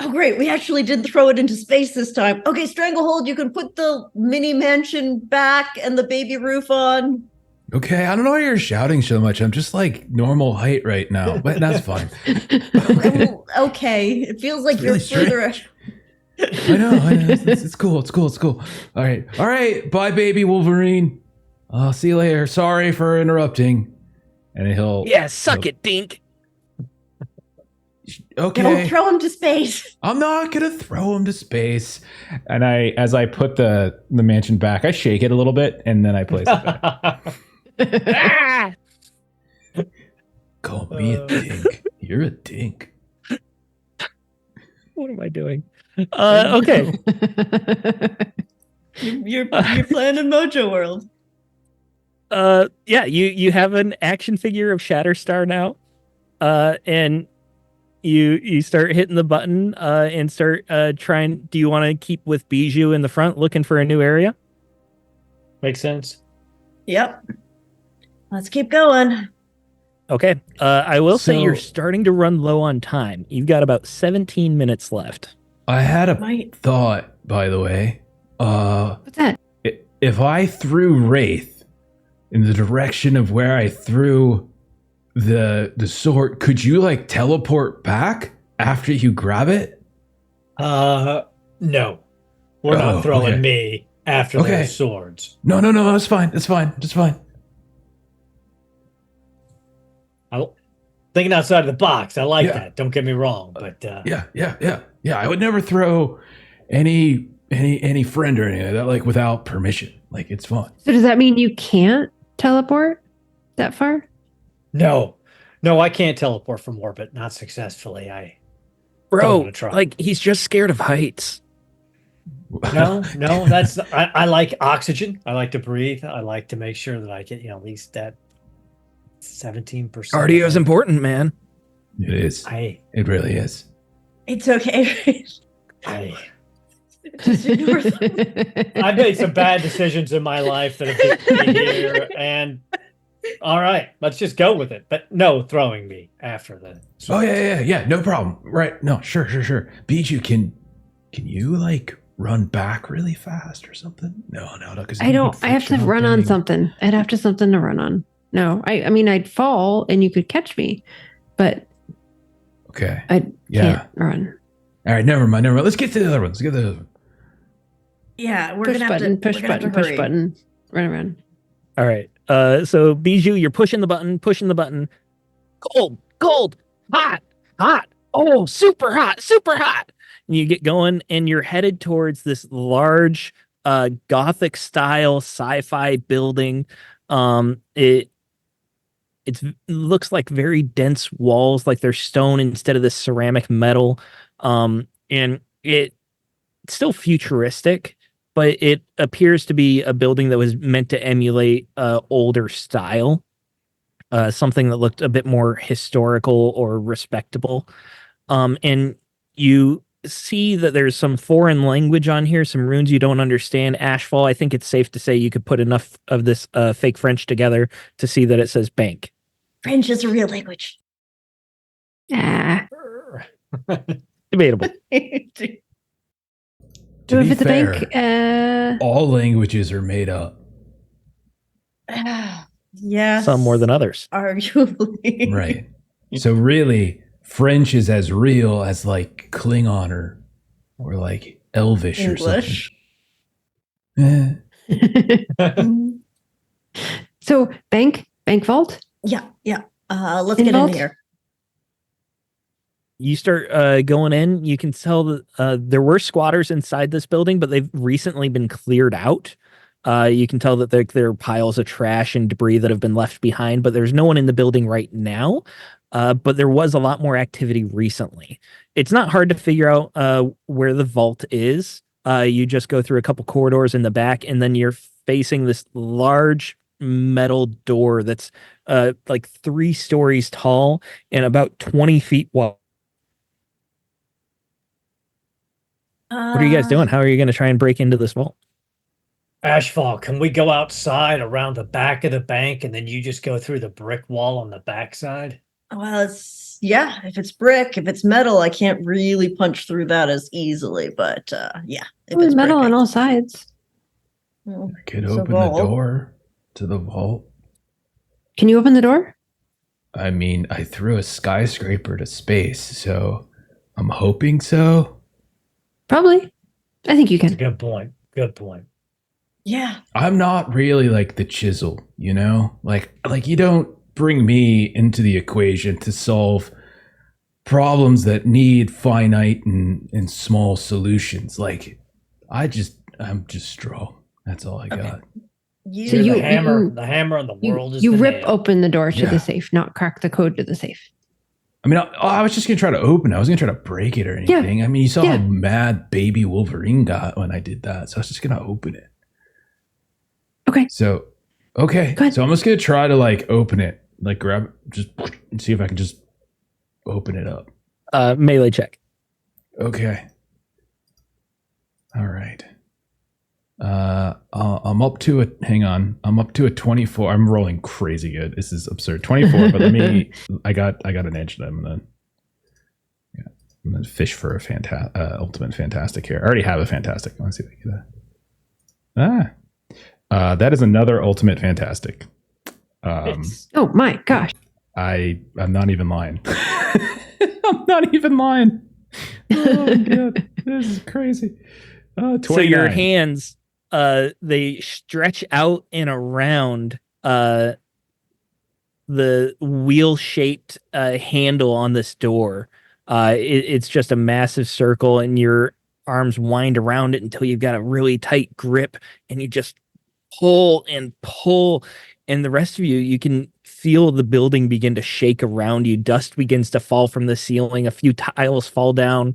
Oh, great. We actually did throw it into space this time. Okay, Stranglehold, you can put the mini mansion back and the baby roof on. Okay, I don't know why you're shouting so much. I'm just like normal height right now, but that's fine. Okay, it feels like you're really further. I know. It's cool. All right. Bye, baby Wolverine. I'll see you later. Sorry for interrupting. And he'll... Yeah, suck it, Dink. Okay. Don't throw him to space. I'm not gonna throw him to space. And as I put the mansion back, I shake it a little bit and then I place it back. Ah! Call me a dink. You're a dink. What am I doing? Okay. You're playing in Mojo World. Yeah, you have an action figure of Shatterstar now. And you start hitting the button and start trying. Do you want to keep with Bijou in the front looking for a new area? Makes sense. Yep. Let's keep going. Okay. I will say you're So- starting to run low on time. You've got about 17 minutes left. I had a Right. thought, by the way. What's that? If I threw Wraith in the direction of where I threw the sword, could you like teleport back after you grab it? No. We're Oh, not throwing okay. me after Okay. those swords. No, that's fine. That's fine. That's fine. Thinking outside of the box. I like Yeah. that. Don't get me wrong. But Yeah. I would never throw any friend or anything like that, like without permission. Like it's fun. So does that mean you can't teleport that far? no, I can't teleport from orbit. Not successfully. Don't Bro, wanna try. like he's just scared of heights. No, that's I like oxygen. I like to breathe. I like to make sure that I get at least that 17%. Cardio is important, man. It is. I It really is. It's okay. Just ignore them. I've made some bad decisions in my life that have put me here, and all right, let's just go with it. But no throwing me after the. Oh yeah. No problem. Right. No, sure. Bijou, can you like run back really fast or something? No, because I don't. I have to run on something. I'd have to something to run on. No, I mean I'd fall and you could catch me, but Okay. I Yeah. can't run. All right. Never mind. Let's get to the other one. Yeah, we're Push gonna have button, to push we're gonna have button, to push hurry. button. Run around. All right. So Bijou, you're pushing the button. Cold, hot. Oh, super hot. And you get going and you're headed towards this large Gothic style sci-fi building. It looks like very dense walls, like they're stone instead of this ceramic metal. And it's still futuristic, but it appears to be a building that was meant to emulate older style, something that looked a bit more historical or respectable. And you see that there's some foreign language on here, some runes you don't understand. Ashfall, I think it's safe to say you could put enough of this fake French together to see that it says bank. French is a real language. Ah. Debatable. To So if be it's fair, a bank, all languages are made up. Yes. Some more than others. Arguably. Right. So really, French is as real as like Klingon or like Elvish English. or something. so bank vault. Yeah. Let's In get vault? in here. You start going in, you can tell that there were squatters inside this building, but they've recently been cleared out. You can tell that there are piles of trash and debris that have been left behind, but there's no one in the building right now. But there was a lot more activity recently. It's not hard to figure out where the vault is. You just go through a couple corridors in the back, and then you're facing this large metal door that's like 3 stories tall and about 20 feet wide. What are you guys doing? How are you going to try and break into this vault? Ashfall, can we go outside around the back of the bank and then you just go through the brick wall on the backside? Well, if it's brick, if it's metal, I can't really punch through that as easily. But yeah, if There's it's metal brick, on all sides. well, I could It's a open the vault. door to the vault. Can you open the door? I mean, I threw a skyscraper to space, so I'm hoping so. Probably. I think you That's a can. good point. Good point. yeah. I'm not really like the chisel, you know? Like you don't bring me into the equation to solve problems that need finite and small solutions. Like I'm just straw. That's all I Okay. got. You, So You're you- the hammer. you- The hammer on the world is You the rip nail. open the door to Yeah. the safe, not crack the code to the safe. I mean, I was just gonna try to open it. I was gonna try to break it or anything. I mean, you saw how mad baby Wolverine got when I did that, so I was just gonna open it. Okay. So, okay. So I'm just gonna try to like open it, like grab it, just and see if I can just open it up. Melee check. Okay. All right. I'm up to a. Hang on. I'm up to a 24. I'm rolling crazy good. This is absurd. 24. But let me. I got an edge. I'm gonna fish for a ultimate fantastic here. I already have a fantastic. Let's see if I can get that. That is another ultimate fantastic. Oh my gosh. I'm not even lying. I'm not even lying. Oh my god, this is crazy. So your hands, they stretch out and around the wheel-shaped handle on this door. It's just a massive circle, and your arms wind around it until you've got a really tight grip, and you just pull and pull. And the rest of you can feel the building begin to shake around you. Dust begins to fall from the ceiling. A few tiles fall down.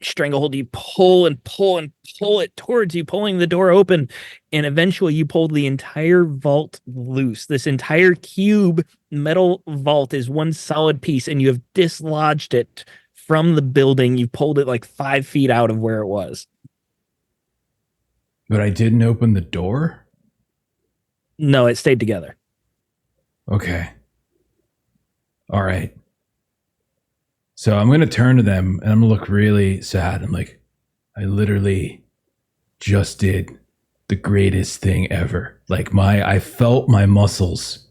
Stranglehold, you pull and pull and pull it towards you, pulling the door open. And eventually you pull the entire vault loose. This entire cube metal vault is one solid piece, and you have dislodged it from the building. You pulled it like 5 feet out of where it was. But I didn't open the door? No, it stayed together. Okay. All right. So I'm going to turn to them and I'm going to look really sad. I'm like, I literally just did the greatest thing ever. Like I felt my muscles,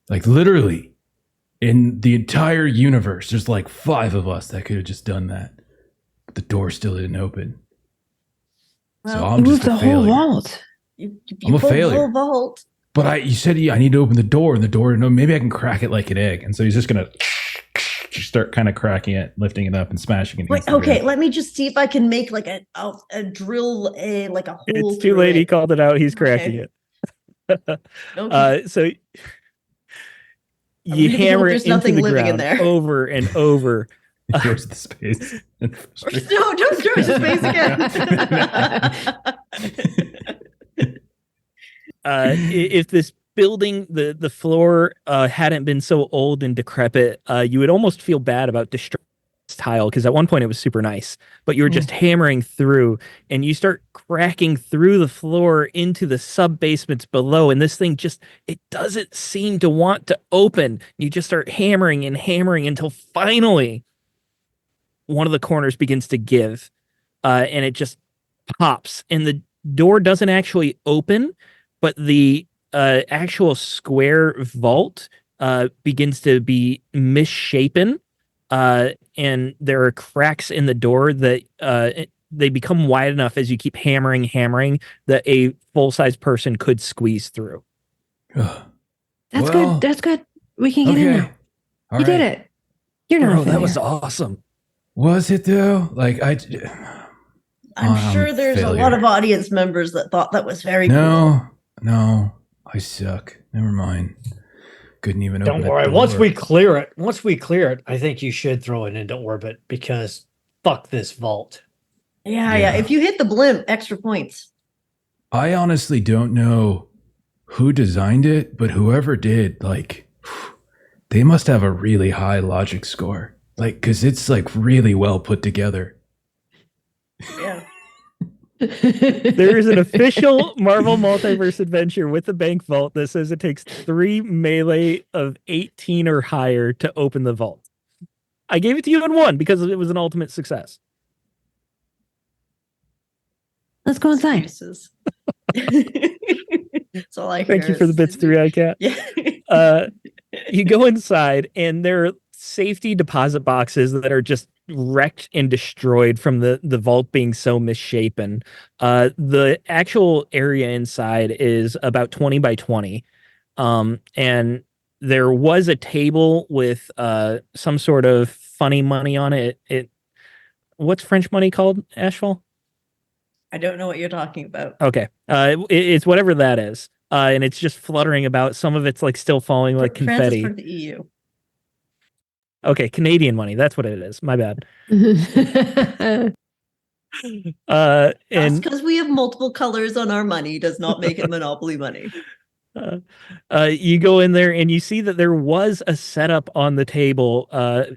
like literally in the entire universe. There's like 5 of us that could have just done that. But the door still didn't open. Well, so I'm just the a whole failure. vault. You I'm a pulled the failure. whole vault. But you said I need to open the door, and the door, no, maybe I can crack it like an egg. And so he's just going to start kind of cracking it, lifting it up and smashing it. Wait, okay, let me just see if I can make like a drill, like a hole. It's too late. He called it out. He's cracking it. Okay. So you hammer it there's into nothing the living in ground there. over and over. Throws the space. No, don't throw the space again. If this building, the floor hadn't been so old and decrepit, you would almost feel bad about destroying this tile, because at one point it was super nice, but you were just hammering through, and you start cracking through the floor into the sub basements below, and this thing it doesn't seem to want to open. You just start hammering and hammering until finally one of the corners begins to give, and it just pops, and the door doesn't actually open, but the actual square vault begins to be misshapen, and there are cracks in the door that they become wide enough as you keep hammering that a full-size person could squeeze through. That's good. That's good. We can get in now. You did it. You're not a failure. That was awesome. Was it though? Like I'm sure there's a lot of audience members that thought that was very cool. No, I suck. Never mind. Couldn't even open it. Don't worry. Once we clear it, I think you should throw it into orbit, because fuck this vault. Yeah. If you hit the blimp, extra points. I honestly don't know who designed it, but whoever did, like, they must have a really high logic score. Like, because it's like really well put together. Yeah. There is an official Marvel Multiverse adventure with the bank vault that says it takes 3 melee of 18 or higher to open the vault. I gave it to you in 1 because it was an ultimate success. Let's go inside. That's all I hear. Thank you for the bits, 3-Eyed Cat. Yeah. You go inside, and there are safety deposit boxes that are just wrecked and destroyed from the vault being so misshapen. The actual area inside is about 20 by 20. And there was a table with some sort of funny money on it. What's French money called, Ashfall? I don't know what you're talking about. Okay. It's whatever that is. And it's just fluttering about. Some of it's like still falling like confetti. France is part of the EU. Okay, Canadian money. That's what it is. My bad. Just And because we have multiple colors on our money does not make it Monopoly money. you go in there and you see that there was a setup on the table,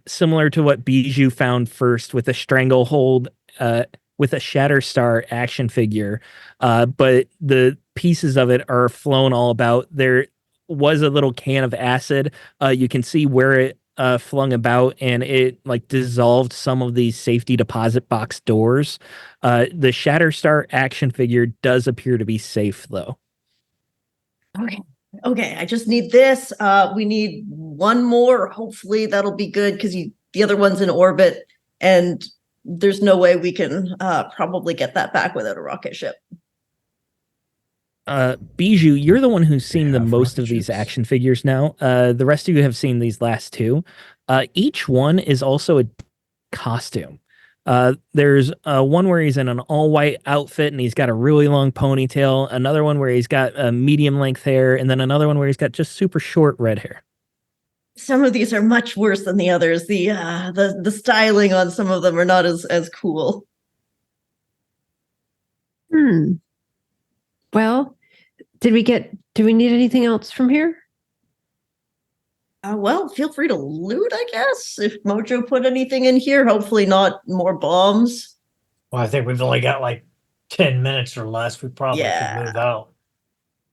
similar to what Bijou found first, with a stranglehold, with a Shatterstar action figure. But the pieces of it are flown all about. There was a little can of acid. You can see where it flung about, and it like dissolved some of these safety deposit box doors. The Shatterstar action figure does appear to be safe, though. Okay, I just need this. We need one more. Hopefully that'll be good because the other one's in orbit, and there's no way we can probably get that back without a rocket ship. Bijou, you're the one who's seen the have most rocket of these ships? action figures now. The rest of you have seen these last two. Each one is also a costume. There's one where he's in an all white outfit and he's got a really long ponytail, another one where he's got a medium length hair, and then another one where he's got just super short red hair. Some of these are much worse than the others. The styling on some of them are not as cool. Well, do we need anything else from here? Well, feel free to loot, I guess. If Mojo put anything in here, hopefully not more bombs. Well, I think we've only got like 10 minutes or less. We probably Yeah. could move out.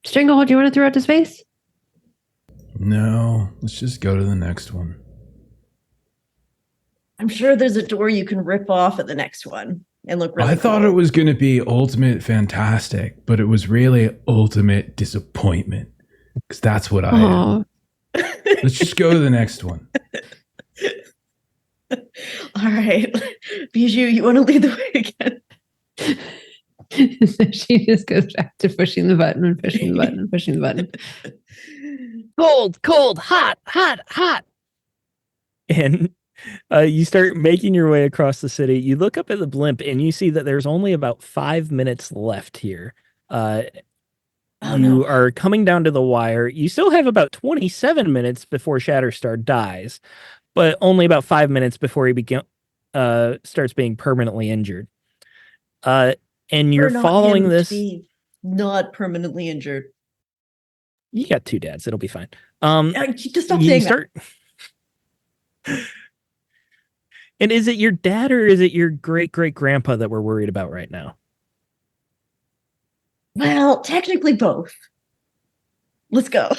Stranglehold, do you want to throw out to space? No, let's just go to the next one. I'm sure there's a door you can rip off at the next one and look really I thought cool. it was going to be ultimate fantastic, but it was really ultimate disappointment. Because that's what I am. Oh, Let's just go to the next one. All right. Bijou, you want to lead the way again? so she just goes back to pushing the button and pushing the button and pushing the button. Cold, hot. And you start making your way across the city. You look up at the blimp and you see that there's only about 5 minutes left here. You are coming down to the wire. You still have about 27 minutes before Shatterstar dies, but only about 5 minutes before he starts being permanently injured. And you're following him this. to be not permanently injured. You got two dads. It'll be fine. Just stop you saying start. And is it your dad or is it your great grandpa that we're worried about right now? Well, technically both. Let's go.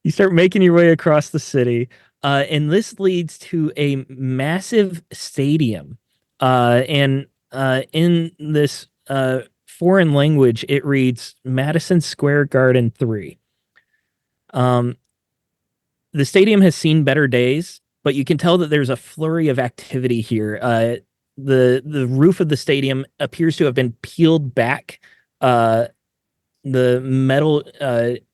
You start making your way across the city, and this leads to a massive stadium. And in this foreign language, it reads Madison Square Garden 3. The stadium has seen better days, but you can tell that there's a flurry of activity here. The roof of the stadium appears to have been peeled back. The metal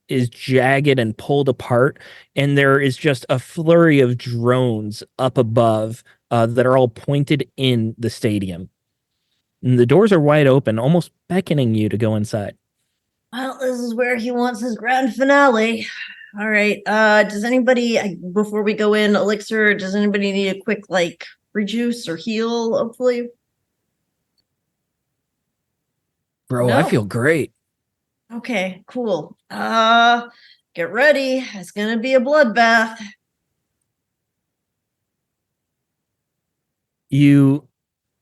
is jagged and pulled apart, and there is just a flurry of drones up above that are all pointed in the stadium. And the doors are wide open, almost beckoning you to go inside. Well, this is where he wants his grand finale. All right. Does anybody, before we go in, Elixir, does anybody need a quick, like, rejuice or heal, hopefully? Bro, No. I feel great. Okay, cool. Get ready. It's gonna be a bloodbath. You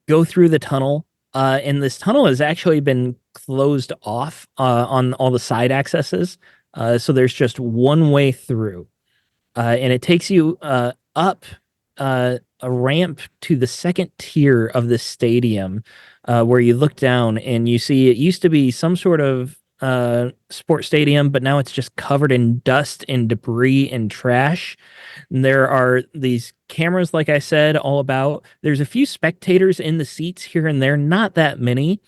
go through the tunnel, and this tunnel has actually been closed off on all the side accesses. So there's just one way through, and it takes you up a ramp to the second tier of the stadium, where you look down and you see it used to be some sort of sports stadium, but now it's just covered in dust and debris and trash. And there are these cameras, like I said, all about. There's a few spectators in the seats here and there, not that many.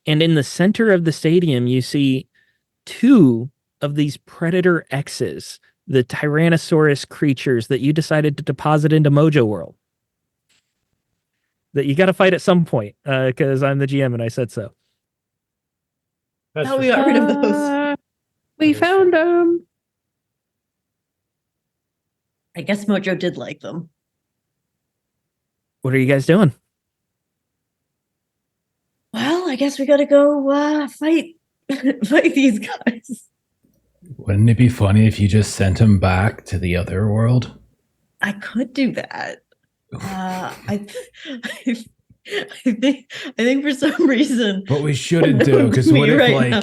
And in the center of the stadium, you see two of these Predator X's, the Tyrannosaurus creatures that you decided to deposit into Mojo World. That you got to fight at some point, because I'm the GM and I said so. That's How for we got rid of those. We That is found true. them. I guess Mojo did like them. What are you guys doing? Well, I guess we gotta go fight fight these guys. Wouldn't it be funny if you just sent him back to the other world? I could do that. I think for some reason. But we shouldn't do, because Me what if right like now.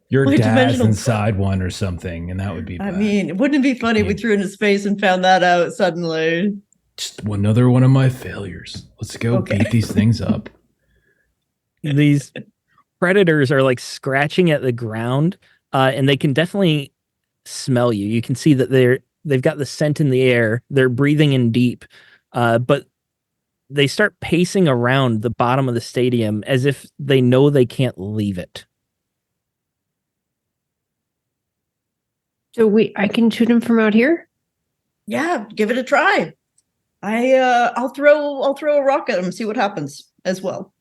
your My dad's dimensional- inside one or something, and that would be bad. I mean, wouldn't it be funny if we threw into space and found that out suddenly? Just another one of my failures. Let's go Okay. beat these things up. These predators are like scratching at the ground, and they can definitely smell you. You can see that they've got the scent in the air. They're breathing in deep, but they start pacing around the bottom of the stadium as if they know they can't leave it. So I can shoot him from out here? Yeah, give it a try. I'll throw a rock at him, see what happens as well.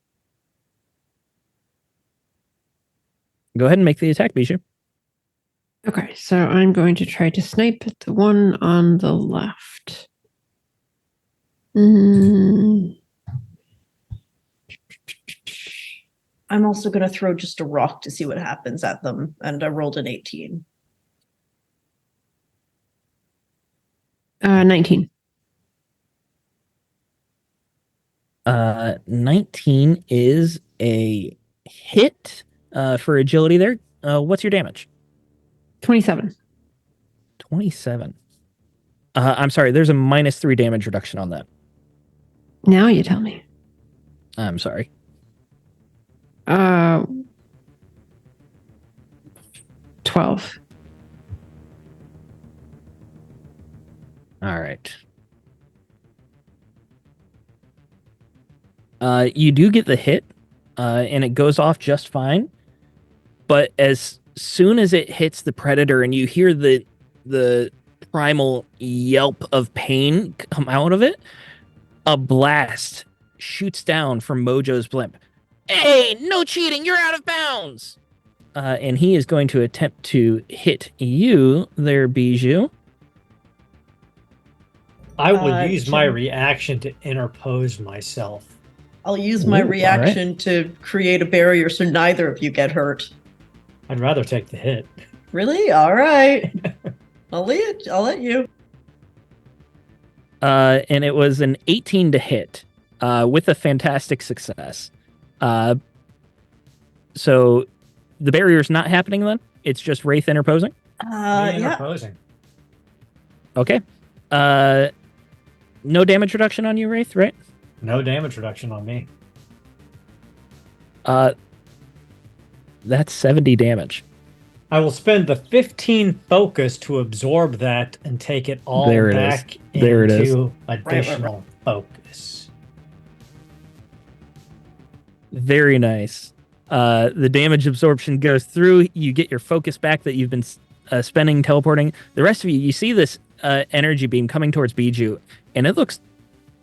Go ahead and make the attack, Bijou. Okay, so I'm going to try to snipe at the one on the left. I'm also going to throw just a rock to see what happens at them, and I rolled an 18. 19. 19 is a hit for agility there. What's your damage? 27. 27. I'm sorry, there's a -3 damage reduction on that. Now you tell me. I'm sorry. 12. All right. You do get the hit, and it goes off just fine. But as soon as it hits the predator and you hear the primal yelp of pain come out of it, a blast shoots down from Mojo's blimp. Hey, no cheating! You're out of bounds! And he is going to attempt to hit you there, Bijou. I would use my Jim. reaction to interpose myself. I'll use my Ooh, all reaction to create a barrier so neither of you get hurt. I'd rather take the hit. Really? All right. I'll let you. And it was an 18 to hit with a fantastic success. So the barrier's not happening then? It's just Wraith interposing? Me Yeah. interposing. Okay. No damage reduction on you, Wraith, right? No damage reduction on me. That's 70 damage. I will spend the 15 focus to absorb that and take it all There it back is. There it is. into additional focus. Very nice. The damage absorption goes through. You get your focus back that you've been spending teleporting. The rest of you see this energy beam coming towards Bijou, and it looks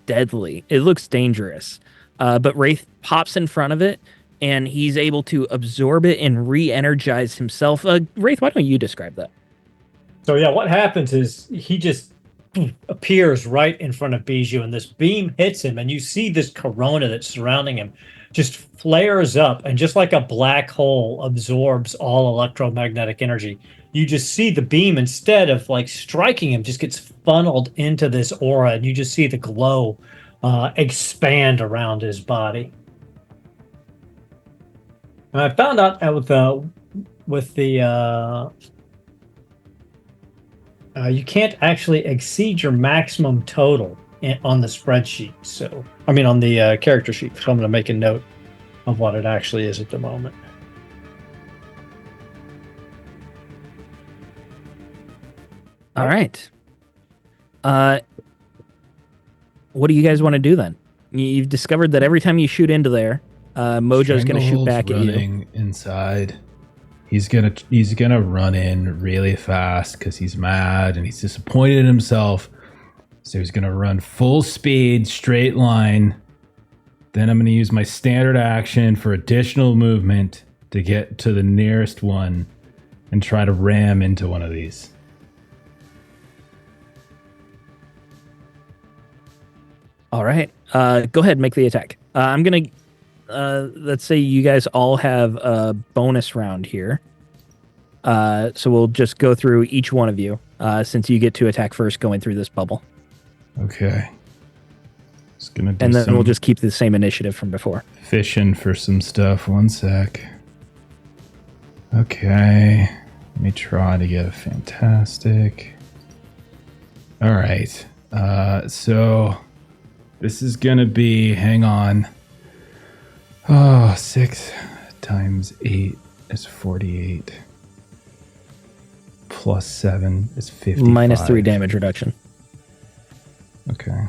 deadly. It looks dangerous. But Wraith pops in front of it, and he's able to absorb it and re-energize himself. Wraith, why don't you describe that? So yeah, what happens is he just appears right in front of Bijou, and this beam hits him, and you see this corona that's surrounding him just flares up, and just like a black hole absorbs all electromagnetic energy. You just see the beam, instead of like striking him, just gets funneled into this aura, and you just see the glow expand around his body. And I found out with the you can't actually exceed your maximum total on the spreadsheet. So, I mean, on the character sheet. So I'm going to make a note of what it actually is at the moment. All right. What do you guys want to do then? You've discovered that every time you shoot into there, Mojo's going to shoot Stranglehold's back at you. running inside. He's gonna run in really fast because he's mad and he's disappointed in himself. So he's gonna run full speed, straight line. Then I'm gonna use my standard action for additional movement to get to the nearest one and try to ram into one of these. All right. Go ahead, make the attack. I'm gonna. Let's say you guys all have a bonus round here. So we'll just go through each one of you, since you get to attack first, going through this bubble, Okay. Just gonna do and then some we'll just keep the same initiative from before. fishing for some stuff. One sec. Okay. Let me try to get a fantastic. All right. So this is gonna be. Hang on. Oh, 6 times 8 is 48. Plus 7 is 50. Minus 3 damage reduction. Okay.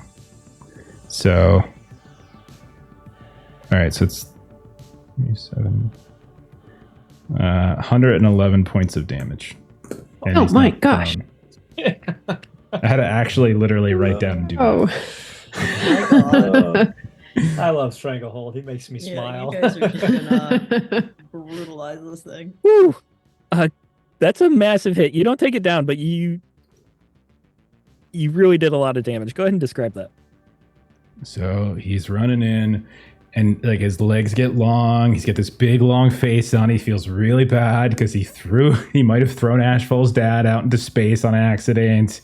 So. All right. So it's 7. 111 points of damage. And Oh he's my not gosh. prone. I had to actually literally write down and do Oh. My God. I love Stranglehold. He makes me Yeah, smile. you guys are just gonna brutalize this thing. Woo! That's a massive hit. You don't take it down, but you really did a lot of damage. Go ahead and describe that. So he's running in, and like his legs get long. He's got this big long face on. He feels really bad because he might have thrown Ashfall's dad out into space on accident.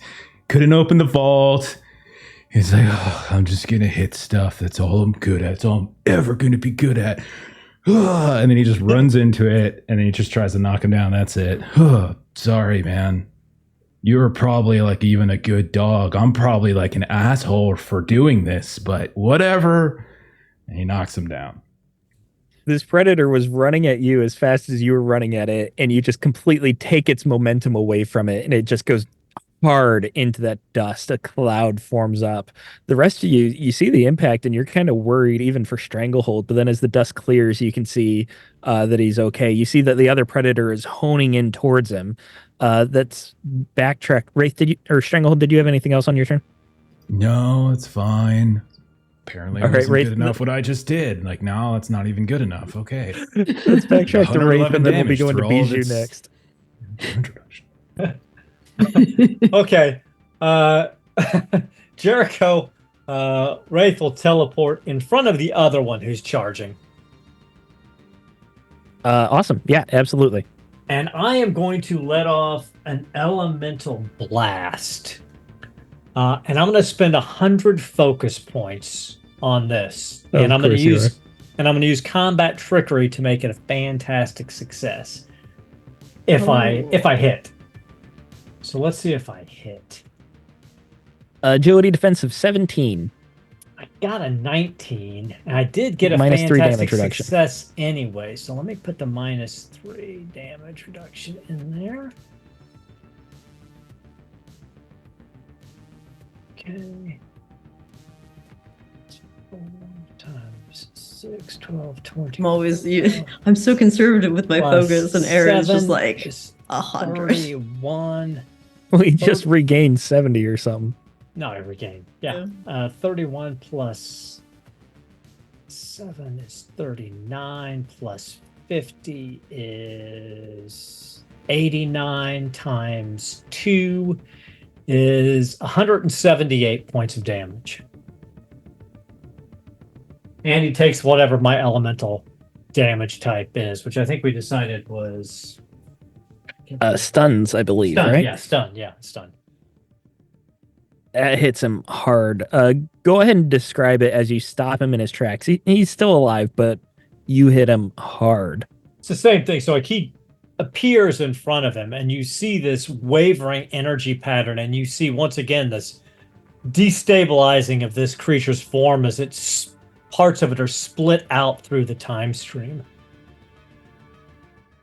Couldn't open the vault. He's like, oh, I'm just gonna hit stuff. That's all I'm good at. That's all I'm ever gonna be good at. And then he just runs into it, and then he just tries to knock him down. That's it. Sorry, man. You were probably like even a good dog. I'm probably like an asshole for doing this, but whatever. And he knocks him down. This predator was running at you as fast as you were running at it, and you just completely take its momentum away from it, and it just goes hard into that dust. A cloud forms up. The rest of you see the impact, and you're kind of worried even for Stranglehold. But then as the dust clears, you can see that he's okay. You see that the other predator is honing in towards him. That's backtrack. Wraith, or Stranglehold, did you have anything else on your turn? No, it's fine. Apparently, it All right, wasn't Wraith, good enough what I just did. Like, now it's not even good enough. Okay. Let's backtrack to Wraith, and then we'll be damage going to through all of Bijou its next. introduction. Okay. Jericho, Wraith will teleport in front of the other one who's charging. Awesome. Yeah, absolutely. And I am going to let off an elemental blast. And I'm going to spend 100 focus points on this. Of And I'm going to course you use combat trickery to make it a fantastic success. If I hit. So let's see if I hit. Agility defensive 17. I got a 19, and I did get a Minus 3 fantastic damage reduction. success anyway. So let me put the minus 3 damage reduction in there. Okay. 4 times 6, 12, 20. I'm so conservative with my Plus focus, and Aaron's just 7 like is 100. 31. Well, he just regained 70 or something. No, I regained. Yeah. 31 plus 7 is 39 plus 50 is 89 times 2 is 178 points of damage. And he takes whatever my elemental damage type is, which I think we decided was Stuns, I believe, stun. right? Yeah, stun. Yeah, stun. That hits him hard. Go ahead and describe it as you stop him in his tracks. He's still alive, but you hit him hard. It's the same thing. So he appears in front of him, and you see this wavering energy pattern, and you see once again this destabilizing of this creature's form as its parts of it are split out through the time stream.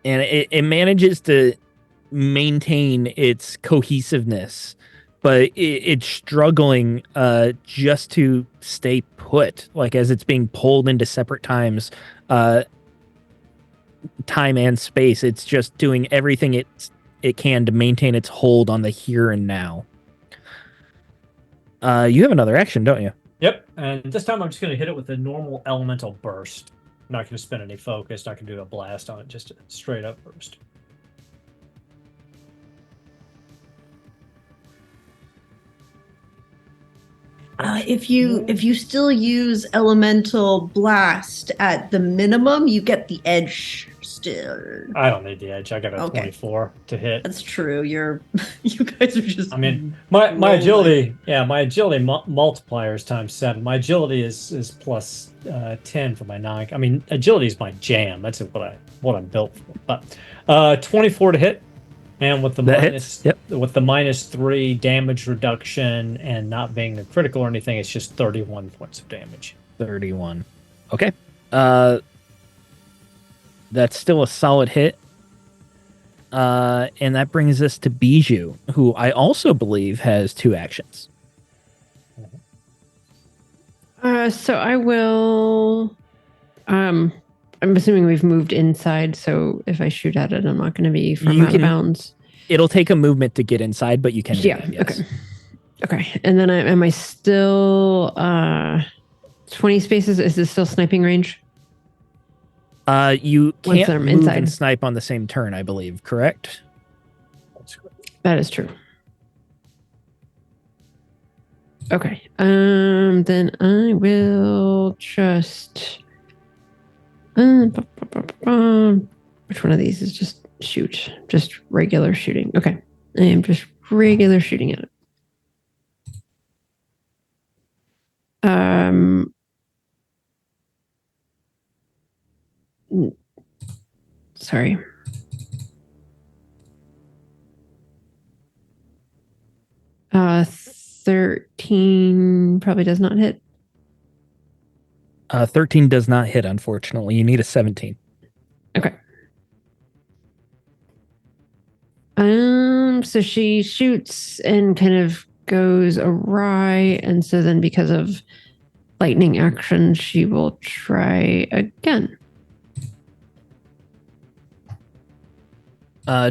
And it manages to maintain its cohesiveness, but it's struggling just to stay put, like as it's being pulled into separate times, time and space. It's just doing everything it can to maintain its hold on the here and now. You have another action, don't you? Yep. And this time I'm just going to hit it with a normal elemental burst. I'm not going to spend any focus. Not going to do a blast on it. Just a straight up burst. damage. If you still use elemental blast at the minimum, you get the edge still. I don't need the edge. I got a Okay. 24 to hit. That's true. You guys are just. I mean, my rolling. agility, my agility multiplier is times 7. My agility is plus 10 for my 9. I mean, agility is my jam. That's what I'm built for. But 24 to hit, and with the with the -3 damage reduction and not being a critical or anything, it's just 31 points of damage. 31. Okay. That's still a solid hit. And that brings us to Bijou, who I also believe has 2 actions. So I will. I'm assuming we've moved inside, so if I shoot at it, I'm not going to be from out of bounds. It'll take a movement to get inside, but you can. Yeah. That, yes. Okay. And then am I still 20 spaces? Is this still sniping range? You Once can't I'm move inside. and snipe on the same turn, I believe. Correct? That is true. Okay. Then I will just. Which one of these is just shoot? Just regular shooting. Okay. I am just regular shooting at it. Sorry. Uh, 13 probably does not hit. 13 does not hit, unfortunately. You need a 17. Okay. So she shoots and kind of goes awry, and so then because of lightning action, she will try again.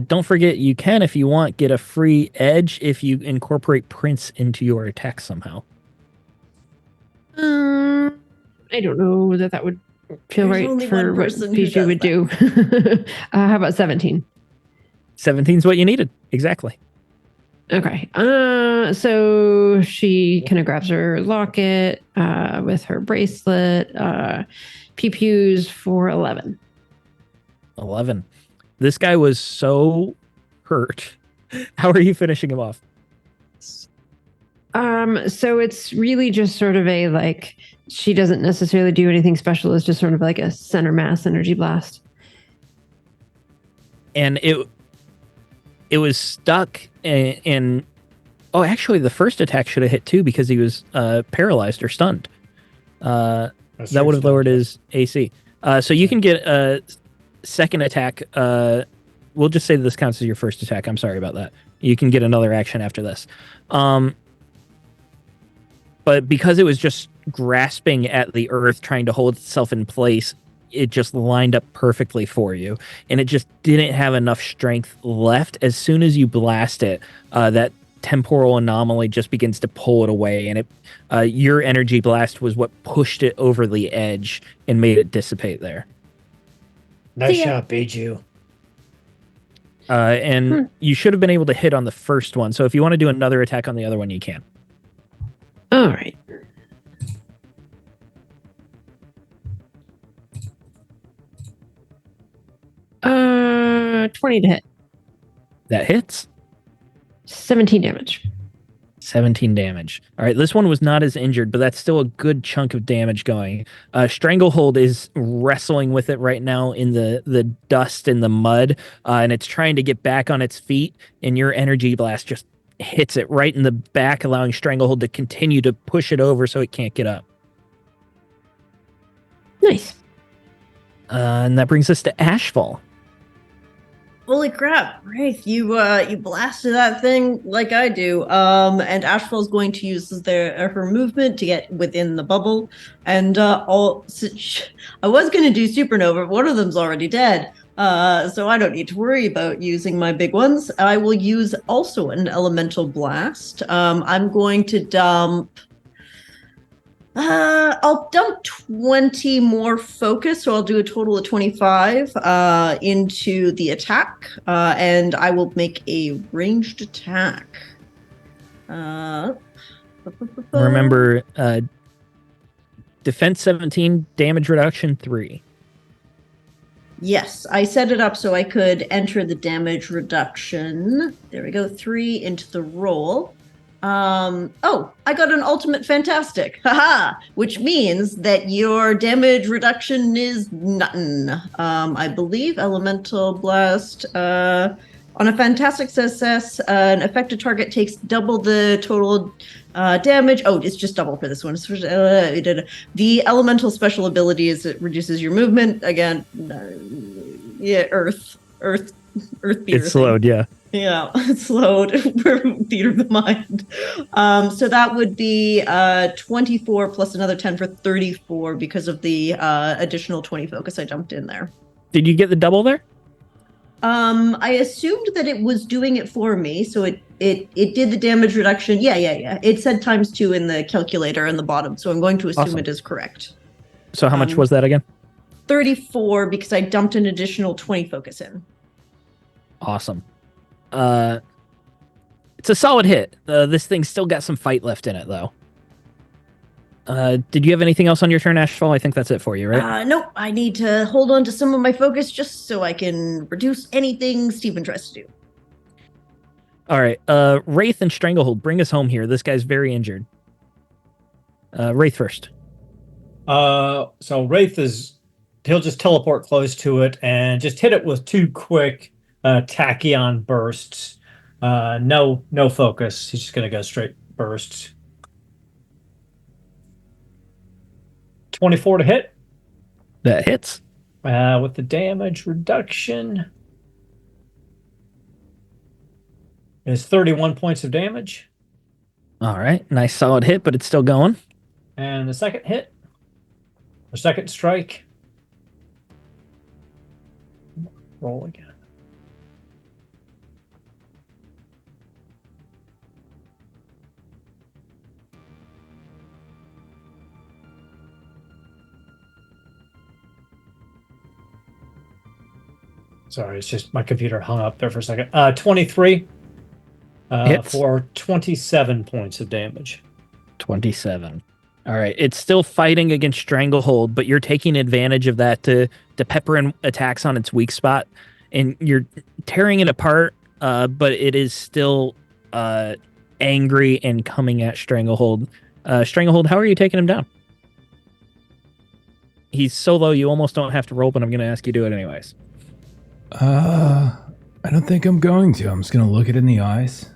Don't forget, you can, if you want, get a free edge if you incorporate Prince into your attack somehow. I don't know that would feel There's right only for one what person who Bijou does would that. do. How about 17? 17's what you needed. Exactly. Okay. So she kind of grabs her locket with her bracelet. Pew-pews for 11. 11. This guy was so hurt. How are you finishing him off? So it's really just sort of a like she doesn't necessarily do anything special. It's just sort of like a center mass energy blast. And it was stuck in oh, actually the first attack should have hit too because he was paralyzed or stunned. That would have lowered his AC. So you can get a second attack. We'll just say this counts as your first attack. I'm sorry about that. You can get another action after this. But because it was just grasping at the earth, trying to hold itself in place, it just lined up perfectly for you. And it just didn't have enough strength left. As soon as you blast it, that temporal anomaly just begins to pull it away. And your energy blast was what pushed it over the edge and made it dissipate there. Nice shot, Bijou. And you should have been able to hit on the first one. So if you want to do another attack on the other one, you can. All right. Uh, 20 to hit. That hits. 17 damage. 17 damage. All right, this one was not as injured, but that's still a good chunk of damage going. Stranglehold is wrestling with it right now in the dust and the mud, and it's trying to get back on its feet, and your energy blast just hits it right in the back, allowing Stranglehold to continue to push it over so it can't get up. Nice. And that brings us to Ashfall. Holy crap, Wraith, you blasted that thing like I do. And Ashfall's going to use her movement to get within the bubble. And I was going to do Supernova, but one of them's already dead. So I don't need to worry about using my big ones. I will use also an elemental blast. I'm going to dump. I'll dump 20 more focus, so I'll do a total of 25 into the attack, and I will make a ranged attack. Remember, defense 17, damage reduction 3. Yes, I set it up so I could enter the damage reduction. There we go, 3 into the roll. Oh, I got an ultimate fantastic. Haha, which means that your damage reduction is nothing. I believe elemental blast on a fantastic success, an affected target takes double the total damage. Oh, it's just double for this one. The elemental special ability is it reduces your movement again. Yeah, earth beater. It's slowed, yeah. Yeah, it's slowed. We're theater of the mind. So that would be 24 plus another 10 for 34 because of the additional 20 focus I dumped in there. Did you get the double there? I assumed that it was doing it for me, so it did the damage reduction. Yeah. It said ×2 in the calculator in the bottom, so I'm going to assume Awesome. it is correct. So how much was that again? 34 because I dumped an additional 20 focus in. Awesome. It's a solid hit. This thing's still got some fight left in it, though. Did you have anything else on your turn, Ashfall? I think that's it for you, right? Nope. I need to hold on to some of my focus just so I can reduce anything Steven tries to do. All right. Wraith and Stranglehold, bring us home here. This guy's very injured. Wraith first. So Wraith he'll just teleport close to it and just hit it with 2 quick tachyon bursts. No focus. He's just gonna go straight bursts. 24 to hit. That hits. With the damage reduction is 31 points of damage. All right. Nice solid hit, but it's still going. And the second hit, or second strike. Roll again. Sorry, it's just my computer hung up there for a second. 23 for 27 points of damage. 27. All right. It's still fighting against Stranglehold, but you're taking advantage of that to pepper in attacks on its weak spot, and you're tearing it apart, but it is still angry and coming at Stranglehold. Stranglehold, how are you taking him down? He's so low you almost don't have to roll, but I'm going to ask you to do it anyways. I don't think I'm going to. I'm just going to look it in the eyes.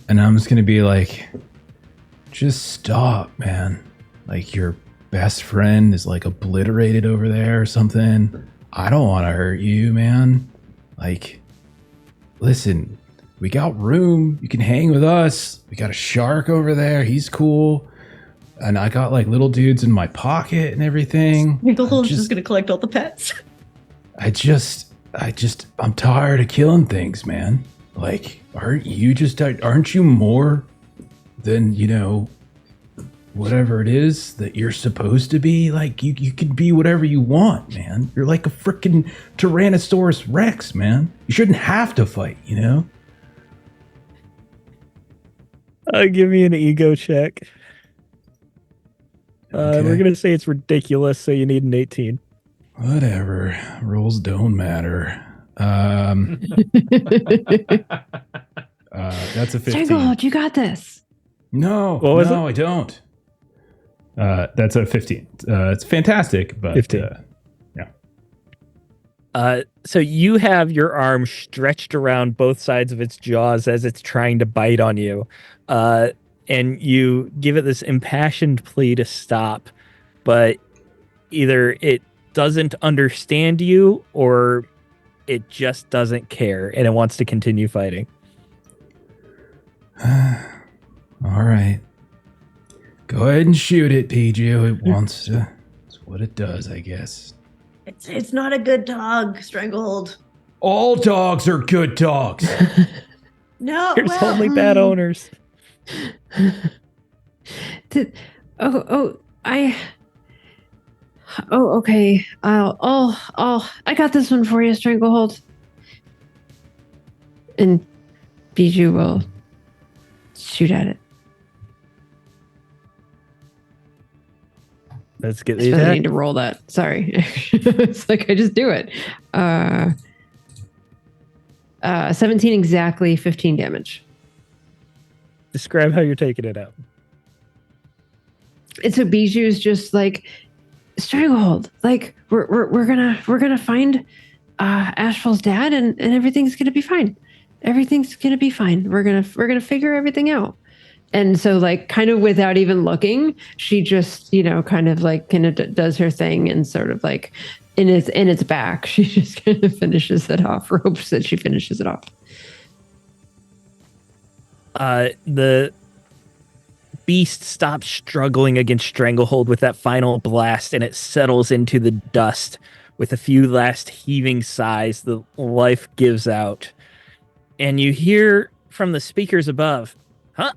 And I'm just going to be like, just stop, man. Like your best friend is like obliterated over there or something. I don't want to hurt you, man. Like, listen, we got room. You can hang with us. We got a shark over there. He's cool. And I got like little dudes in my pocket and everything. Stranglehold's just going to collect all the pets. I'm tired of killing things, man. Like, aren't you more than, whatever it is that you're supposed to be? Like, you can be whatever you want, man. You're like a freaking Tyrannosaurus Rex, man. You shouldn't have to fight, Give me an ego check. Okay. We're going to say it's ridiculous, so you need an 18. Whatever. Rules don't matter. That's a 15. Stranglehold, you got this. No, What was I don't. That's a 15. It's fantastic, but 15. So you have your arm stretched around both sides of its jaws as it's trying to bite on you. And you give it this impassioned plea to stop, but either it doesn't understand you or it just doesn't care and it wants to continue fighting. All right. Go ahead and shoot it, PG. It wants to. It's what it does, I guess. It's not a good dog, Stranglehold. All dogs are good dogs. No, There's only bad owners. Okay. I got this one for you, Stranglehold. And Bijou will shoot at it. Let's get I the suppose I attack. need to roll that. Sorry. It's like I just do it. 17 exactly, 15 damage. Describe how you're taking it out. It's a Bijou's just like stranglehold. Like we're gonna find Ashfall's dad and everything's gonna be fine. Everything's gonna be fine. We're gonna figure everything out. And so, like, kind of without even looking, she just, kind of does her thing and sort of like in its back, she just kind of finishes it off, or hopes that she finishes it off. The beast stops struggling against Stranglehold with that final blast, and it settles into the dust with a few last heaving sighs. The life gives out, and you hear from the speakers above, "Huh?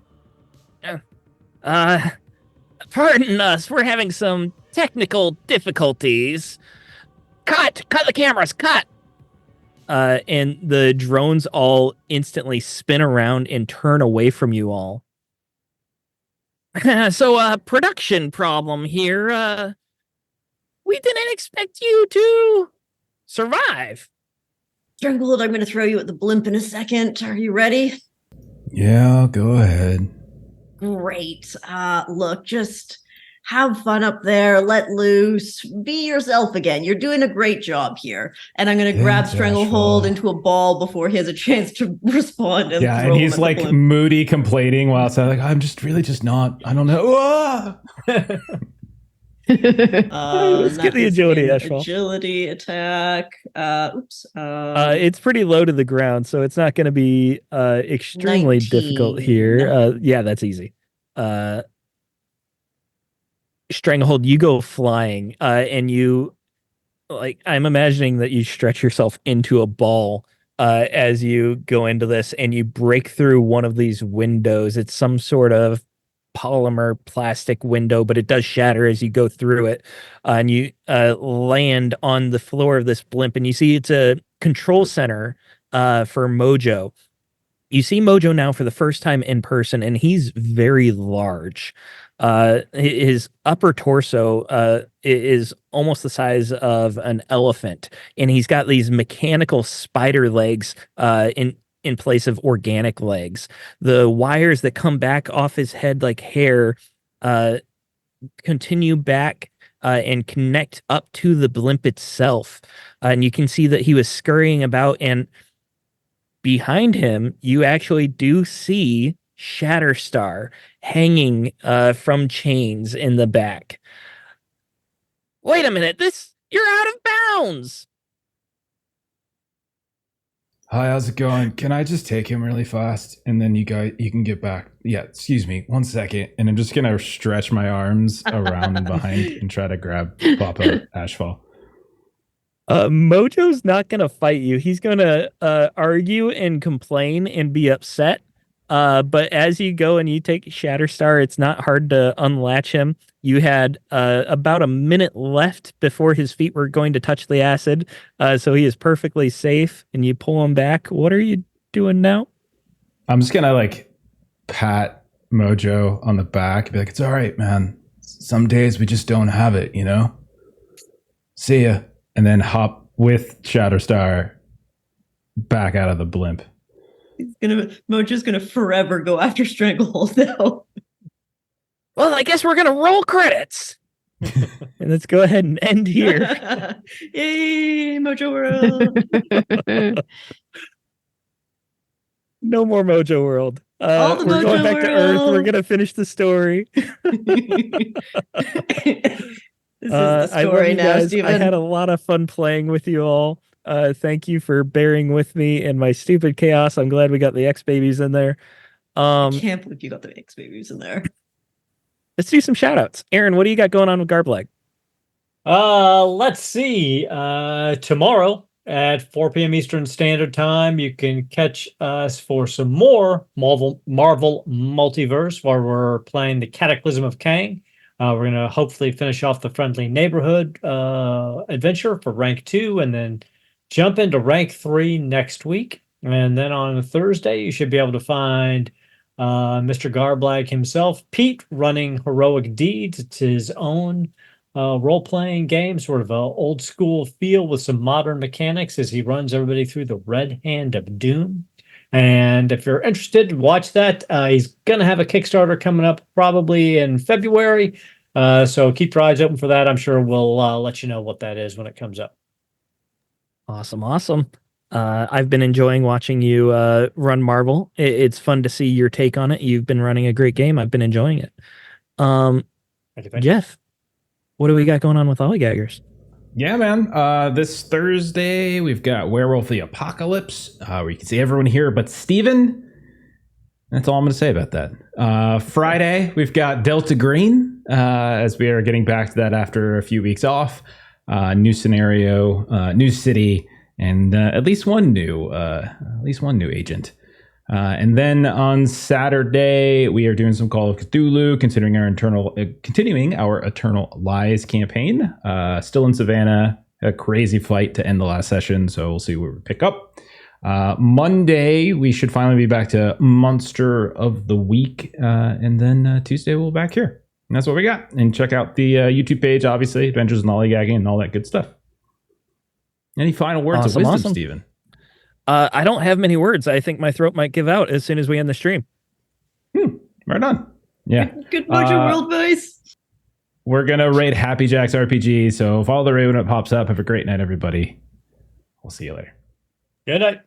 Pardon us, we're having some technical difficulties. Cut the cameras, cut!" And the drones all instantly spin around and turn away from you all. So, production problem here. We didn't expect you to survive. Stranglehold, I'm going to throw you at the blimp in a second. Are you ready? Yeah, go ahead. Great. Look, just have fun up there. Let loose. Be yourself again. You're doing a great job here. And I'm going to grab Thanks, Stranglehold Ashfall. into a ball before he has a chance to respond. And Yeah, throw and him he's at the like blimp. moody, complaining while outside. Like, I'm just really just not. I don't know. Ah! Let's get That the is agility, an Ashfall. agility attack. Oops. It's pretty low to the ground, so it's not going to be extremely difficult 19. here. Yeah, that's easy. Stranglehold, you go flying, and you, like, I'm imagining that you stretch yourself into a ball as you go into this, and you break through one of these windows. It's some sort of polymer plastic window, but it does shatter as you go through it, and you land on the floor of this blimp, and you see it's a control center for Mojo. You see Mojo now for the first time in person, and he's very large. His upper torso is almost the size of an elephant, and he's got these mechanical spider legs in place of organic legs. The wires that come back off his head like hair continue back and connect up to the blimp itself. And you can see that he was scurrying about, and behind him, you actually do see Shatterstar hanging from chains in the back. Wait a minute, you're out of bounds. Hi, how's it going? Can I just take him really fast, and then you can get back? Yeah, excuse me, 1 second, and I'm just gonna stretch my arms around and behind and try to grab Papa Ashfall. Mojo's not gonna fight you. He's gonna argue and complain and be upset. But as you go and you take Shatterstar, it's not hard to unlatch him. You had about a minute left before his feet were going to touch the acid, so he is perfectly safe, and you pull him back. What are you doing now? I'm just gonna like pat Mojo on the back, be like, "It's all right, man. Some days we just don't have it, you know? See ya." And then hop with Shatterstar back out of the blimp. Mojo's gonna forever go after Stranglehold now. Well, I guess we're gonna roll credits. And let's go ahead and end here. Yay, Mojo World. No more Mojo World. All the We're Mojo going back to Earth. We're World. gonna finish the story. This is the I love story you now, guys. Steven. I had a lot of fun playing with you all. Thank you for bearing with me and my stupid chaos. I'm glad we got the X babies in there. I can't believe you got the X babies in there. Let's do some shout outs. Aaron, what do you got going on with Garblag? Let's see. Tomorrow at 4 p.m. Eastern Standard Time, you can catch us for some more Marvel Multiverse, where we're playing the Cataclysm of Kang. We're going to hopefully finish off the Friendly Neighborhood adventure for rank 2, and then jump into rank 3 next week. And then on Thursday, you should be able to find Mr. Garblag himself, Pete, running Heroic Deeds. It's his own role-playing game, sort of a old school feel with some modern mechanics as he runs everybody through the Red Hand of Doom. And if you're interested, watch that. He's going to have a Kickstarter coming up probably in February. So keep your eyes open for that. I'm sure we'll let you know what that is when it comes up. Awesome. I've been enjoying watching you run Marvel. It's fun to see your take on it. You've been running a great game. I've been enjoying it. Thank you. Jeff, what do we got going on with Lollygaggers? Yeah, man. This Thursday, we've got Werewolf the Apocalypse, where you can see everyone here but Steven. That's all I'm going to say about that. Friday, we've got Delta Green, as we are getting back to that after a few weeks off. New scenario, new city, and at least one new agent. And then on Saturday, we are doing some Call of Cthulhu, continuing our Eternal Lies campaign. Still in Savannah, a crazy fight to end the last session, so we'll see where we pick up. Monday, we should finally be back to Monster of the Week, and then Tuesday we'll be back here. And that's what we got. And check out the YouTube page, obviously, Adventures in Lollygagging and all that good stuff. Any final words of wisdom, Steven? I don't have many words. I think my throat might give out as soon as we end the stream. Right on. Yeah. Good Mojo World voice. We're going to raid Happy Jack's RPG, so follow the raid when it pops up. Have a great night, everybody. We'll see you later. Good night.